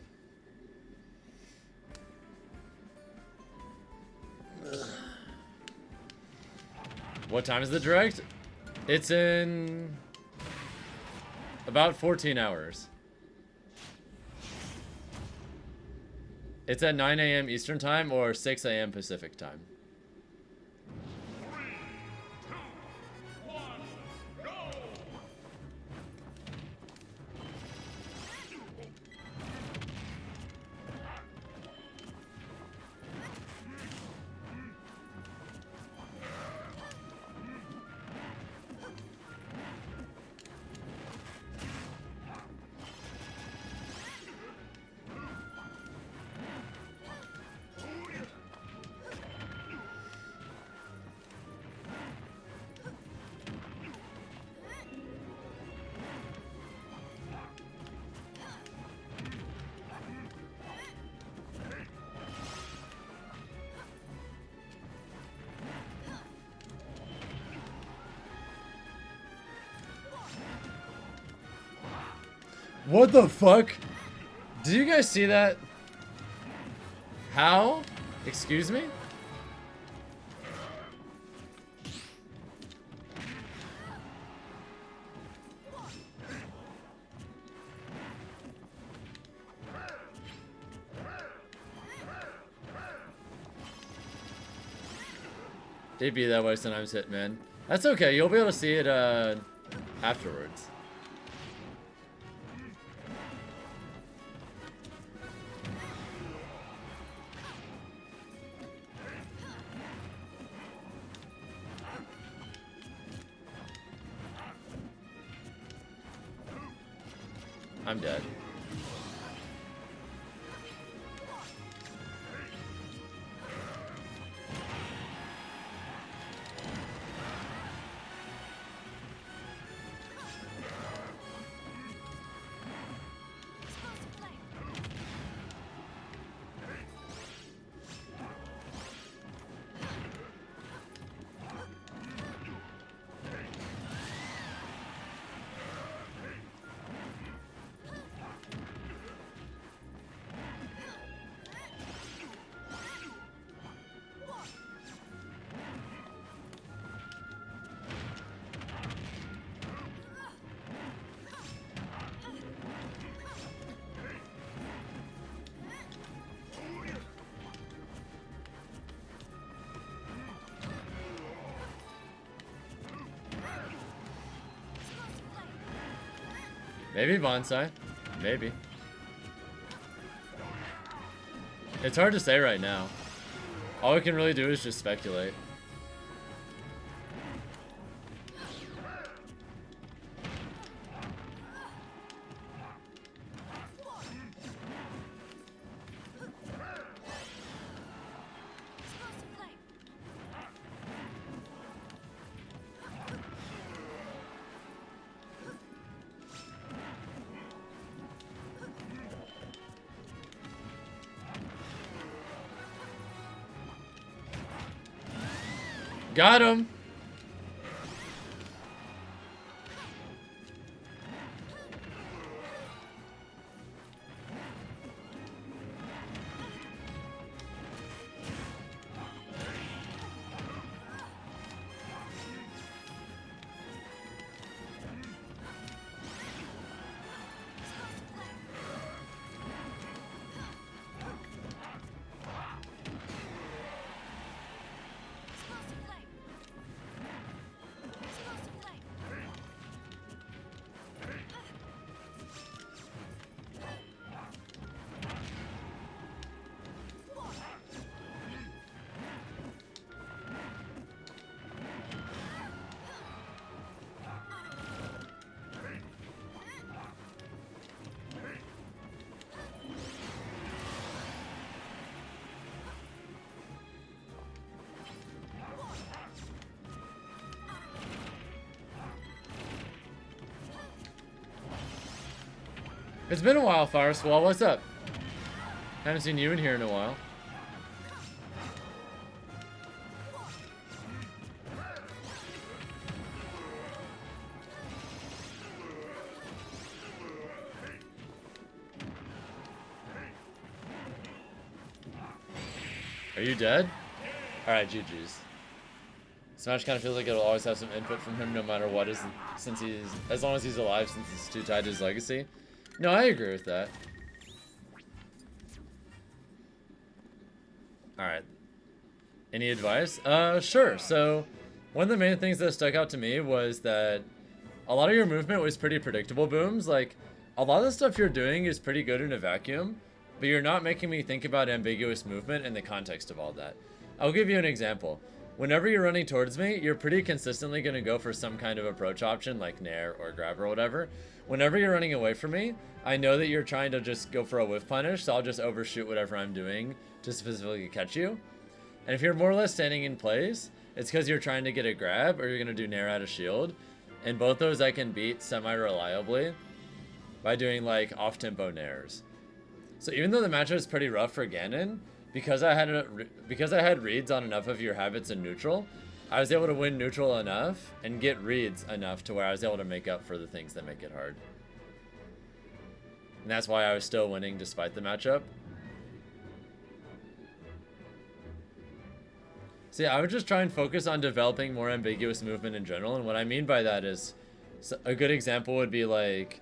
What time is the direct? It's in about 14 hours. It's at 9 a.m. Eastern time or 6 a.m. Pacific time. What the fuck? Did you guys see that? How? Excuse me? It'd be that way sometimes, Hitman. That's okay, you'll be able to see it afterwards. I'm dead. Maybe bonsai. Maybe. It's hard to say right now. All we can really do is just speculate. Got him. It's been a while, Fire Squall. What's up? Haven't seen you in here in a while. Are you dead? Alright, GG's. Smash kind of feels like it'll always have some input from him no matter what, as long as he's alive, since it's too tied to his legacy. No, I agree with that. Alright. Any advice? Sure. So, one of the main things that stuck out to me was that a lot of your movement was pretty predictable, Booms. Like, a lot of the stuff you're doing is pretty good in a vacuum, but you're not making me think about ambiguous movement in the context of all that. I'll give you an example. Whenever you're running towards me, you're pretty consistently going to go for some kind of approach option, like nair or grab or whatever. Whenever you're running away from me, I know that you're trying to just go for a whiff punish, so I'll just overshoot whatever I'm doing to specifically catch you. And if you're more or less standing in place, it's because you're trying to get a grab, or you're going to do nair out of shield. And both those I can beat semi-reliably by doing, like, off-tempo nairs. So even though the matchup is pretty rough for Ganon, because I had reads on enough of your habits in neutral, I was able to win neutral enough and get reads enough to where I was able to make up for the things that make it hard. And that's why I was still winning despite the matchup. So yeah, I would just try and focus on developing more ambiguous movement in general. And what I mean by that is, a good example would be like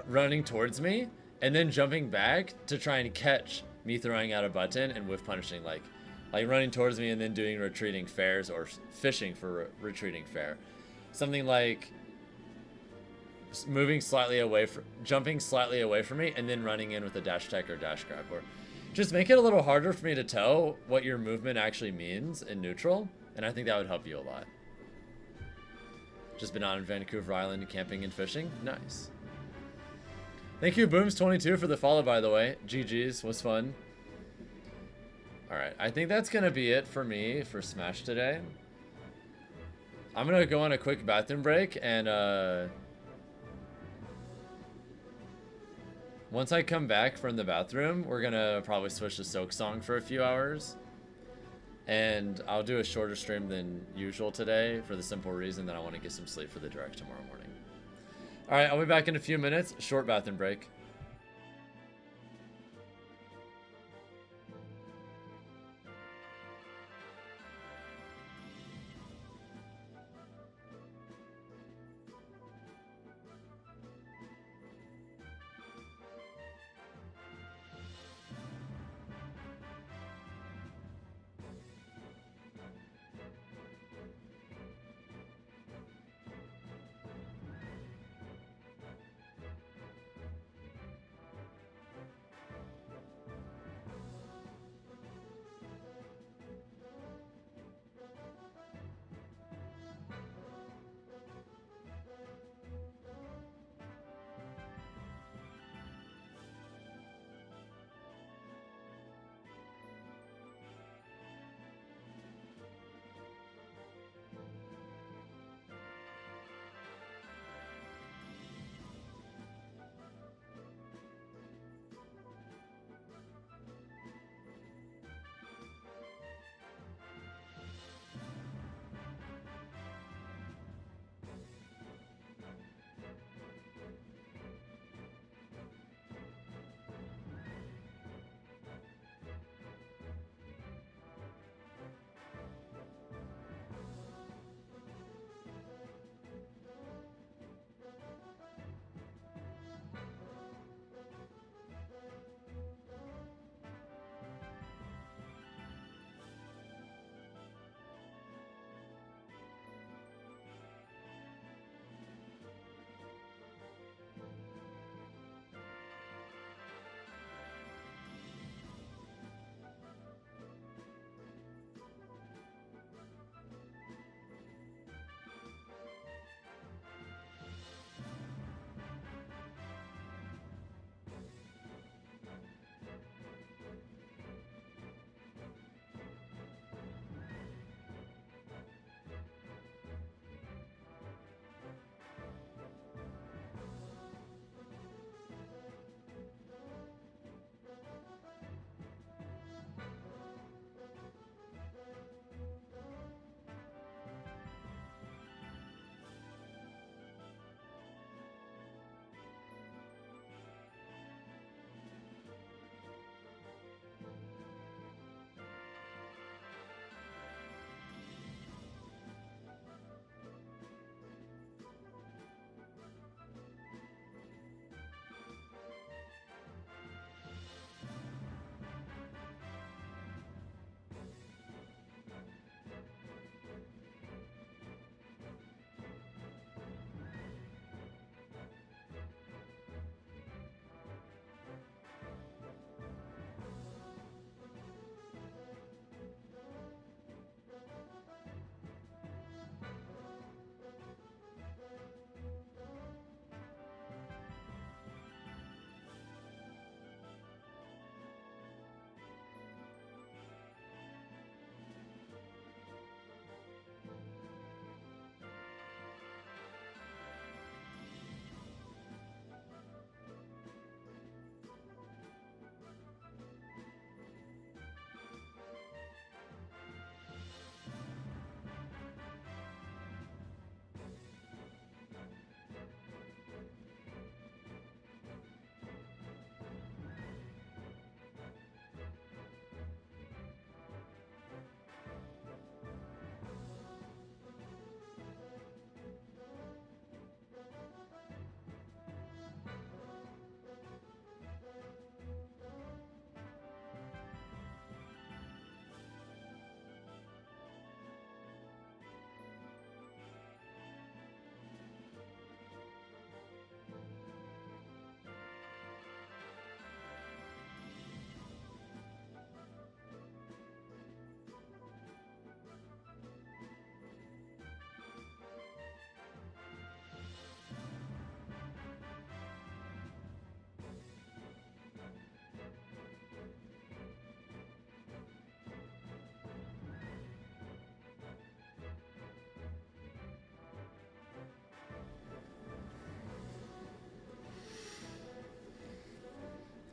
running towards me and then jumping back to try and catch me throwing out a button and whiff punishing, like running towards me and then doing retreating fairs, or fishing for retreating fair. Something like moving slightly away jumping slightly away from me and then running in with a dash tech or dash grab, or just make it a little harder for me to tell what your movement actually means in neutral, and I think that would help you a lot. Just been on Vancouver Island camping and fishing. Nice. Thank you, Booms22, for the follow, by the way. GG's, was fun. Alright, I think that's going to be it for me for Smash today. I'm going to go on a quick bathroom break, and once I come back from the bathroom, we're going to probably switch to Silksong for a few hours. And I'll do a shorter stream than usual today for the simple reason that I want to get some sleep for the direct tomorrow morning. Alright, I'll be back in a few minutes. Short bathroom break.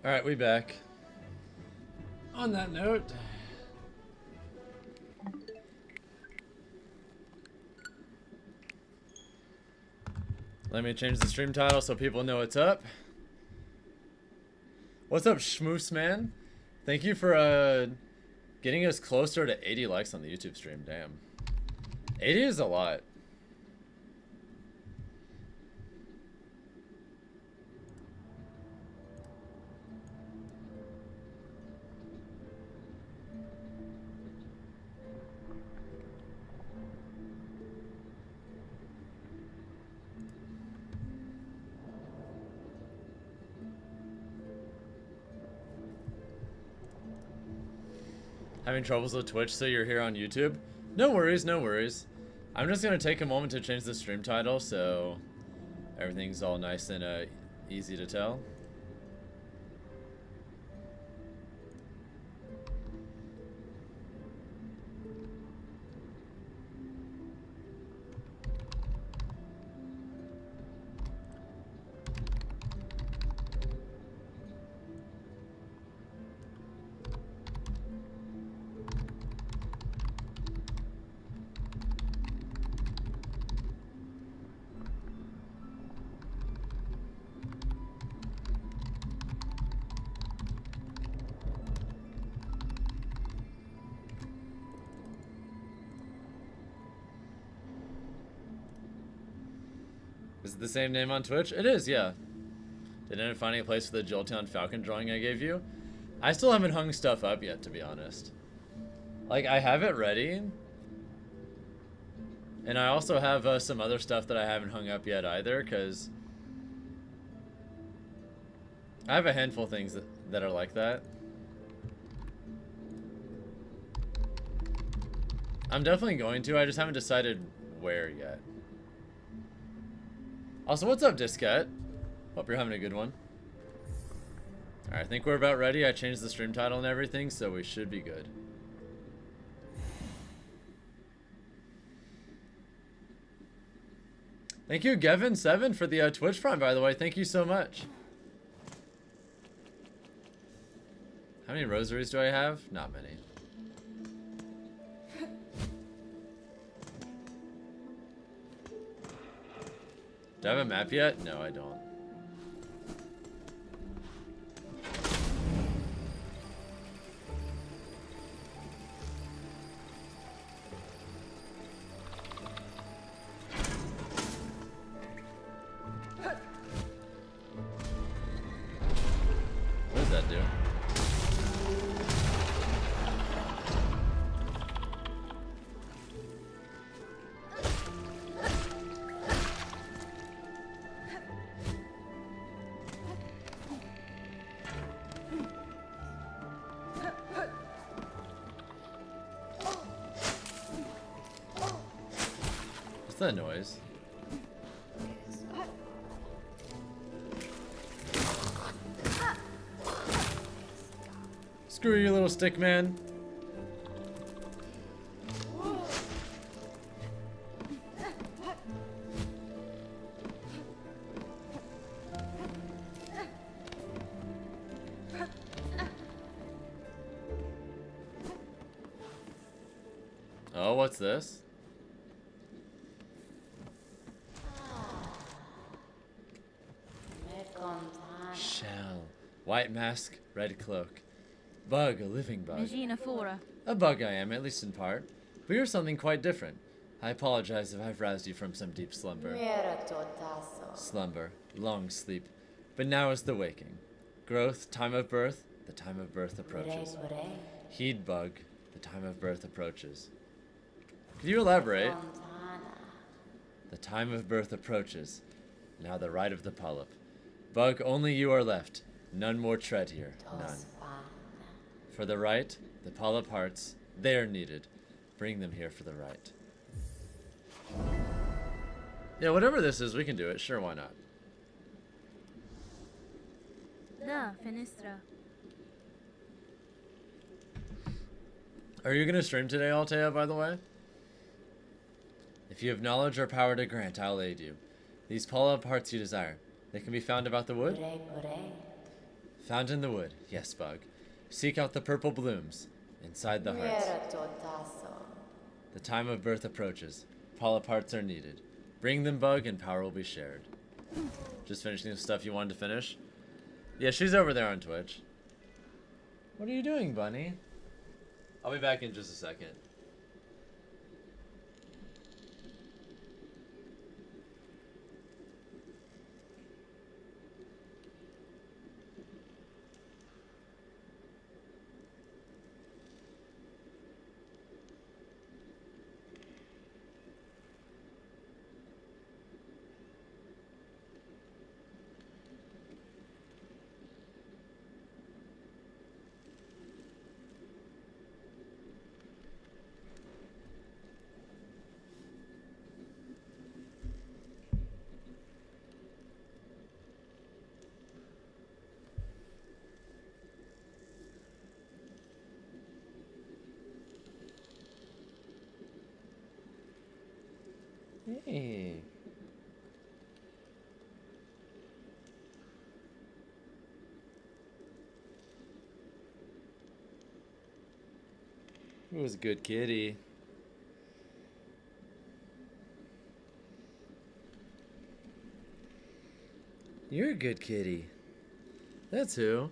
Alright, we back. On that note, let me change the stream title so people know what's up. What's up, Schmoose Man? Thank you for getting us closer to 80 likes on the YouTube stream. Damn. 80 is a lot. Having troubles with Twitch, so you're here on YouTube? No worries, no worries. I'm just gonna take a moment to change the stream title so everything's all nice and easy to tell. Is it the same name on Twitch? It is, yeah. Did end up finding a place for the Jolteon Falcon drawing I gave you? I still haven't hung stuff up yet, to be honest. Like, I have it ready. And I also have some other stuff that I haven't hung up yet either, because I have a handful of things that are like that. I'm definitely going to, I just haven't decided where yet. Also, what's up, Diskette? Hope you're having a good one. Alright, I think we're about ready. I changed the stream title and everything, so we should be good. Thank you, Gavin7, for the Twitch Prime, by the way. Thank you so much. How many rosaries do I have? Not many. Do I have a map yet? No, I don't. What does that do? What's that noise? Screw you, little stick man. Oh, what's this? Shell. White mask, red cloak. Bug, a living bug. Magina Fora. A bug I am, at least in part. But you're something quite different. I apologize if I've roused you from some deep slumber. Slumber, long sleep. But now is the waking. Growth, time of birth, the time of birth approaches. Heed, bug, the time of birth approaches. Could you elaborate? The time of birth approaches. Now the rite of the polyp. Bug, only you are left. None more tread here. None. For the rite, the polyp hearts, they are needed. Bring them here for the rite. Yeah, whatever this is, we can do it. Sure, why not? Da, Finistra. Are you going to stream today, Altea, by the way? If you have knowledge or power to grant, I'll aid you. These polyp hearts you desire, they can be found about the wood? Found in the wood. Yes, bug. Seek out the purple blooms inside the hearts. The time of birth approaches. Polyp hearts are needed. Bring them, bug, and power will be shared. Just finishing the stuff you wanted to finish? Yeah, she's over there on Twitch. What are you doing, bunny? I'll be back in just a second. Hey. It was a good kitty. You're a good kitty. That's who.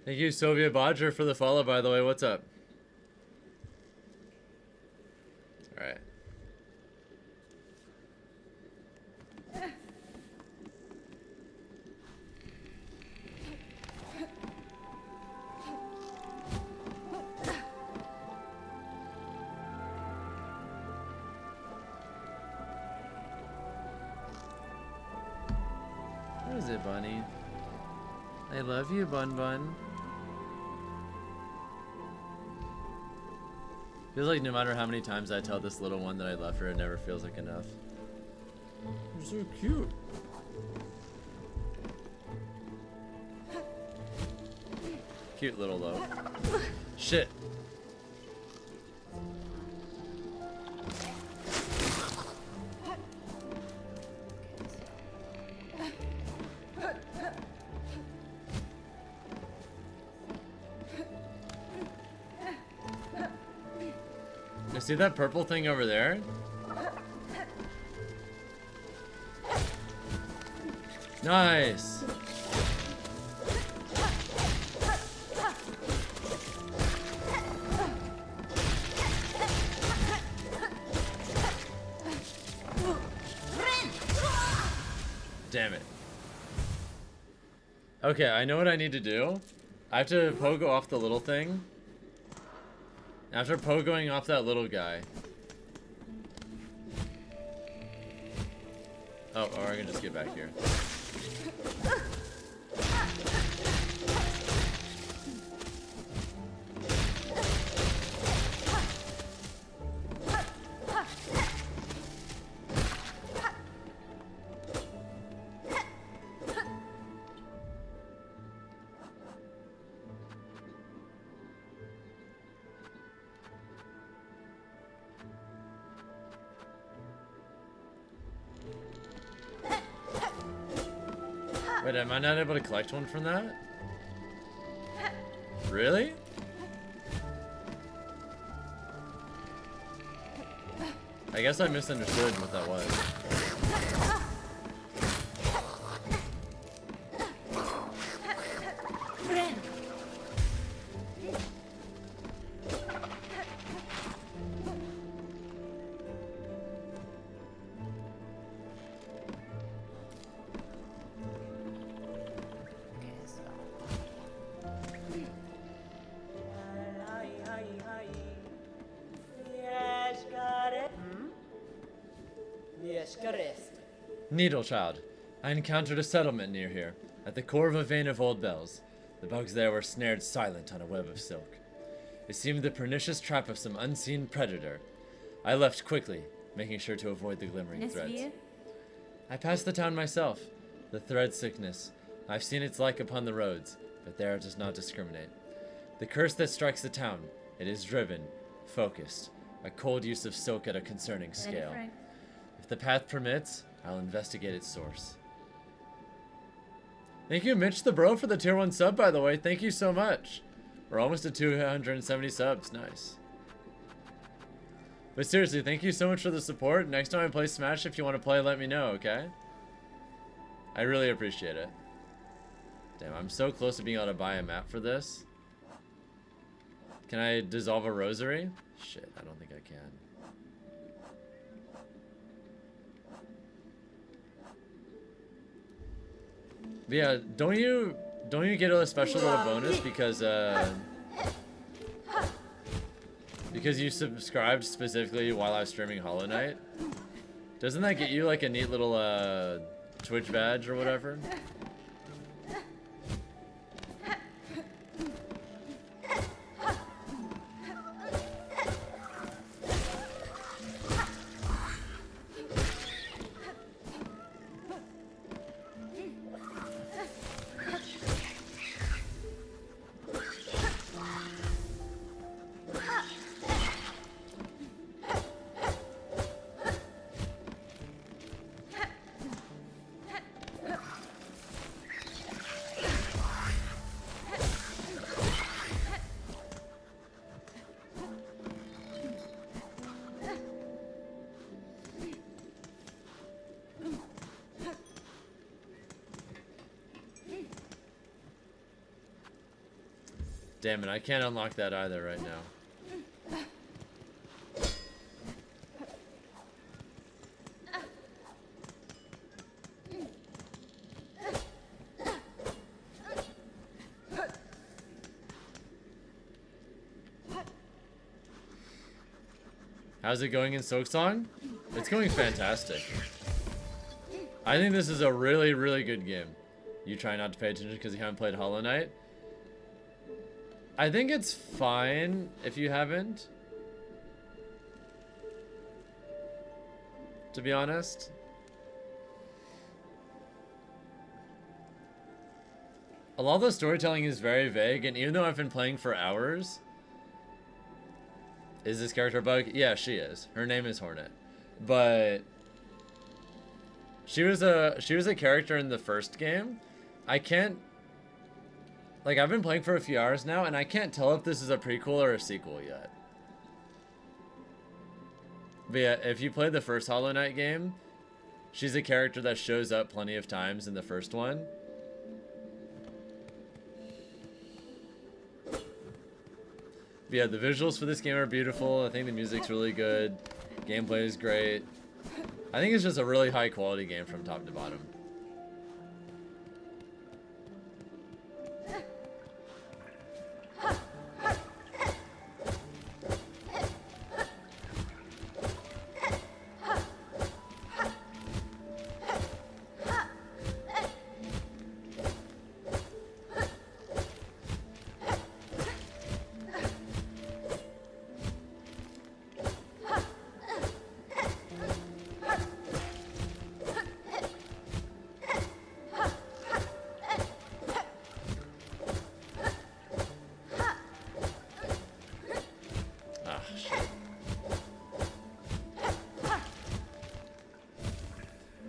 Thank you, Soviet Bodger, for the follow, by the way. What's up? Alright. What is it, Bunny? I love you, Bun Bun. Feels like no matter how many times I tell this little one that I love her, it never feels like enough. You're so cute. Cute little loaf. Shit. You see that purple thing over there? Nice. Damn it. Okay, I know what I need to do. I have to pogo off the little thing. After pogoing off that little guy. Oh, or I can just get back here. Wait, am I not able to collect one from that? Really? I guess I misunderstood what that was. Needle Child. I encountered a settlement near here, at the core of a vein of old bells. The bugs there were snared silent on a web of silk. It seemed the pernicious trap of some unseen predator. I left quickly, making sure to avoid the glimmering threads. I passed the town myself. The thread sickness. I've seen its like upon the roads, but there it does not discriminate. The curse that strikes the town, it is driven, focused, a cold use of silk at a concerning scale. If the path permits, I'll investigate its source. Thank you, Mitch the Bro, for the tier 1 sub, by the way. Thank you so much. We're almost at 270 subs. Nice. But seriously, thank you so much for the support. Next time I play Smash, if you want to play, let me know, okay? I really appreciate it. Damn, I'm so close to being able to buy a map for this. Can I dissolve a rosary? Shit, I don't think I can. But yeah, don't you get a special little bonus because you subscribed specifically while I was streaming Hollow Knight? Doesn't that get you like a neat little Twitch badge or whatever? Damn it, I can't unlock that either right now. How's it going in Silksong? It's going fantastic. I think this is a really, really good game. You try not to pay attention because you haven't played Hollow Knight. I think it's fine if you haven't. To be honest. A lot of the storytelling is very vague, and even though I've been playing for hours... Is this character a bug? Yeah, she is. Her name is Hornet. But... She was a character in the first game. I can't... Like, I've been playing for a few hours now, and I can't tell if this is a prequel or a sequel yet. But yeah, if you play the first Hollow Knight game, she's a character that shows up plenty of times in the first one. But yeah, the visuals for this game are beautiful. I think the music's really good. Gameplay is great. I think it's just a really high quality game from top to bottom.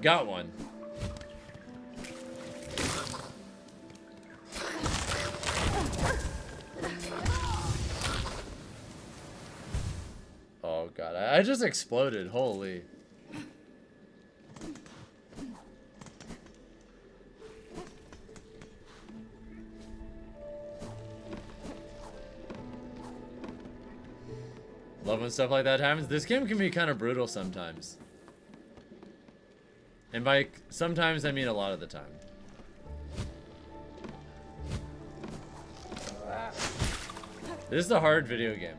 Got one. Oh god, I just exploded, holy. Love when stuff like that happens. This game can be kind of brutal sometimes. And by sometimes, I mean a lot of the time. This is a hard video game.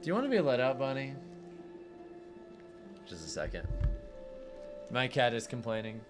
Do you want to be let out, Bunny? Just a second. My cat is complaining.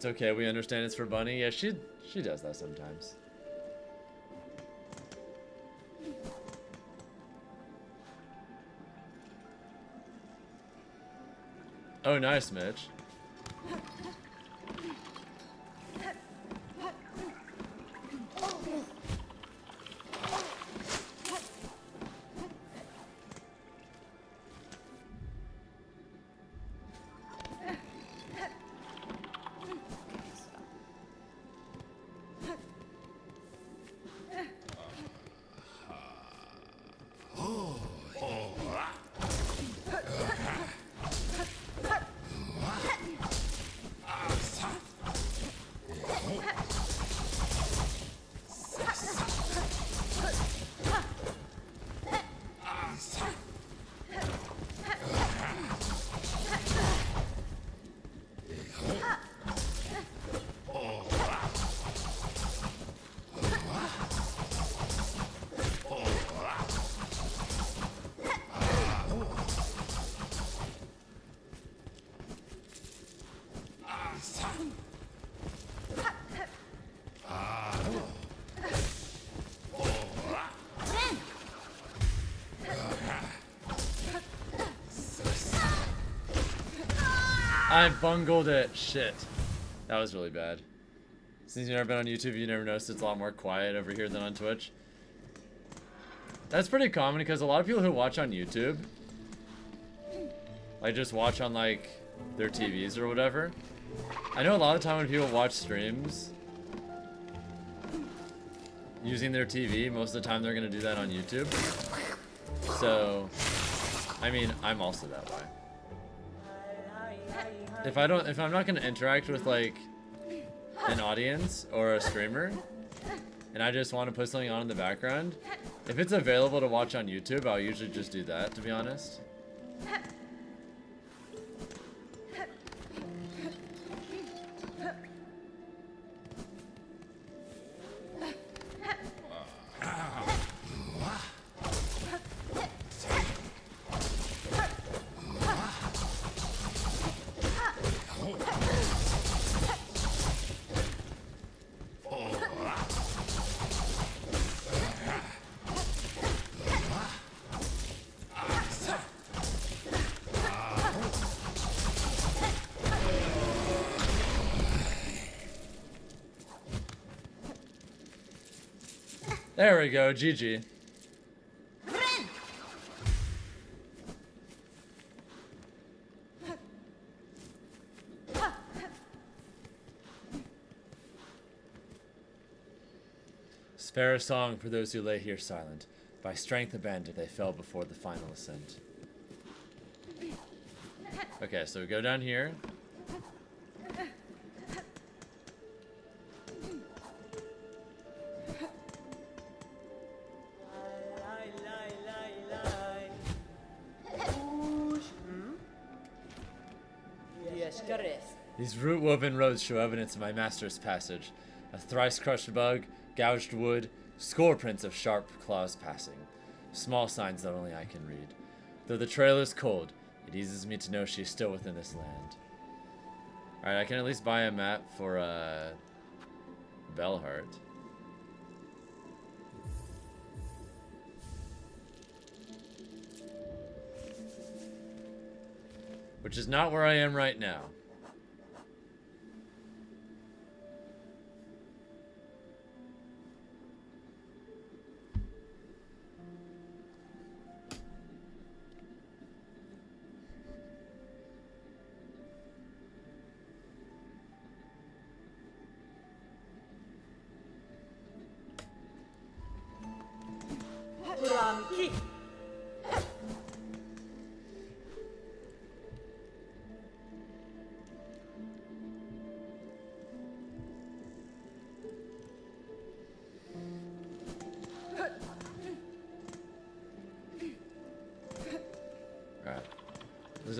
It's okay, we understand it's for Bunny. Yeah, she does that sometimes. Oh, nice, Mitch. I bungled it. Shit. That was really bad. Since you've never been on YouTube, you never noticed it's a lot more quiet over here than on Twitch. That's pretty common because a lot of people who watch on YouTube, like just watch on like their TVs or whatever. I know a lot of time when people watch streams using their TV, most of the time they're gonna do that on YouTube. So, I mean, I'm also that way. If I'm not gonna interact with like an audience or a streamer, and I just want to put something on in the background, if it's available to watch on YouTube, I'll usually just do that, to be honest. There we go, GG. Spare a song for those who lay here silent. By strength abandoned, they fell before the final ascent. Okay, so we go down here. These root-woven roads show evidence of my master's passage. A thrice-crushed bug, gouged wood, score prints of sharp claws passing. Small signs that only I can read. Though the trail is cold, it eases me to know she is still within this land. Alright, I can at least buy a map for, Bellheart. Which is not where I am right now.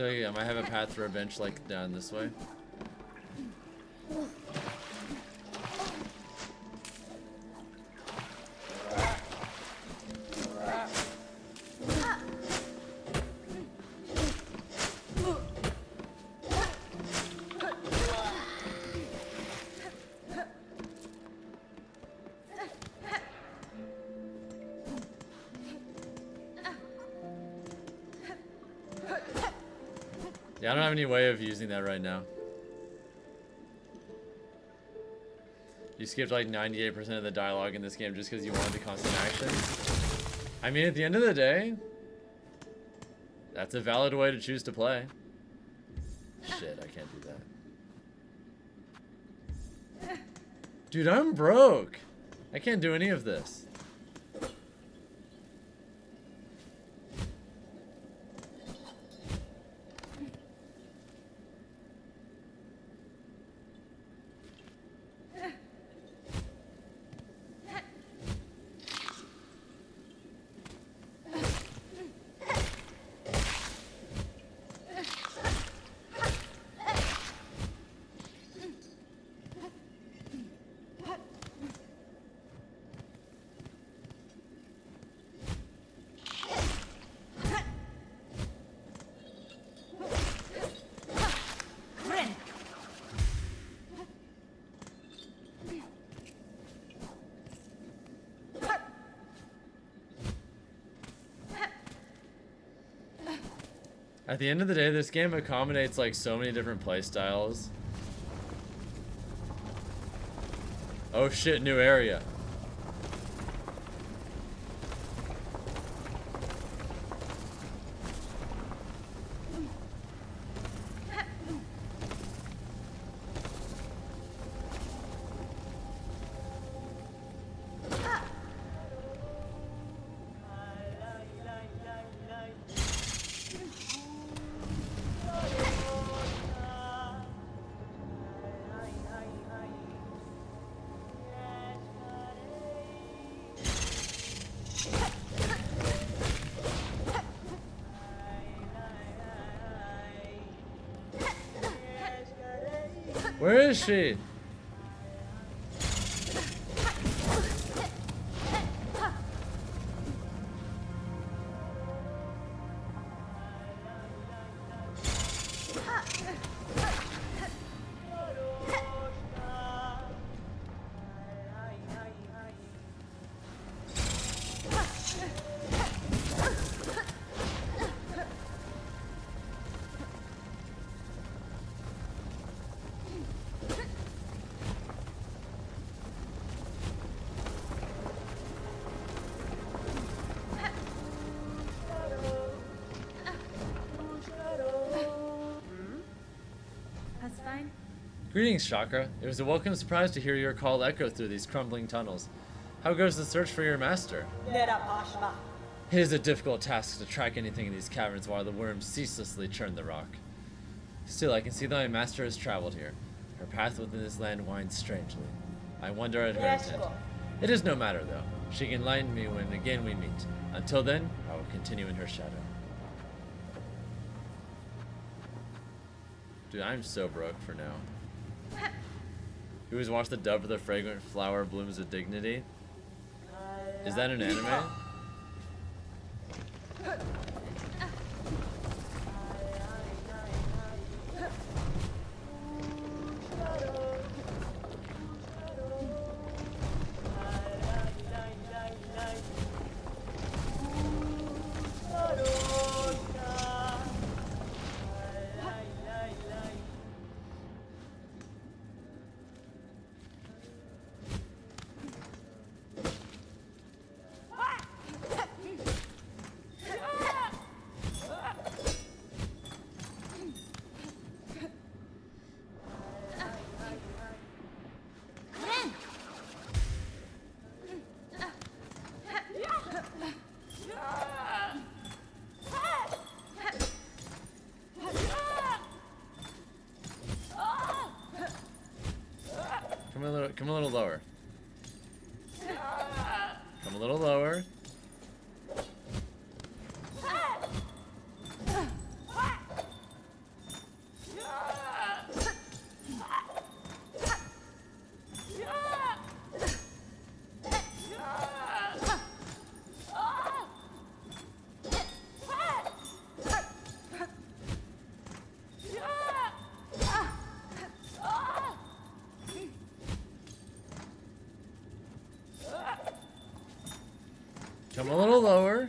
I might have a path for a bench like down this way. Yeah, I don't have any way of using that right now. You skipped like 98% of the dialogue in this game just because you wanted the constant action. I mean, at the end of the day, that's a valid way to choose to play. Shit, I can't do that. Dude, I'm broke. I can't do any of this. At the end of the day, this game accommodates like so many different play styles. Oh shit, new area. Where is she? That's fine. Greetings, Chakra. It was a welcome surprise to hear your call echo through these crumbling tunnels. How goes the search for your master? It is a difficult task to track anything in these caverns while the worms ceaselessly churn the rock. Still, I can see that my master has traveled here. Her path within this land winds strangely. I wonder at her intent. It is no matter, though. She can enlighten me when again we meet. Until then, I will continue in her shadow. Dude, I'm so broke for now. You always watch the dub of the fragrant flower blooms with dignity? Is that an anime? Come a little lower. Come a little lower. Come a little lower.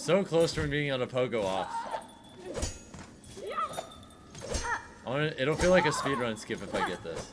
So close to being able to pogo off. It'll feel like a speedrun skip if I get this.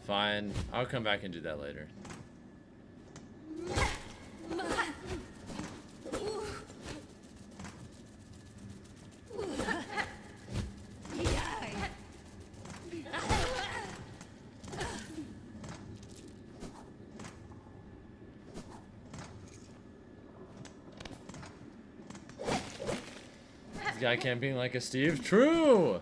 Fine, I'll come back and do that later. This guy camping like a Steve? True!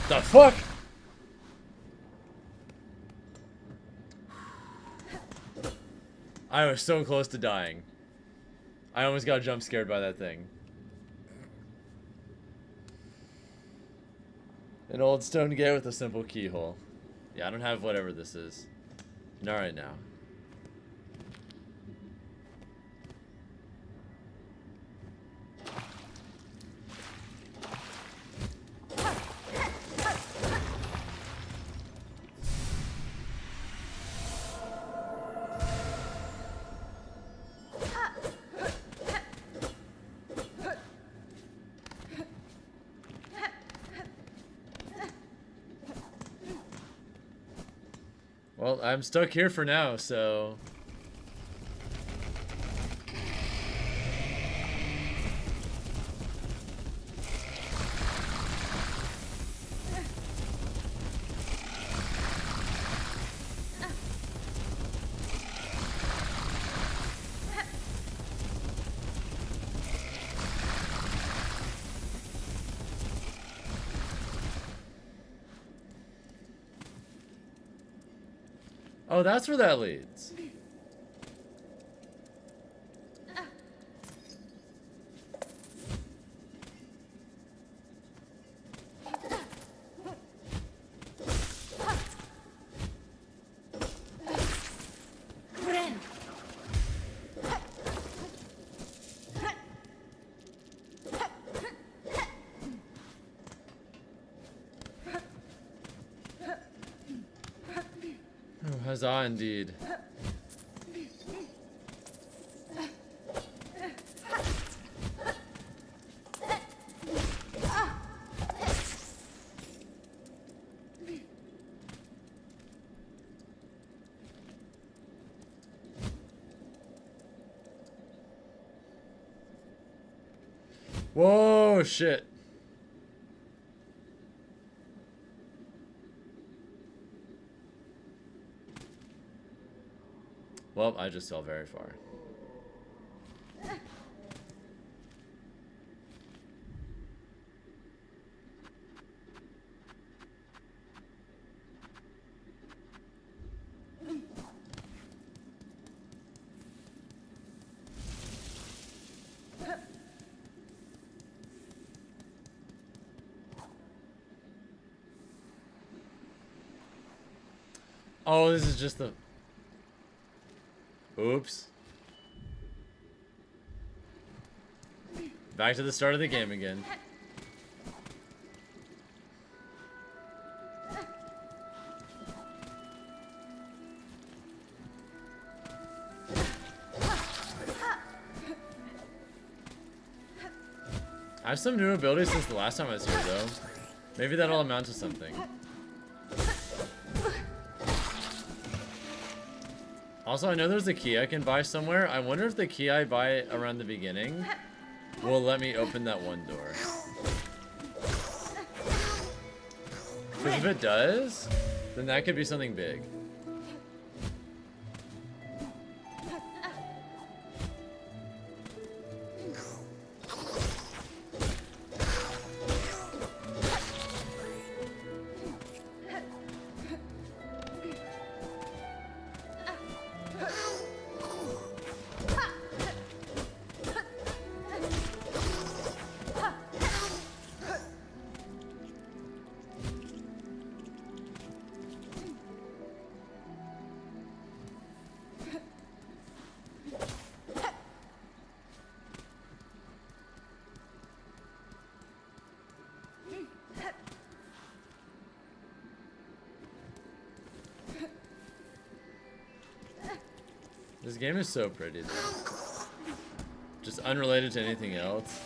The fuck? I was so close to dying. I almost got jump scared by that thing. An old stone gate with a simple keyhole. Yeah, I don't have whatever this is. Not right now. Well, I'm stuck here for now, so... Oh, that's where that leads. Huzzah, indeed. Whoa, shit. Well, I just fell very far. Oh, this is just the... Oops. Back to the start of the game again. have some new abilities since the last time I was here, though. Maybe that'll amount to something. Also, I know there's a key I can buy somewhere. I wonder if the key I buy around the beginning will let me open that one door. Because if it does, then that could be something big. This game is so pretty, though. Just unrelated to anything else.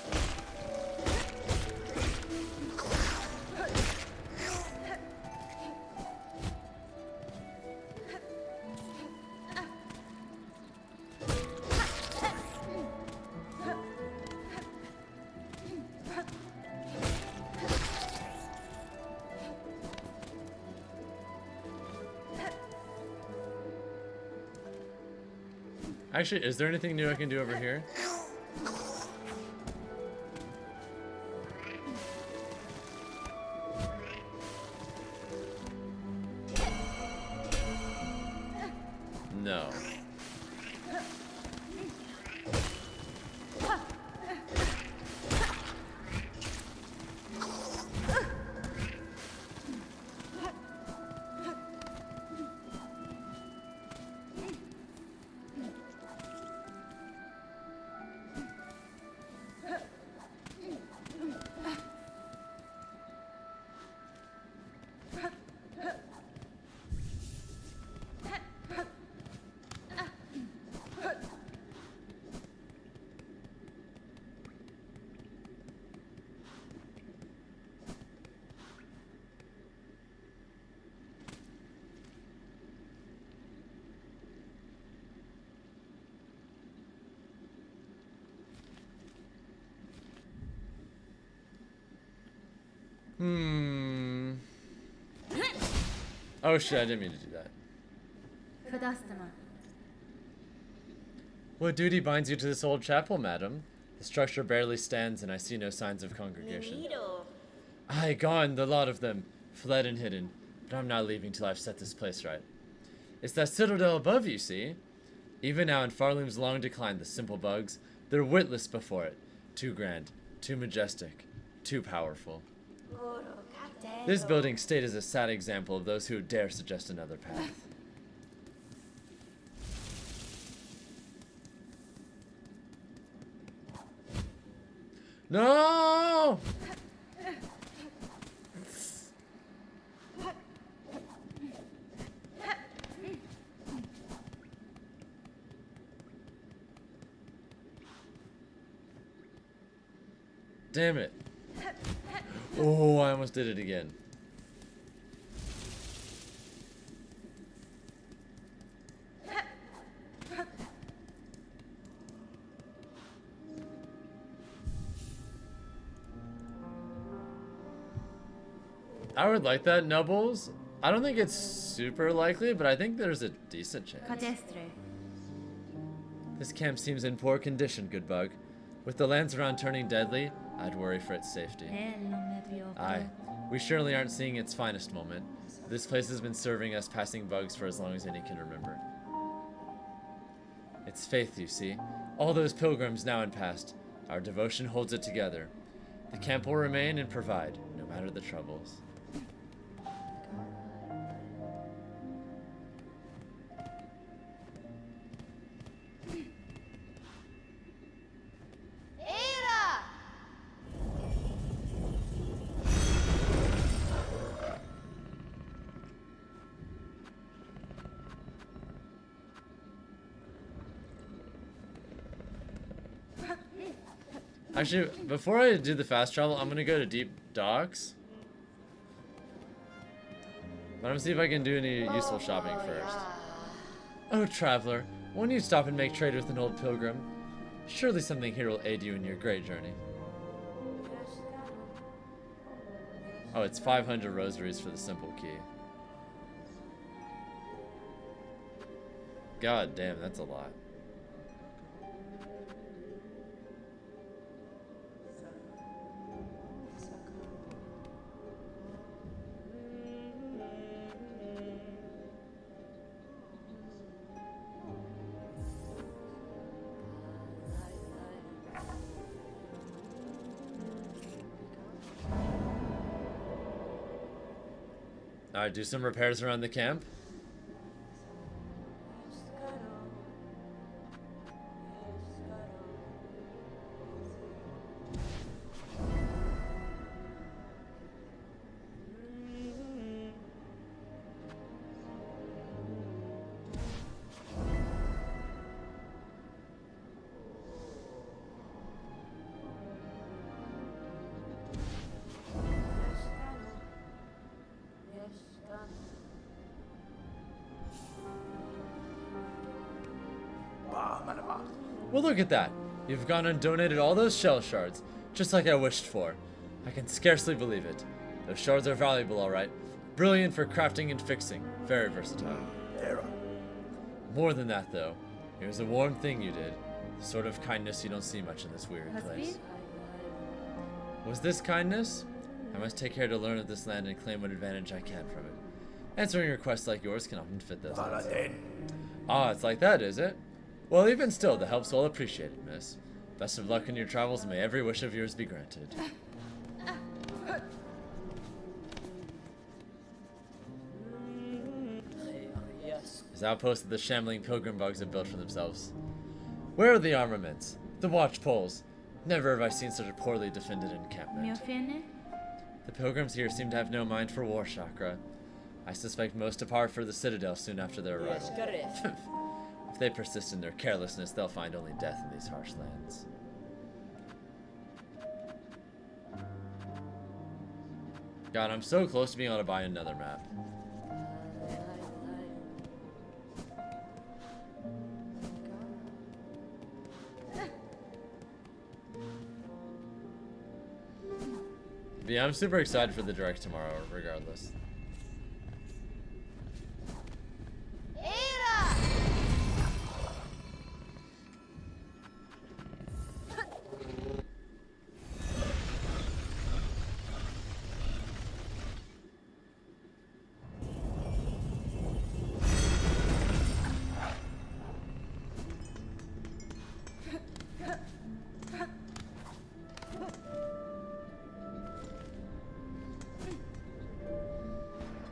Actually, is there anything new I can do over here? No. Oh shit, I didn't mean to do that. Fadastama. What duty binds you to this old chapel, madam? The structure barely stands and I see no signs of congregation. Aye, gone, the lot of them, fled and hidden. But I'm not leaving till I've set this place right. It's that citadel above, you see. Even now in Farloom's long decline, the simple bugs, they're witless before it. Too grand, too majestic, too powerful. This building state is a sad example of those who dare suggest another path. No! Damn it. Oh, I almost did it again. I would like that, Nubbles. I don't think it's super likely, but I think there's a decent chance. Cadestre. This camp seems in poor condition, good bug. With the lands around turning deadly, I'd worry for its safety. Aye, we surely aren't seeing its finest moment. This place has been serving us passing bugs for as long as any can remember. It's faith, you see. All those pilgrims now and past. Our devotion holds it together. The camp will remain and provide, no matter the troubles. Actually, before I do the fast travel, I'm gonna go to Deep Docks. But I'm gonna see if I can do any useful shopping first. Oh, traveler, won't you stop and make trade with an old pilgrim? Surely something here will aid you in your great journey. Oh, it's 500 rosaries for the simple key. God damn, that's a lot. Alright, do some repairs around the camp. Well, look at that. You've gone and donated all those shell shards, just like I wished for. I can scarcely believe it. Those shards are valuable, all right. Brilliant for crafting and fixing. Very versatile. More than that, though. Here's a warm thing you did. The sort of kindness you don't see much in this weird place. Was this kindness? I must take care to learn of this land and claim what advantage I can from it. Answering requests like yours can often fit those needs. Ah, it's like that, is it? Well, even still, the help's well appreciated, miss. Best of luck in your travels, and may every wish of yours be granted. His outpost that the shambling pilgrim bugs have built for themselves. Where are the armaments? The watch poles? Never have I seen such a poorly defended encampment. The pilgrims here seem to have no mind for war, Chakra. I suspect most depart for the citadel soon after their arrival. If they persist in their carelessness, they'll find only death in these harsh lands. God, I'm so close to being able to buy another map. But yeah, I'm super excited for the direct tomorrow, regardless.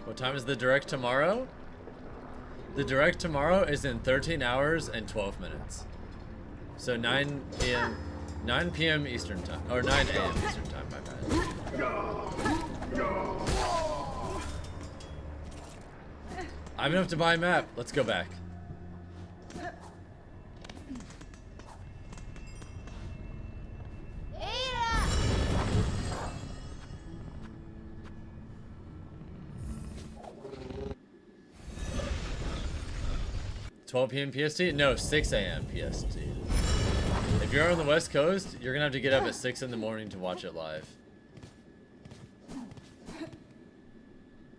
What time is the direct tomorrow? The direct tomorrow is in 13 hours and 12 minutes. So 9 p.m. 9 p.m. Eastern time, or 9 a.m. Eastern time, my bad. I have enough to buy a map. Let's go back. $12 p.m. PST? No, 6 a.m. PST. If you're on the West Coast, you're gonna have to get up at 6 in the morning to watch it live.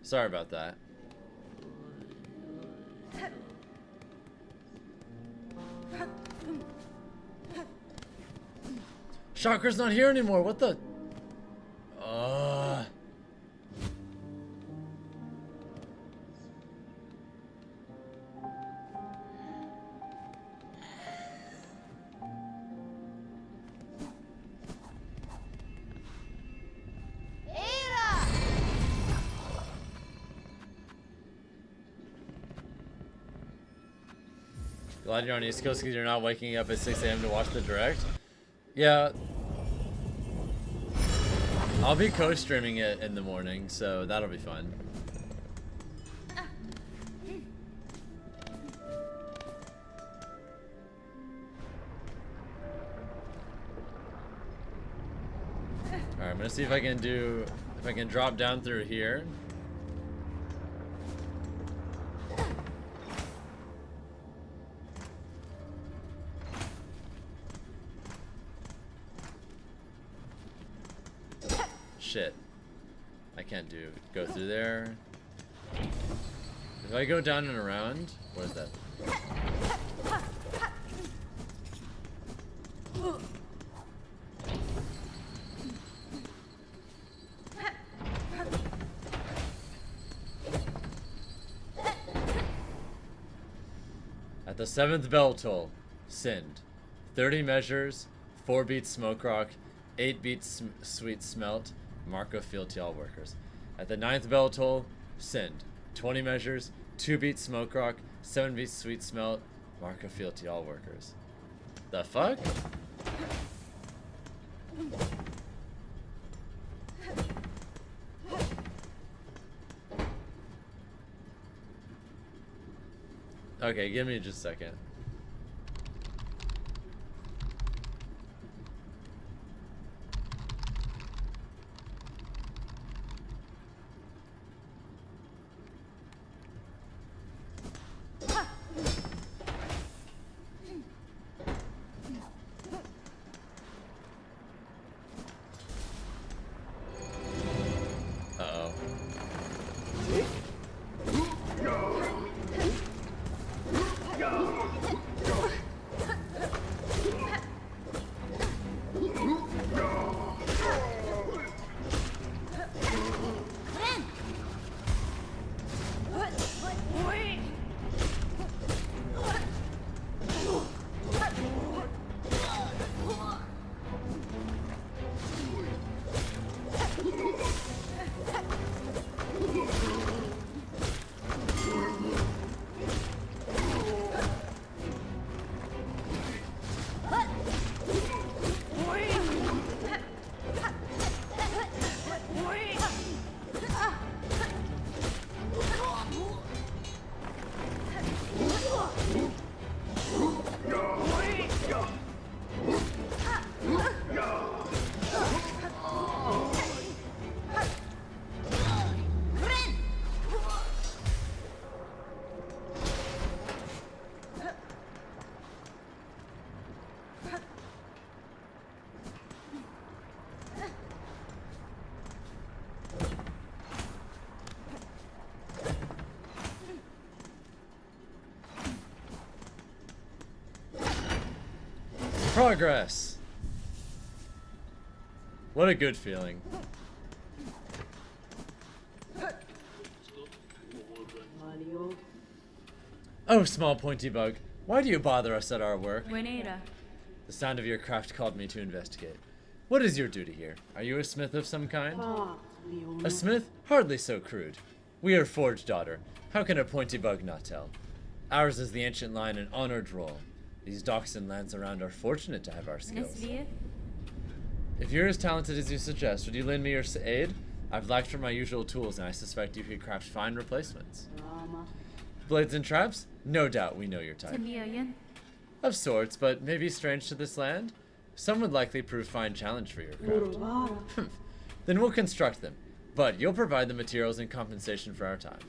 Sorry about that. Chakra's not here anymore. What the? Glad you're on East Coast because you're not waking up at 6 a.m. to watch the direct. Yeah. I'll be co-streaming it in the morning, so that'll be fun. I'm gonna see if I can drop down through here. Shit. I can't go through there. If I go down and around, what is that? At the 7th bell toll, sinned. 30 measures, 4 beats smoke rock, 8 beats sweet smelt, Marco field to all workers. At the 9th bell toll, sinned. 20 measures, 2 beats smoke rock, 7 beats sweet smelt, Marco field to all workers. The fuck? Okay, give me just a second. Uh-oh. Progress! What a good feeling. Oh, small pointy bug, why do you bother us at our work? Buenera. The sound of your craft called me to investigate. What is your duty here? Are you a smith of some kind? A smith? Hardly so crude. We are forge daughter. How can a pointy bug not tell? Ours is the ancient line and honored role. These docks and lands around are fortunate to have our skills. If you're as talented as you suggest, would you lend me your aid? I've lacked for my usual tools, and I suspect you could craft fine replacements. Blades and traps? No doubt we know your type. Of sorts, but maybe strange to this land? Some would likely prove fine challenge for your craft. Then we'll construct them, but you'll provide the materials in compensation for our time.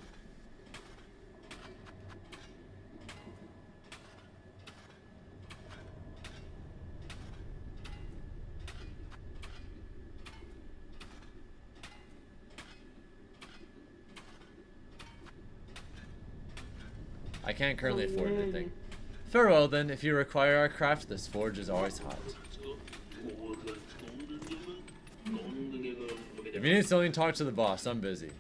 I can't currently afford anything. Farewell then, if you require our craft, this forge is always hot. If you need something, talk to the boss, I'm busy.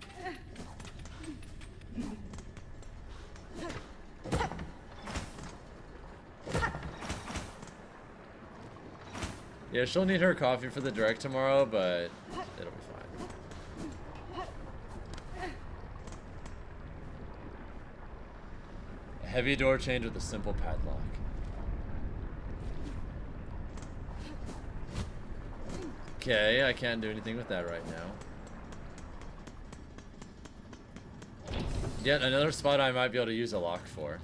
Yeah, she'll need her coffee for the direct tomorrow, but it'll be fine. A heavy door change with a simple padlock. Okay, I can't do anything with that right now. Yet another spot I might be able to use a lock for.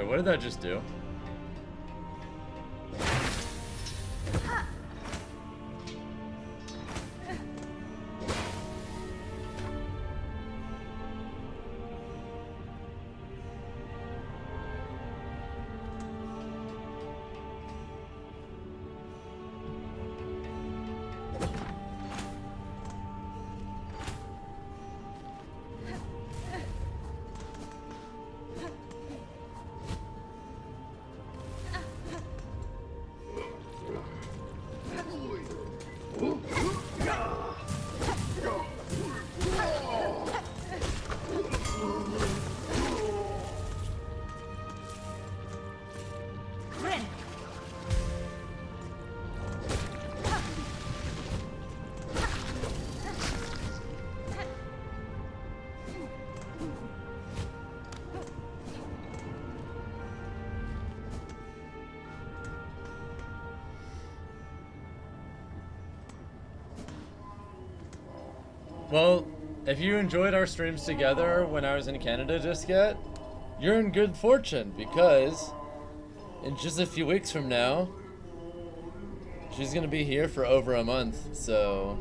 Wait, what did that just do? Well, if you enjoyed our streams together when I was in Canada just yet, you're in good fortune because in just a few weeks from now, she's gonna be here for over a month, so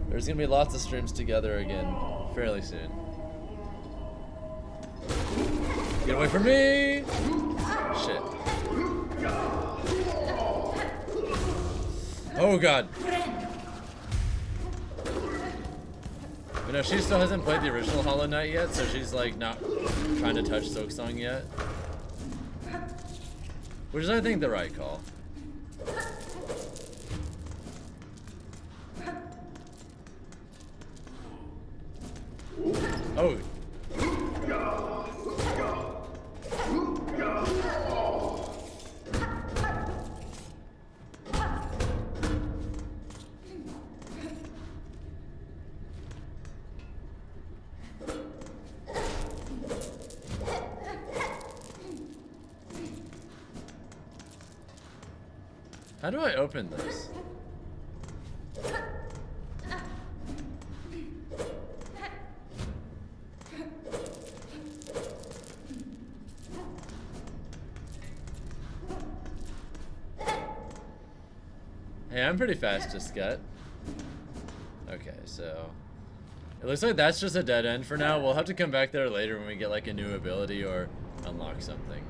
there's gonna be lots of streams together again fairly soon. Get away from me! Shit. Oh god. You know, she still hasn't played the original Hollow Knight yet, so she's like not trying to touch Silksong yet. Which is, I think, the right call. Oh. How do I open this? Hey, I'm pretty fast to scut. Okay, so it looks like that's just a dead end for now. We'll have to come back there later when we get like a new ability or unlock something.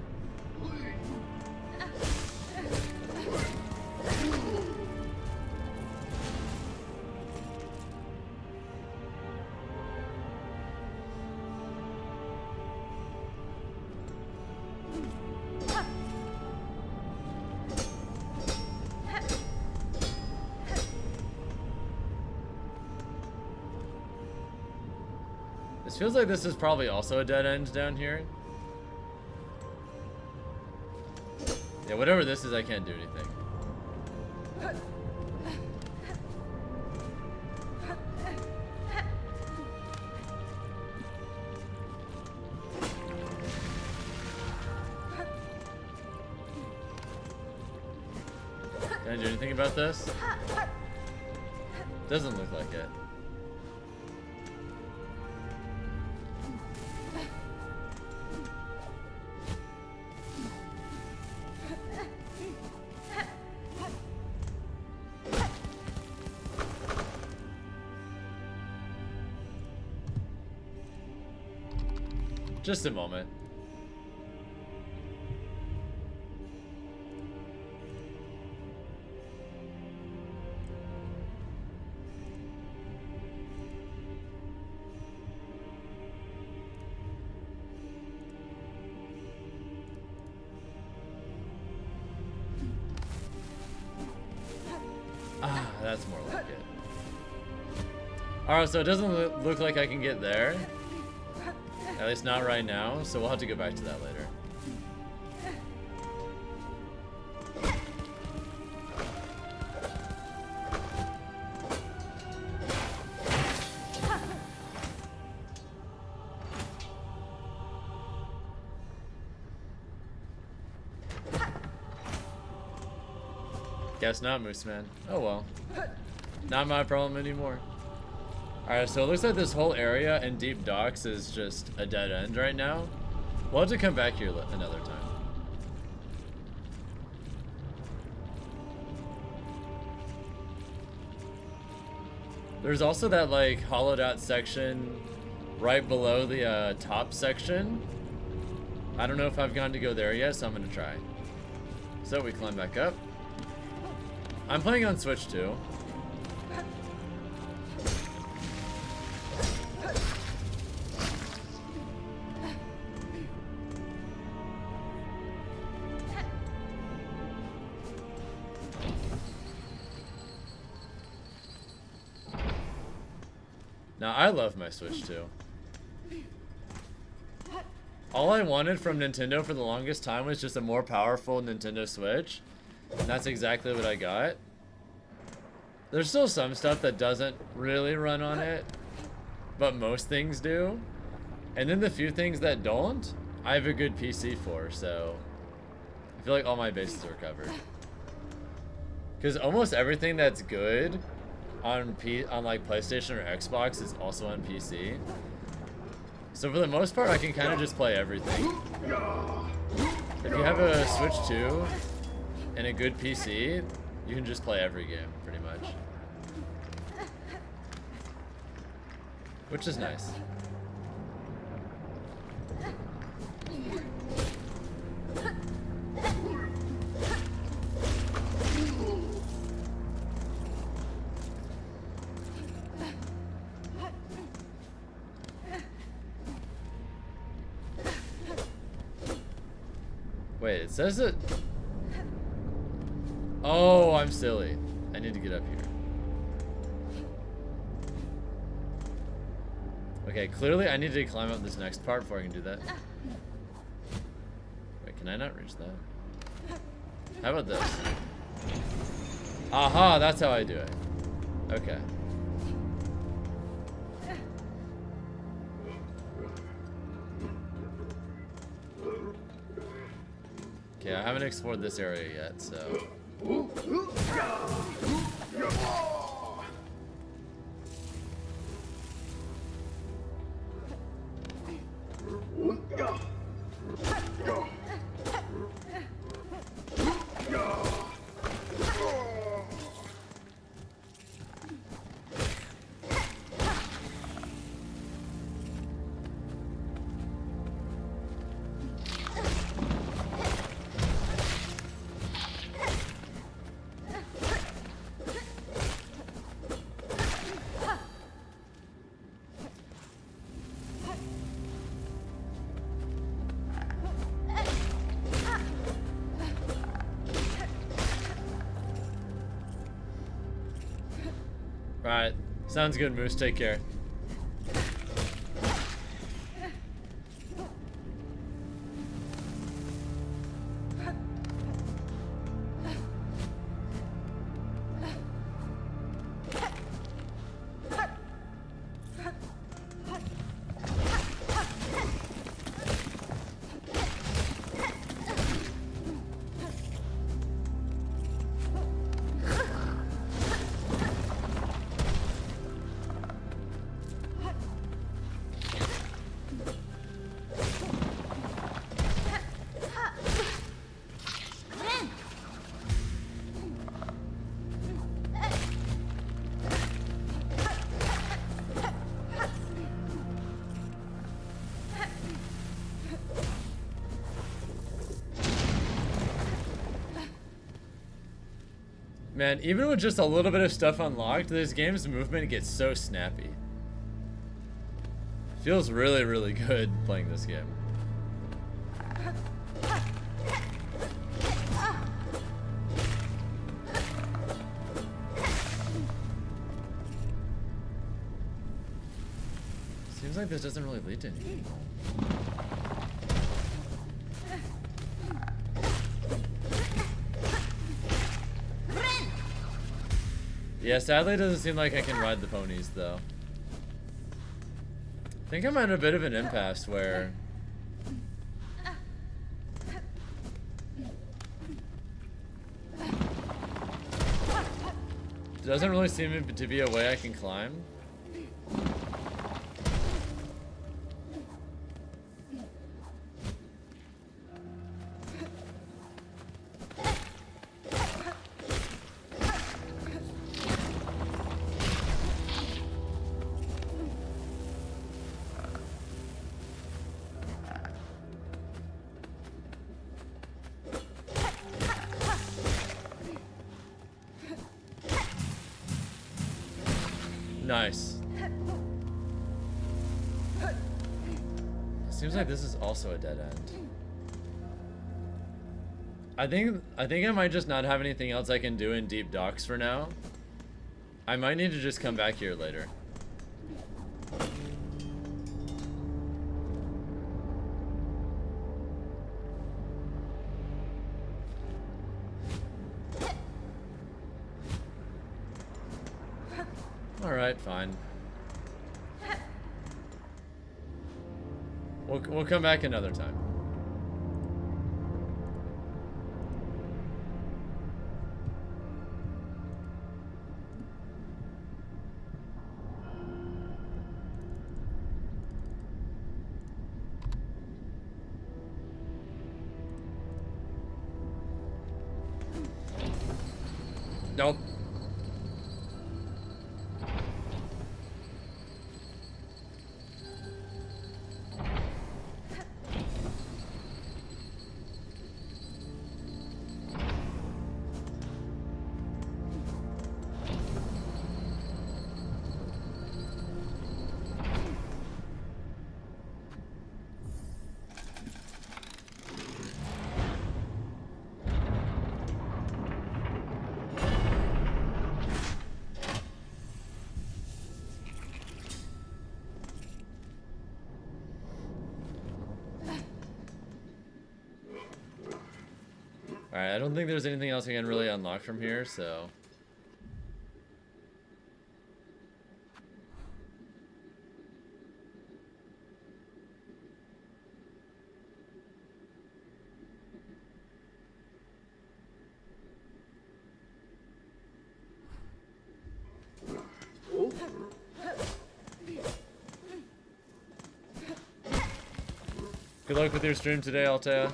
This feels like this is probably also a dead end down here. Yeah, whatever this is, I can't do anything. Can I do anything about this? Doesn't look like it. Just a moment. Ah, that's more like it. Alright, so it doesn't look like I can get there. At least not right now, so we'll have to go back to that later. Guess not, Moose Man. Oh well. Not my problem anymore. Alright, so it looks like this whole area in Deep Docks is just a dead end right now. We'll have to come back here another time. There's also that like hollowed out section right below the top section. I don't know if I've gone to go there yet, so I'm gonna try. So we climb back up. I'm playing on Switch too. Now, I love my Switch too. All I wanted from Nintendo for the longest time was just a more powerful Nintendo Switch. And that's exactly what I got. There's still some stuff that doesn't really run on it, but most things do. And then the few things that don't, I have a good PC for, so I feel like all my bases are covered. Because almost everything that's good on like PlayStation or Xbox is also on PC. So for the most part, I can kind of just play everything. If you have a Switch 2 and a good PC, you can just play every game, pretty much. Which is nice. Wait, it says it. Oh, I'm silly. I need to get up here. Okay, clearly I need to climb up this next part before I can do that. Wait, can I not reach that? How about this? Aha, that's how I do it. Okay. Okay, I haven't explored this area yet, so. Alright, sounds good, Moose. Take care. Man, even with just a little bit of stuff unlocked, this game's movement gets so snappy. Feels really, really good playing this game. Seems like this doesn't really lead to anything. Yeah, sadly it doesn't seem like I can ride the ponies, though. I think I'm at a bit of an impasse where... There doesn't really seem to be a way I can climb. Nice. Seems like this is also a dead end. I think I might just not have anything else I can do in deep docks for now. I might need to just come back here later. Alright, fine. We'll come back another time. Nope. Alright, I don't think there's anything else I can really unlock from here, so... Good luck with your stream today, Altea.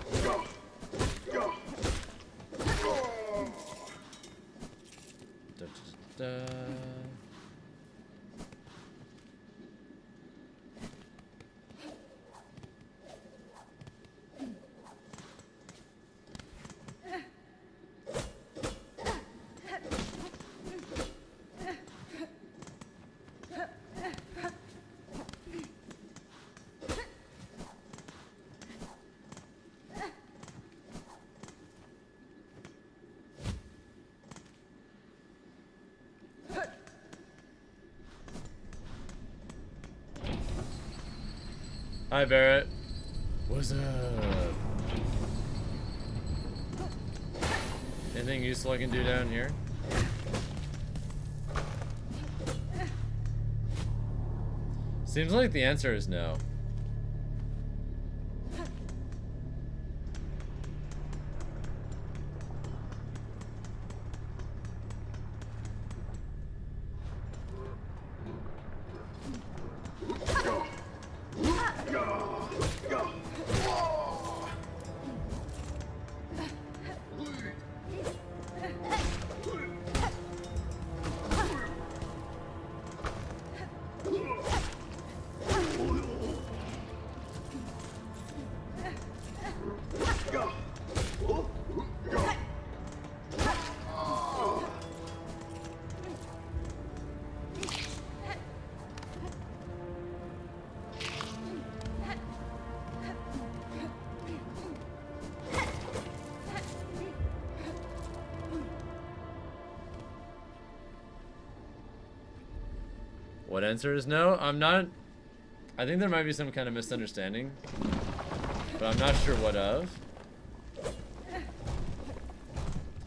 Hi, Barrett. What's up? Anything useful I can do down here? Seems like the answer is no. What answer is no? I'm not... I think there might be some kind of misunderstanding, but I'm not sure what of.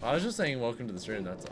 I was just saying welcome to the stream, that's all.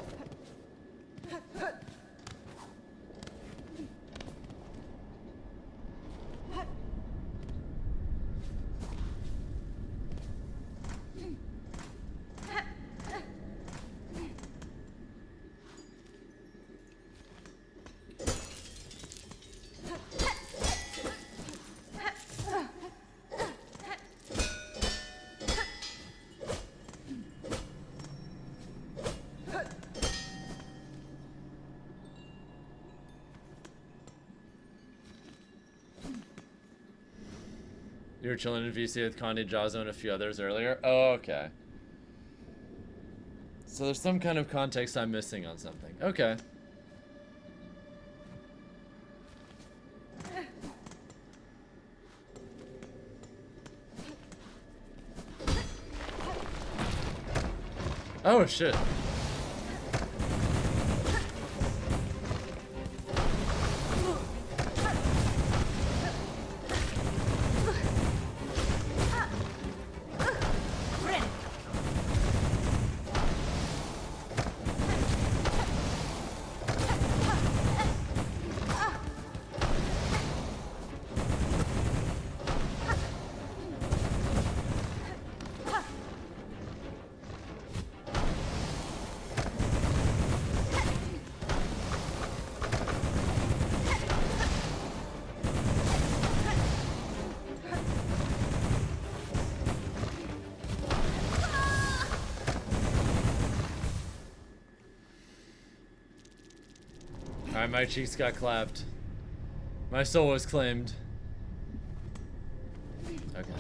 You were chilling in VC with Conde, Jazzo, and a few others earlier? Oh, okay. So there's some kind of context I'm missing on something. Okay. Oh shit. Alright, my cheeks got clapped. My soul was claimed. Okay.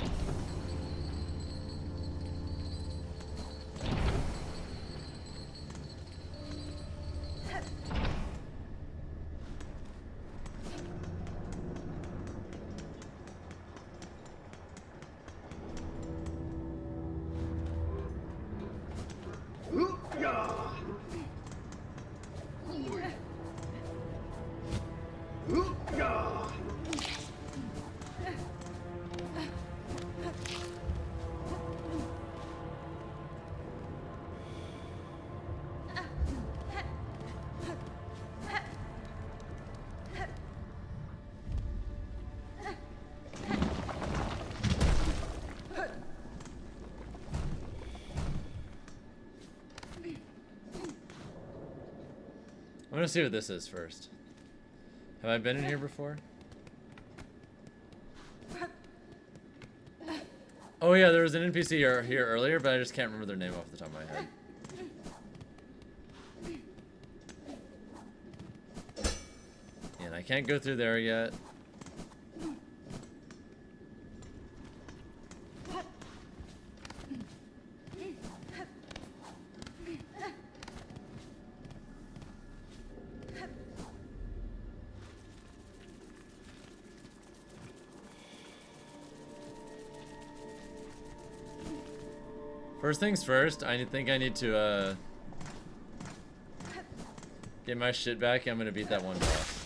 I'm gonna see what this is first. Have I been in here before? Oh yeah, there was an NPC here earlier, but I just can't remember their name off the top of my head. And I can't go through there yet. First things first, I think I need to get my shit back. I'm gonna beat that one boss.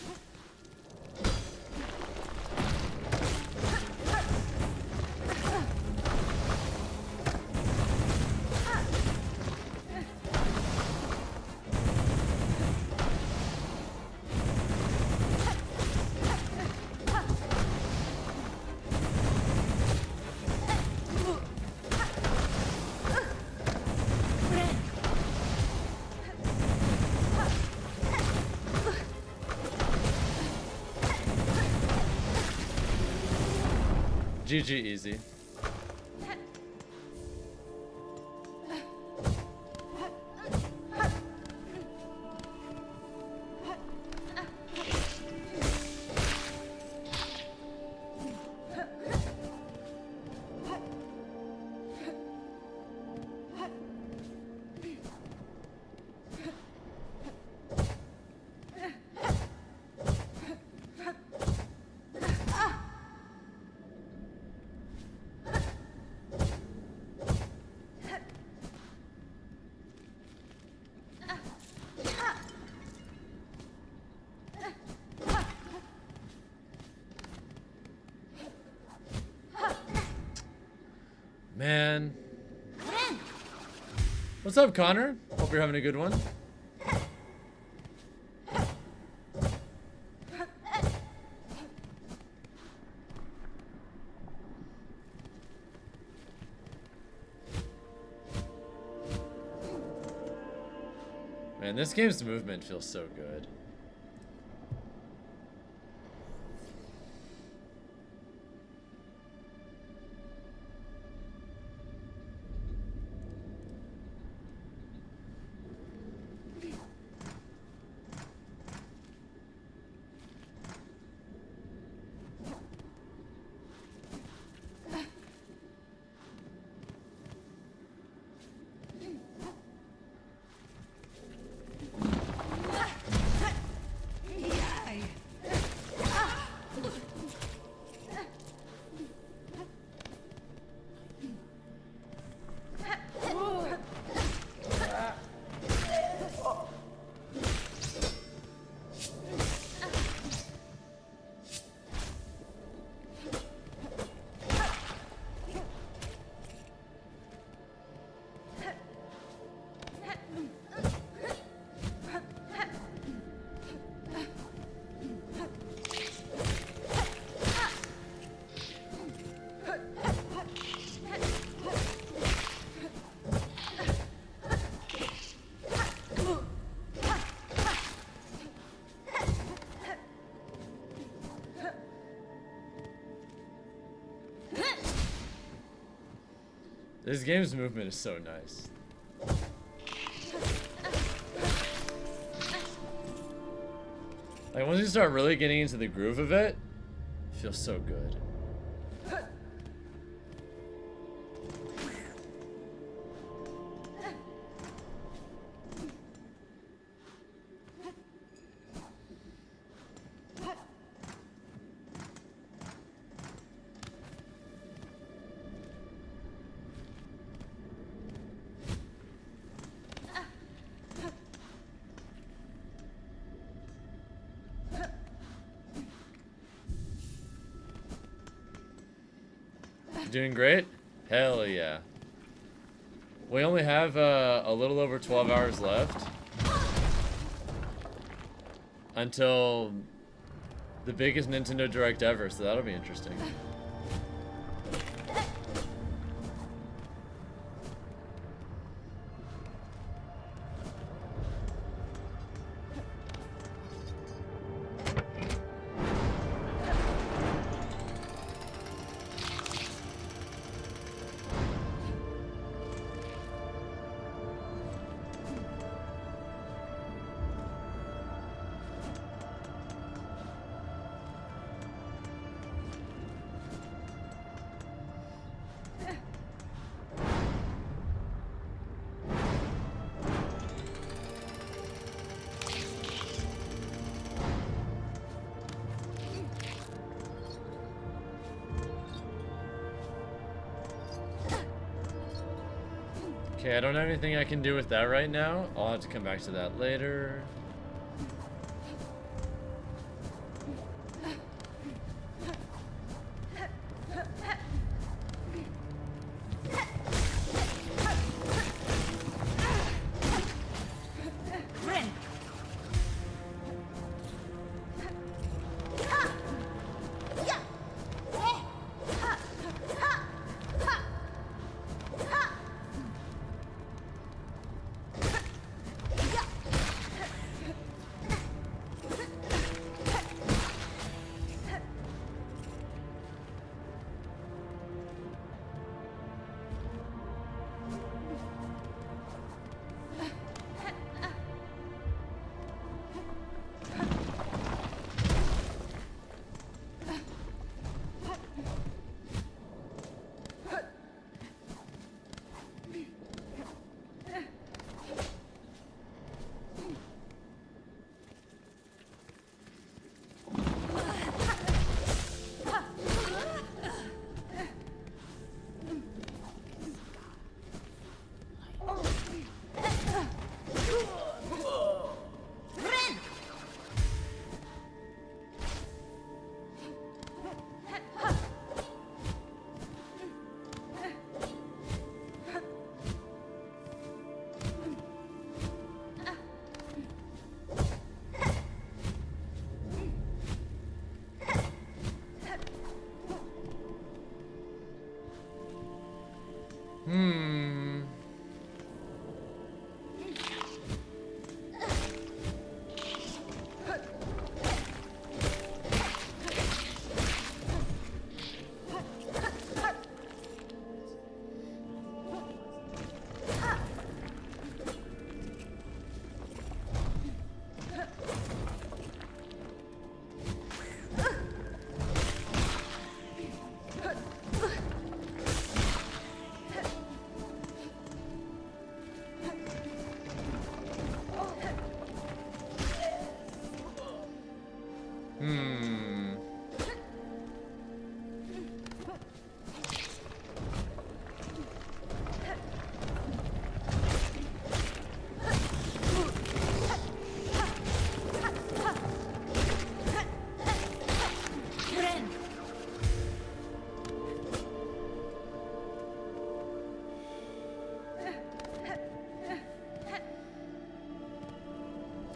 GG easy. Man. What's up, Connor? Hope you're having a good one. Man, this game's movement feels so good. This game's movement is so nice. Like once you start really getting into the groove of it, it feels so good. Doing great? Hell yeah. We only have a little over 12 hours left until the biggest Nintendo Direct ever, so that'll be interesting. Okay, I don't have anything I can do with that right now. I'll have to come back to that later.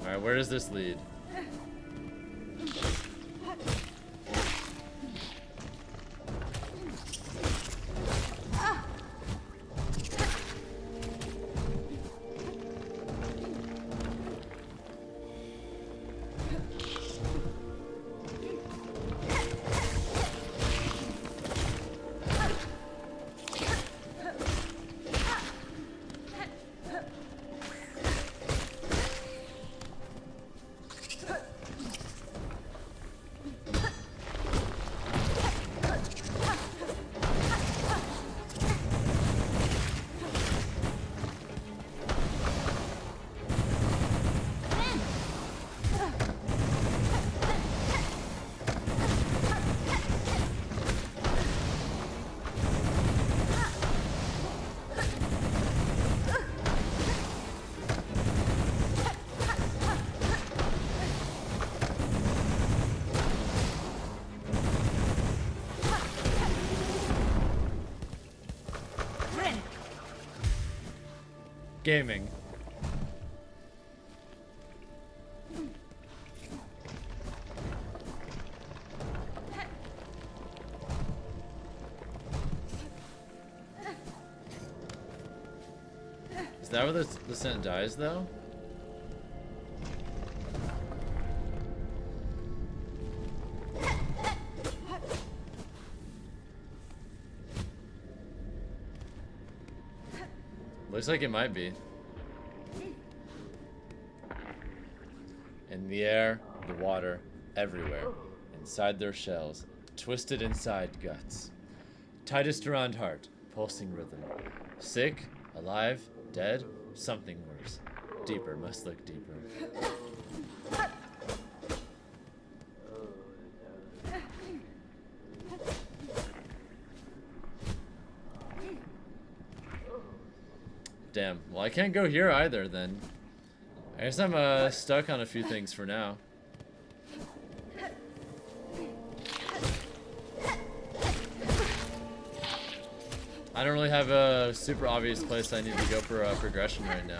Alright, where does this lead? Gaming. Is that where the scent dies, though? Looks like it might be. In the air, the water, everywhere. Inside their shells, twisted inside guts. Tightest around heart, pulsing rhythm. Sick, alive, dead, something worse. Deeper, must look deeper. Damn. Well, I can't go here either, then. I guess I'm stuck on a few things for now. I don't really have a super obvious place I need to go for progression right now.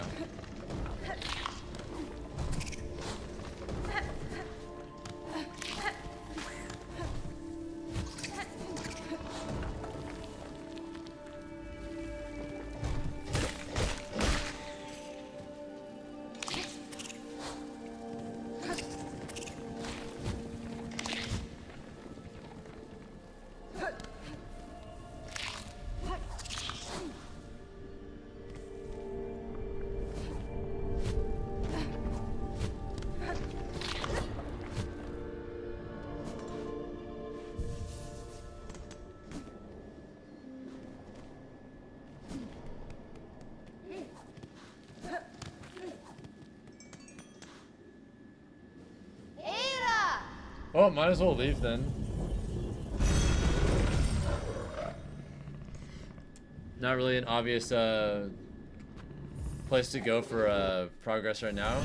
Oh, might as well leave then. Not really an obvious place to go for progress right now.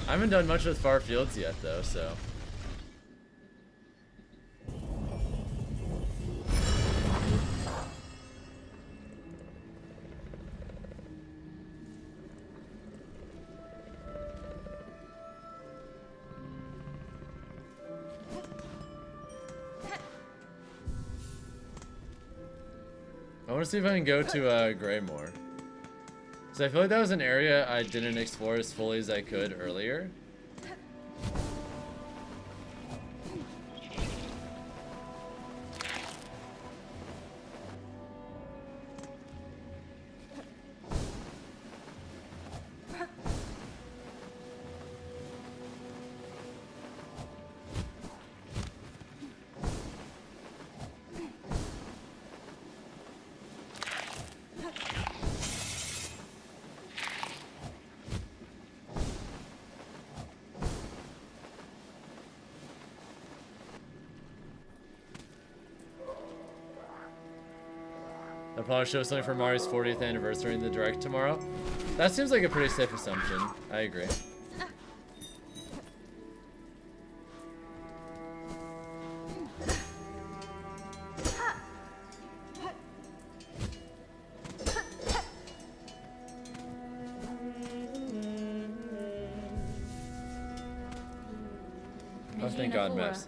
I haven't done much with far fields yet though, so. I want to see if I can go to Greymore. So I feel like that was an area I didn't explore as fully as I could earlier. They'll probably show something for Mario's 40th anniversary in the direct tomorrow. That seems like a pretty safe assumption. I agree. Oh, thank God, maps.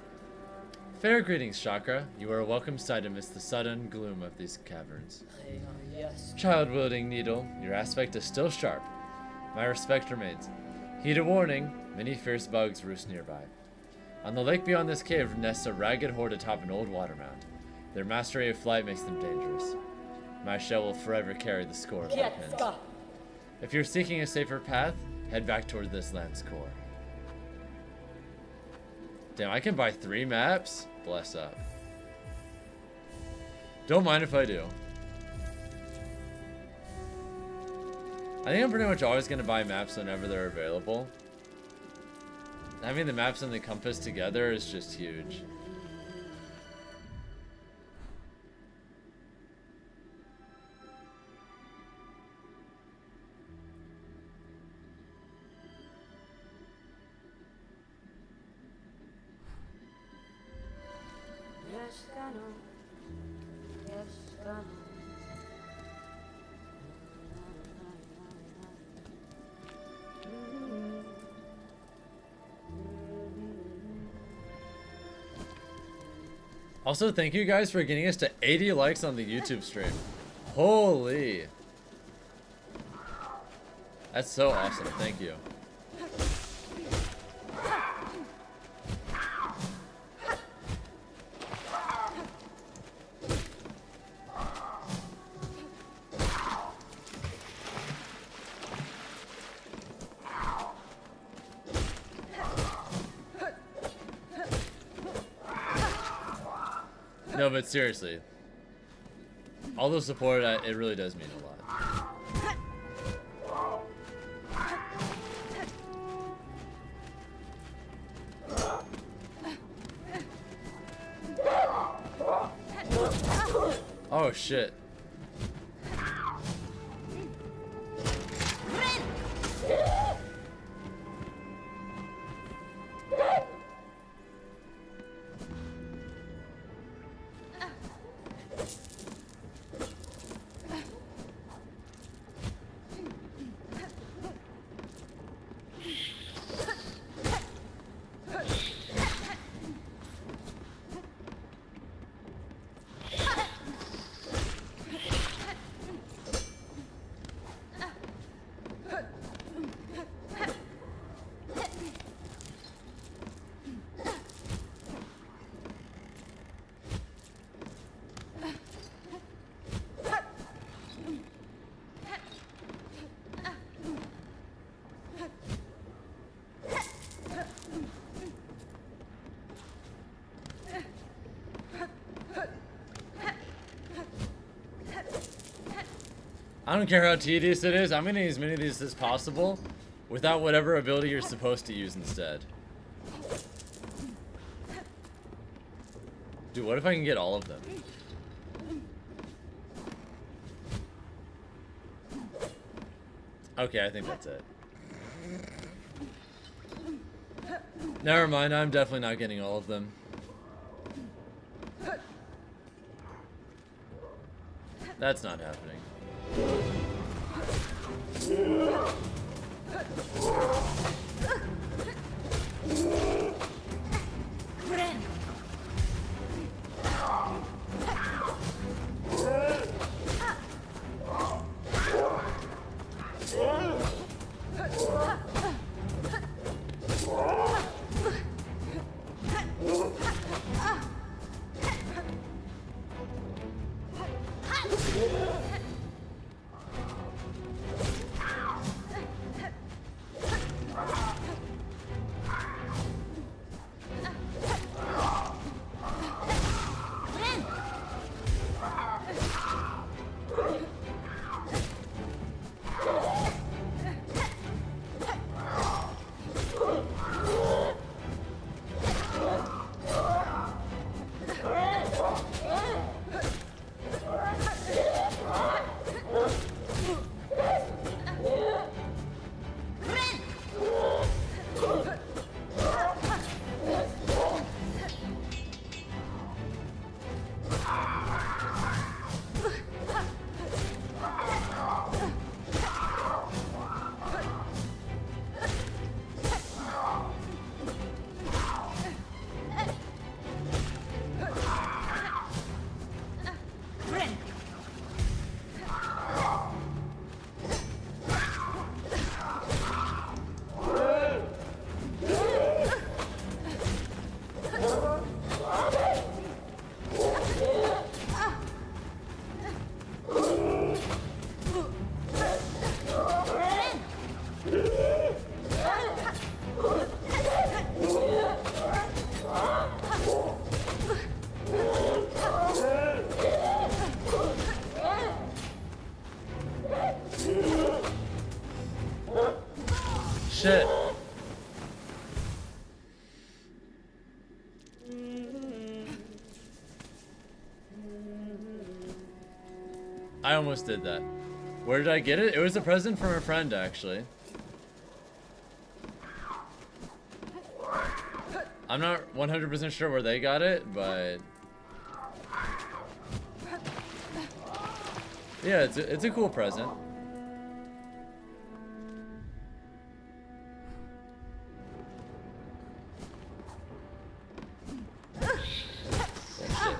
Fair greetings, Chakra. You are a welcome sight amidst the sudden gloom of these caverns. Yes. Child-wielding needle, your aspect is still sharp. My respect remains. Heed a warning, many fierce bugs roost nearby. On the lake beyond this cave nests a ragged horde atop an old water mound. Their mastery of flight makes them dangerous. My shell will forever carry the score of their pins. If you're seeking a safer path, head back toward this land's core. Damn, I can buy 3 maps? Bless up. Don't mind if I do. I think I'm pretty much always going to buy maps whenever they're available. Having the maps and the compass together is just huge. Yes, Ganon. Yes, Ganon. Also, thank you guys for getting us to 80 likes on the YouTube stream. Holy. That's so awesome. Thank you. No, but seriously, all the support, it really does mean a lot. Oh shit. I don't care how tedious it is, I'm gonna use as many of these as possible without whatever ability you're supposed to use instead. Dude, what if I can get all of them? Okay, I think that's it. Never mind, I'm definitely not getting all of them. That's not happening. Shit. I almost did that. Where did I get it? It was a present from a friend, actually. I'm not 100% sure where they got it, but yeah, it's a cool present. Oh, shit.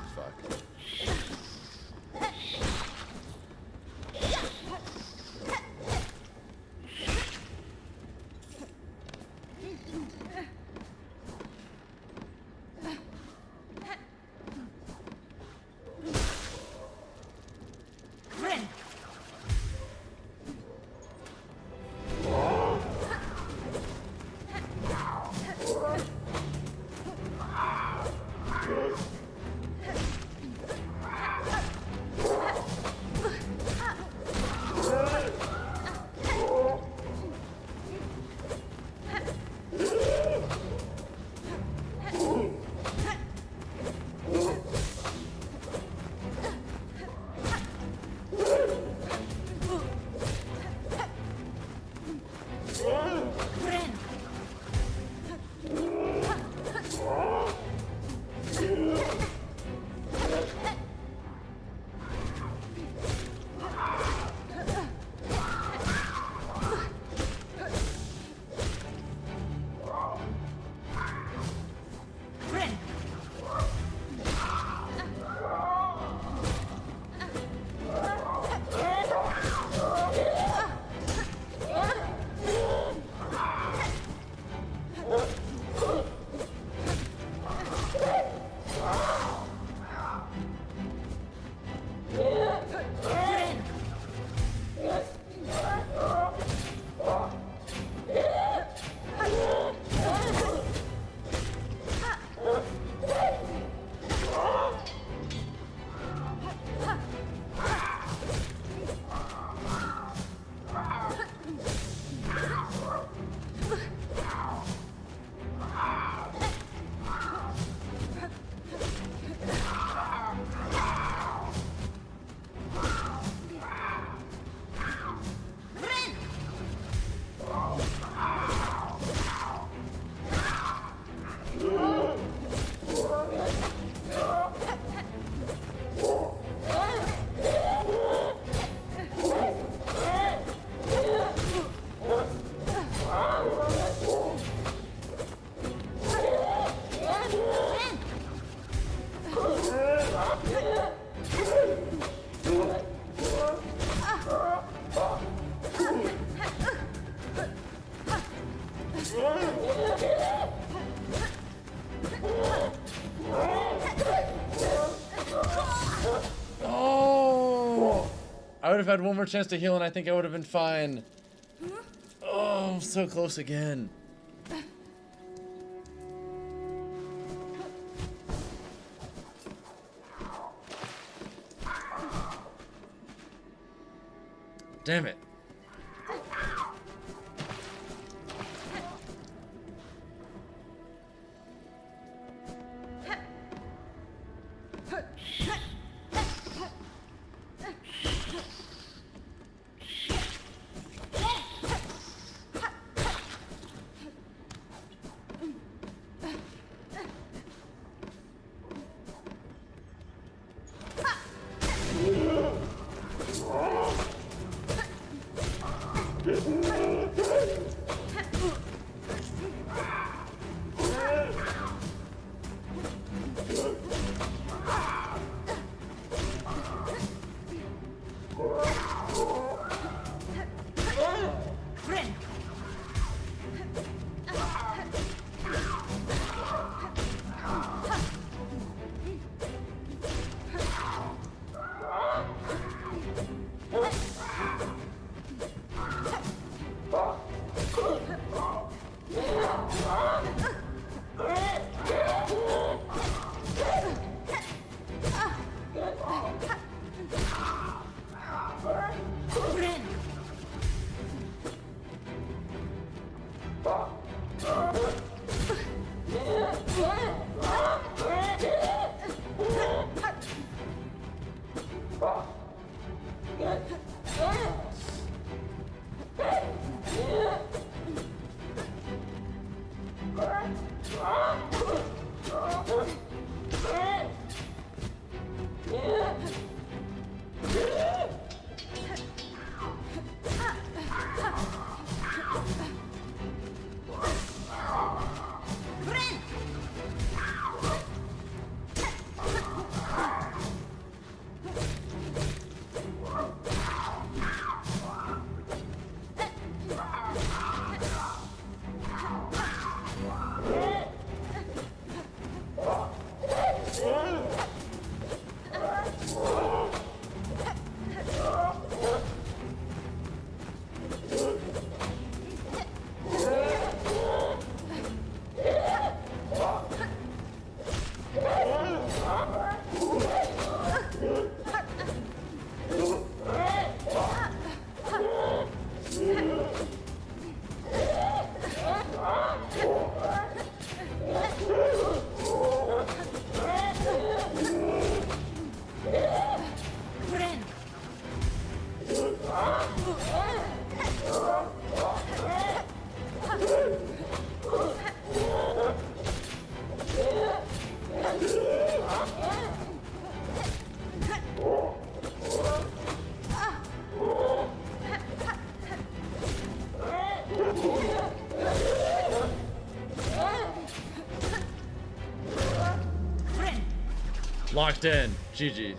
Oh! I would have had one more chance to heal and I think I would have been fine. Oh, so close again. Damn it. Locked in. GG.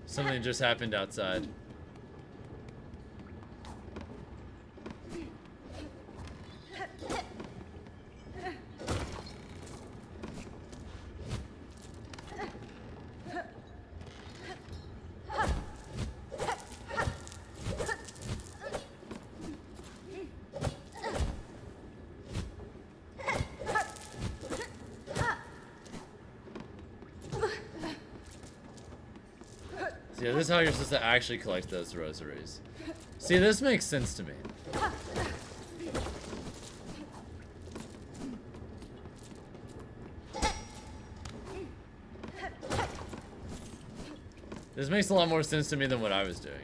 Something just happened outside. Yeah, this is how you're supposed to actually collect those rosaries. See, this makes sense to me. This makes a lot more sense to me than what I was doing.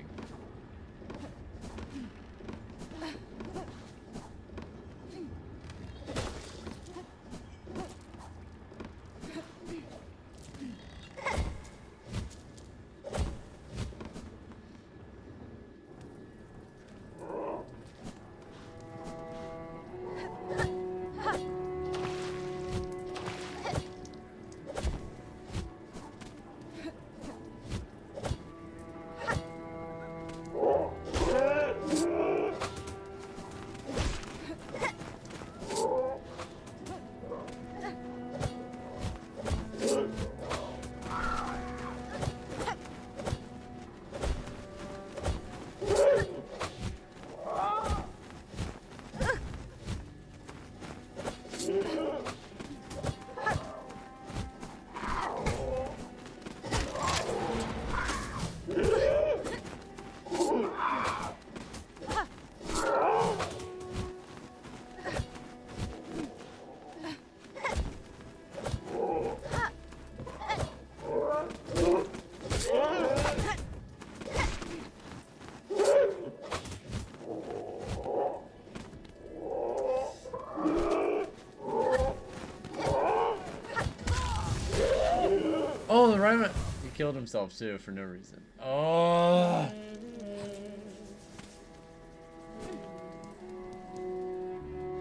Oh, the right. He killed himself too for no reason. Oh.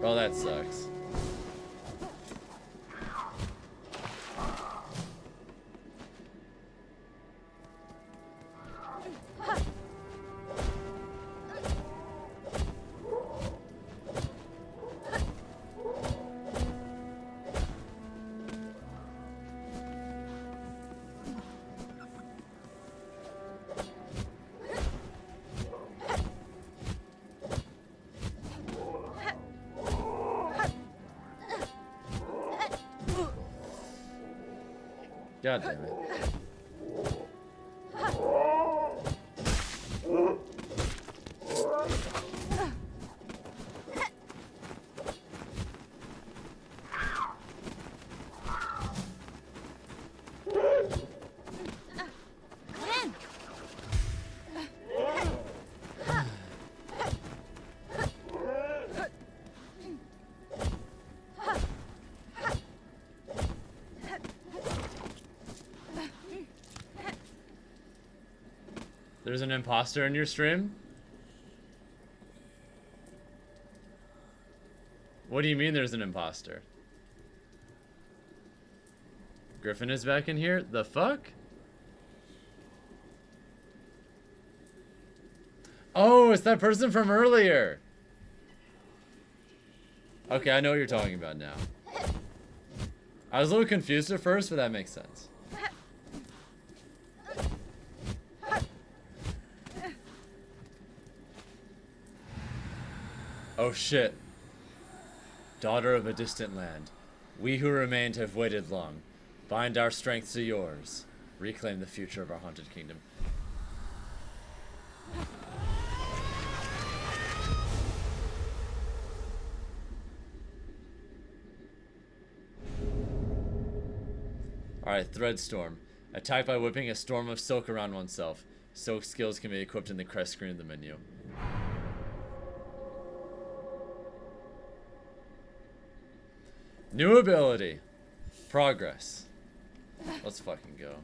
Oh, that sucks. God damn it. There's an imposter in your stream? What do you mean there's an imposter? Griffin is back in here? The fuck? Oh, it's that person from earlier. Okay, I know what you're talking about now. I was a little confused at first, but that makes sense. Oh shit. Daughter of a distant land, we who remained have waited long. Bind our strength to yours. Reclaim the future of our haunted kingdom. Alright, Threadstorm. Attack by whipping a storm of silk around oneself. Silk skills can be equipped in the crest screen of the menu. New ability. Progress. Let's fucking go.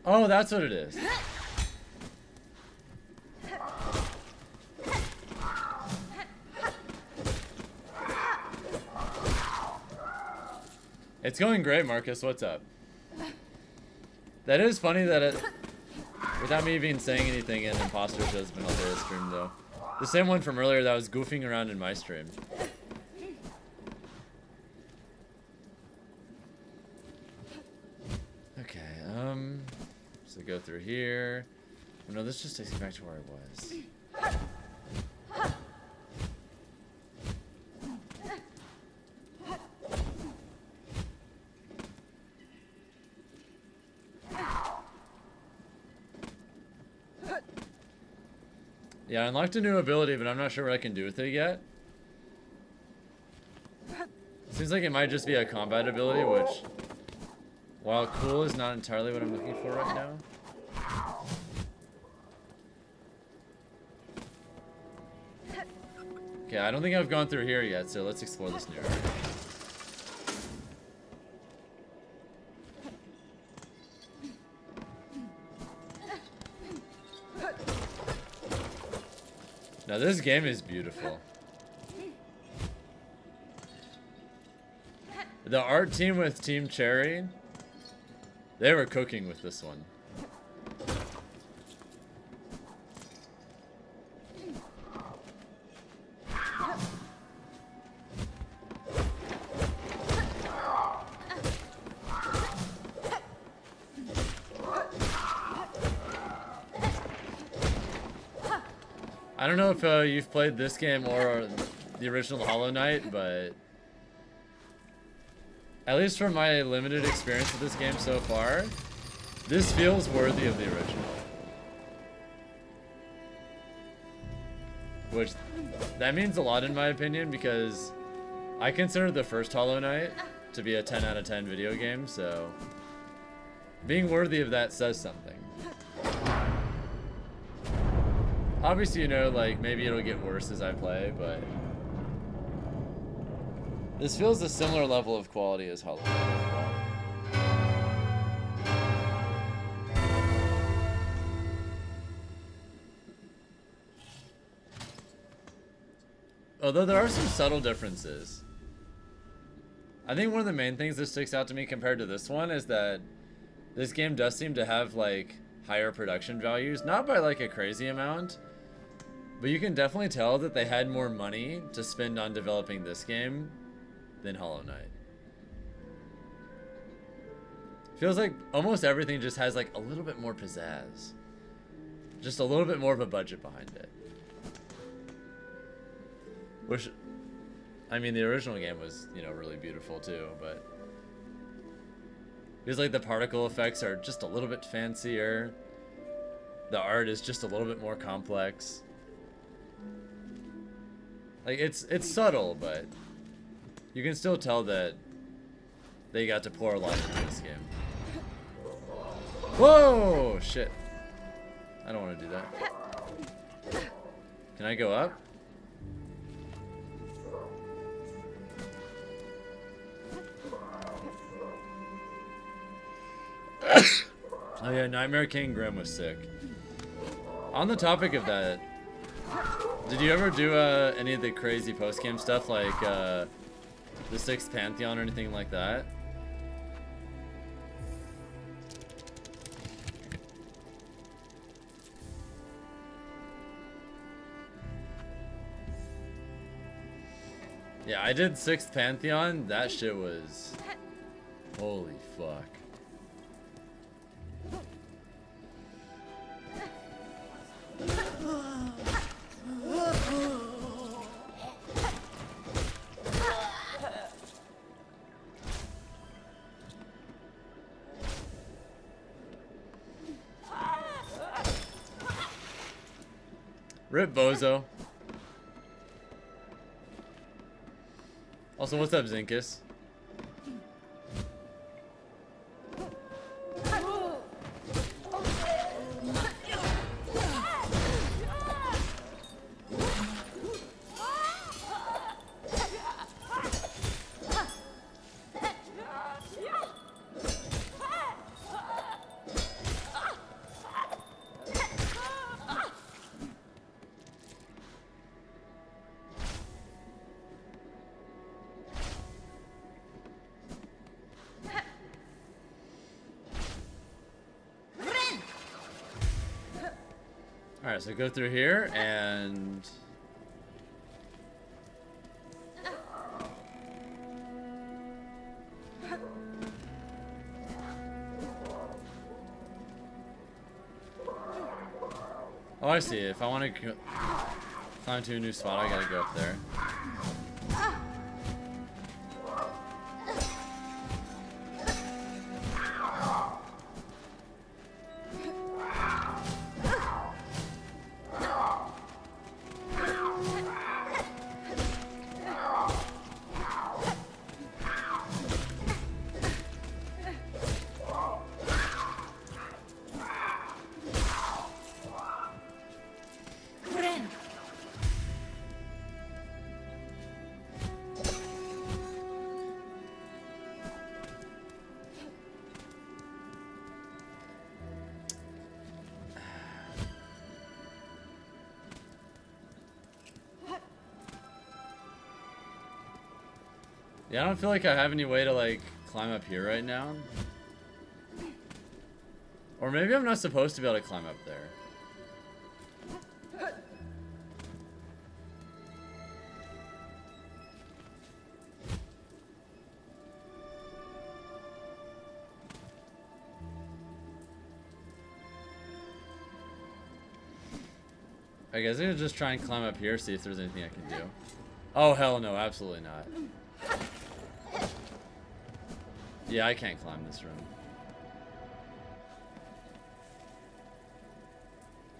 Oh, that's what it is. It's going great, Marcus. What's up? That is funny that it, without me even saying anything, an imposter has been on the stream, though. The same one from earlier that was goofing around in my stream. Okay, so go through here. Oh, no, this just takes me back to where I was. Yeah, I unlocked a new ability, but I'm not sure what I can do with it yet. Seems like it might just be a combat ability, which, while cool, is not entirely what I'm looking for right now. Okay, I don't think I've gone through here yet, so let's explore this new area. Now this game is beautiful. The art team with Team Cherry, they were cooking with this one. I don't know if you've played this game or the original Hollow Knight, but at least from my limited experience with this game so far, this feels worthy of the original. Which, that means a lot in my opinion, because I consider the first Hollow Knight to be a 10 out of 10 video game, so being worthy of that says something. Obviously, you know, like, maybe it'll get worse as I play, but this feels a similar level of quality as Hollow Knight as well. Although there are some subtle differences. I think one of the main things that sticks out to me compared to this one is that this game does seem to have like higher production values, not by like a crazy amount, but you can definitely tell that they had more money to spend on developing this game than Hollow Knight. Feels like almost everything just has like a little bit more pizzazz. Just a little bit more of a budget behind it. Which, I mean, the original game was, you know, really beautiful too, but feels like the particle effects are just a little bit fancier. The art is just a little bit more complex. Like, it's subtle, but you can still tell that they got to pour a lot into this game. Whoa! Shit. I don't want to do that. Can I go up? Oh yeah, Nightmare King Grim was sick. On the topic of that, did you ever do any of the crazy post-game stuff like the Sixth Pantheon or anything like that? Yeah, I did Sixth Pantheon. That shit was... holy fuck. Rip Bozo. Also, what's up, Zinkus? Alright, so go through here and... oh, I see. If I want to climb to a new spot, I gotta go up there. Yeah, I don't feel like I have any way to, like, climb up here right now. Or maybe I'm not supposed to be able to climb up there. I guess I could just try and climb up here, see if there's anything I can do. Oh, hell no, absolutely not. Yeah, I can't climb this room.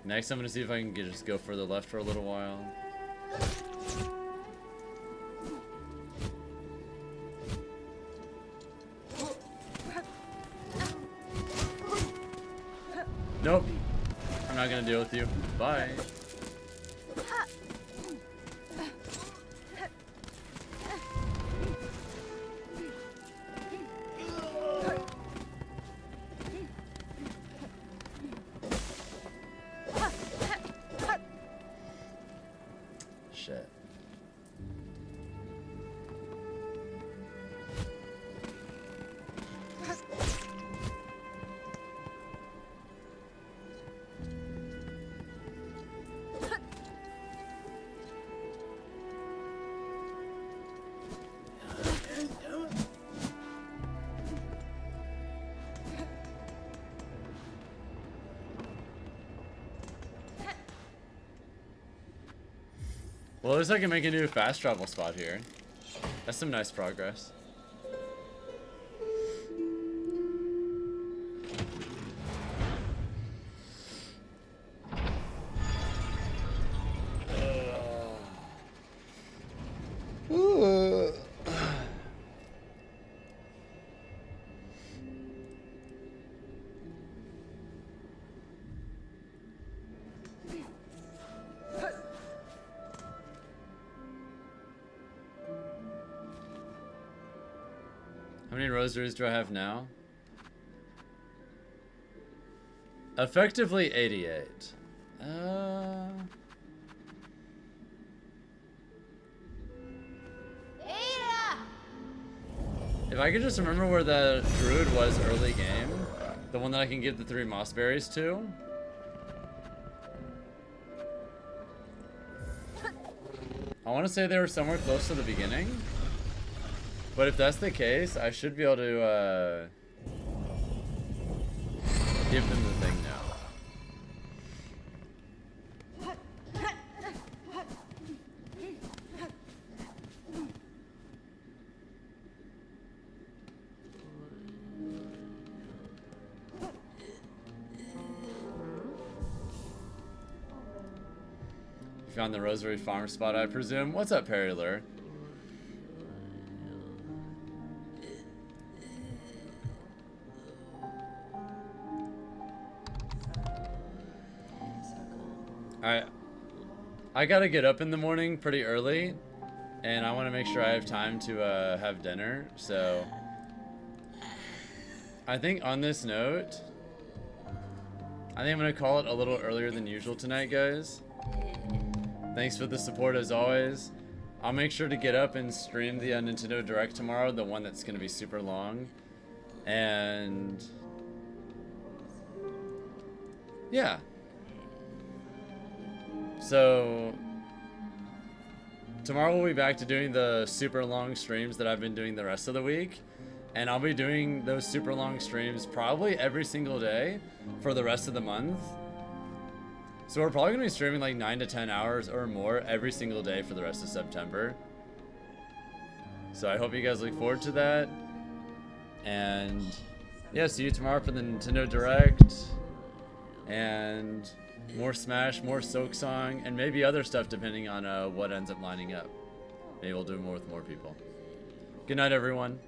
Next, I'm gonna see if I can just go further left for a little while. Nope. I'm not gonna deal with you. Bye. Shit. Well, at least I can make a new fast travel spot here. That's some nice progress. How many rosaries do I have now? Effectively 88. If I could just remember where the druid was early game, the one that I can give the 3 moss berries to. I want to say they were somewhere close to the beginning. But if that's the case, I should be able to give them the thing now. You found the rosary farm spot, I presume. What's up, Perilur? I gotta get up in the morning pretty early, and I want to make sure I have time to have dinner, so I think on this note, I think I'm gonna call it a little earlier than usual tonight, guys. Thanks for the support as always. I'll make sure to get up and stream the Nintendo Direct tomorrow, the one that's gonna be super long, and yeah. So tomorrow we'll be back to doing the super long streams that I've been doing the rest of the week, and I'll be doing those super long streams probably every single day for the rest of the month. So we're probably gonna be streaming like 9 to 10 hours or more every single day for the rest of September. So I hope you guys look forward to that, and yeah, see you tomorrow for the Nintendo Direct, and more Smash, more Silksong, and maybe other stuff depending on what ends up lining up. Maybe we'll do more with more people. Good night, everyone.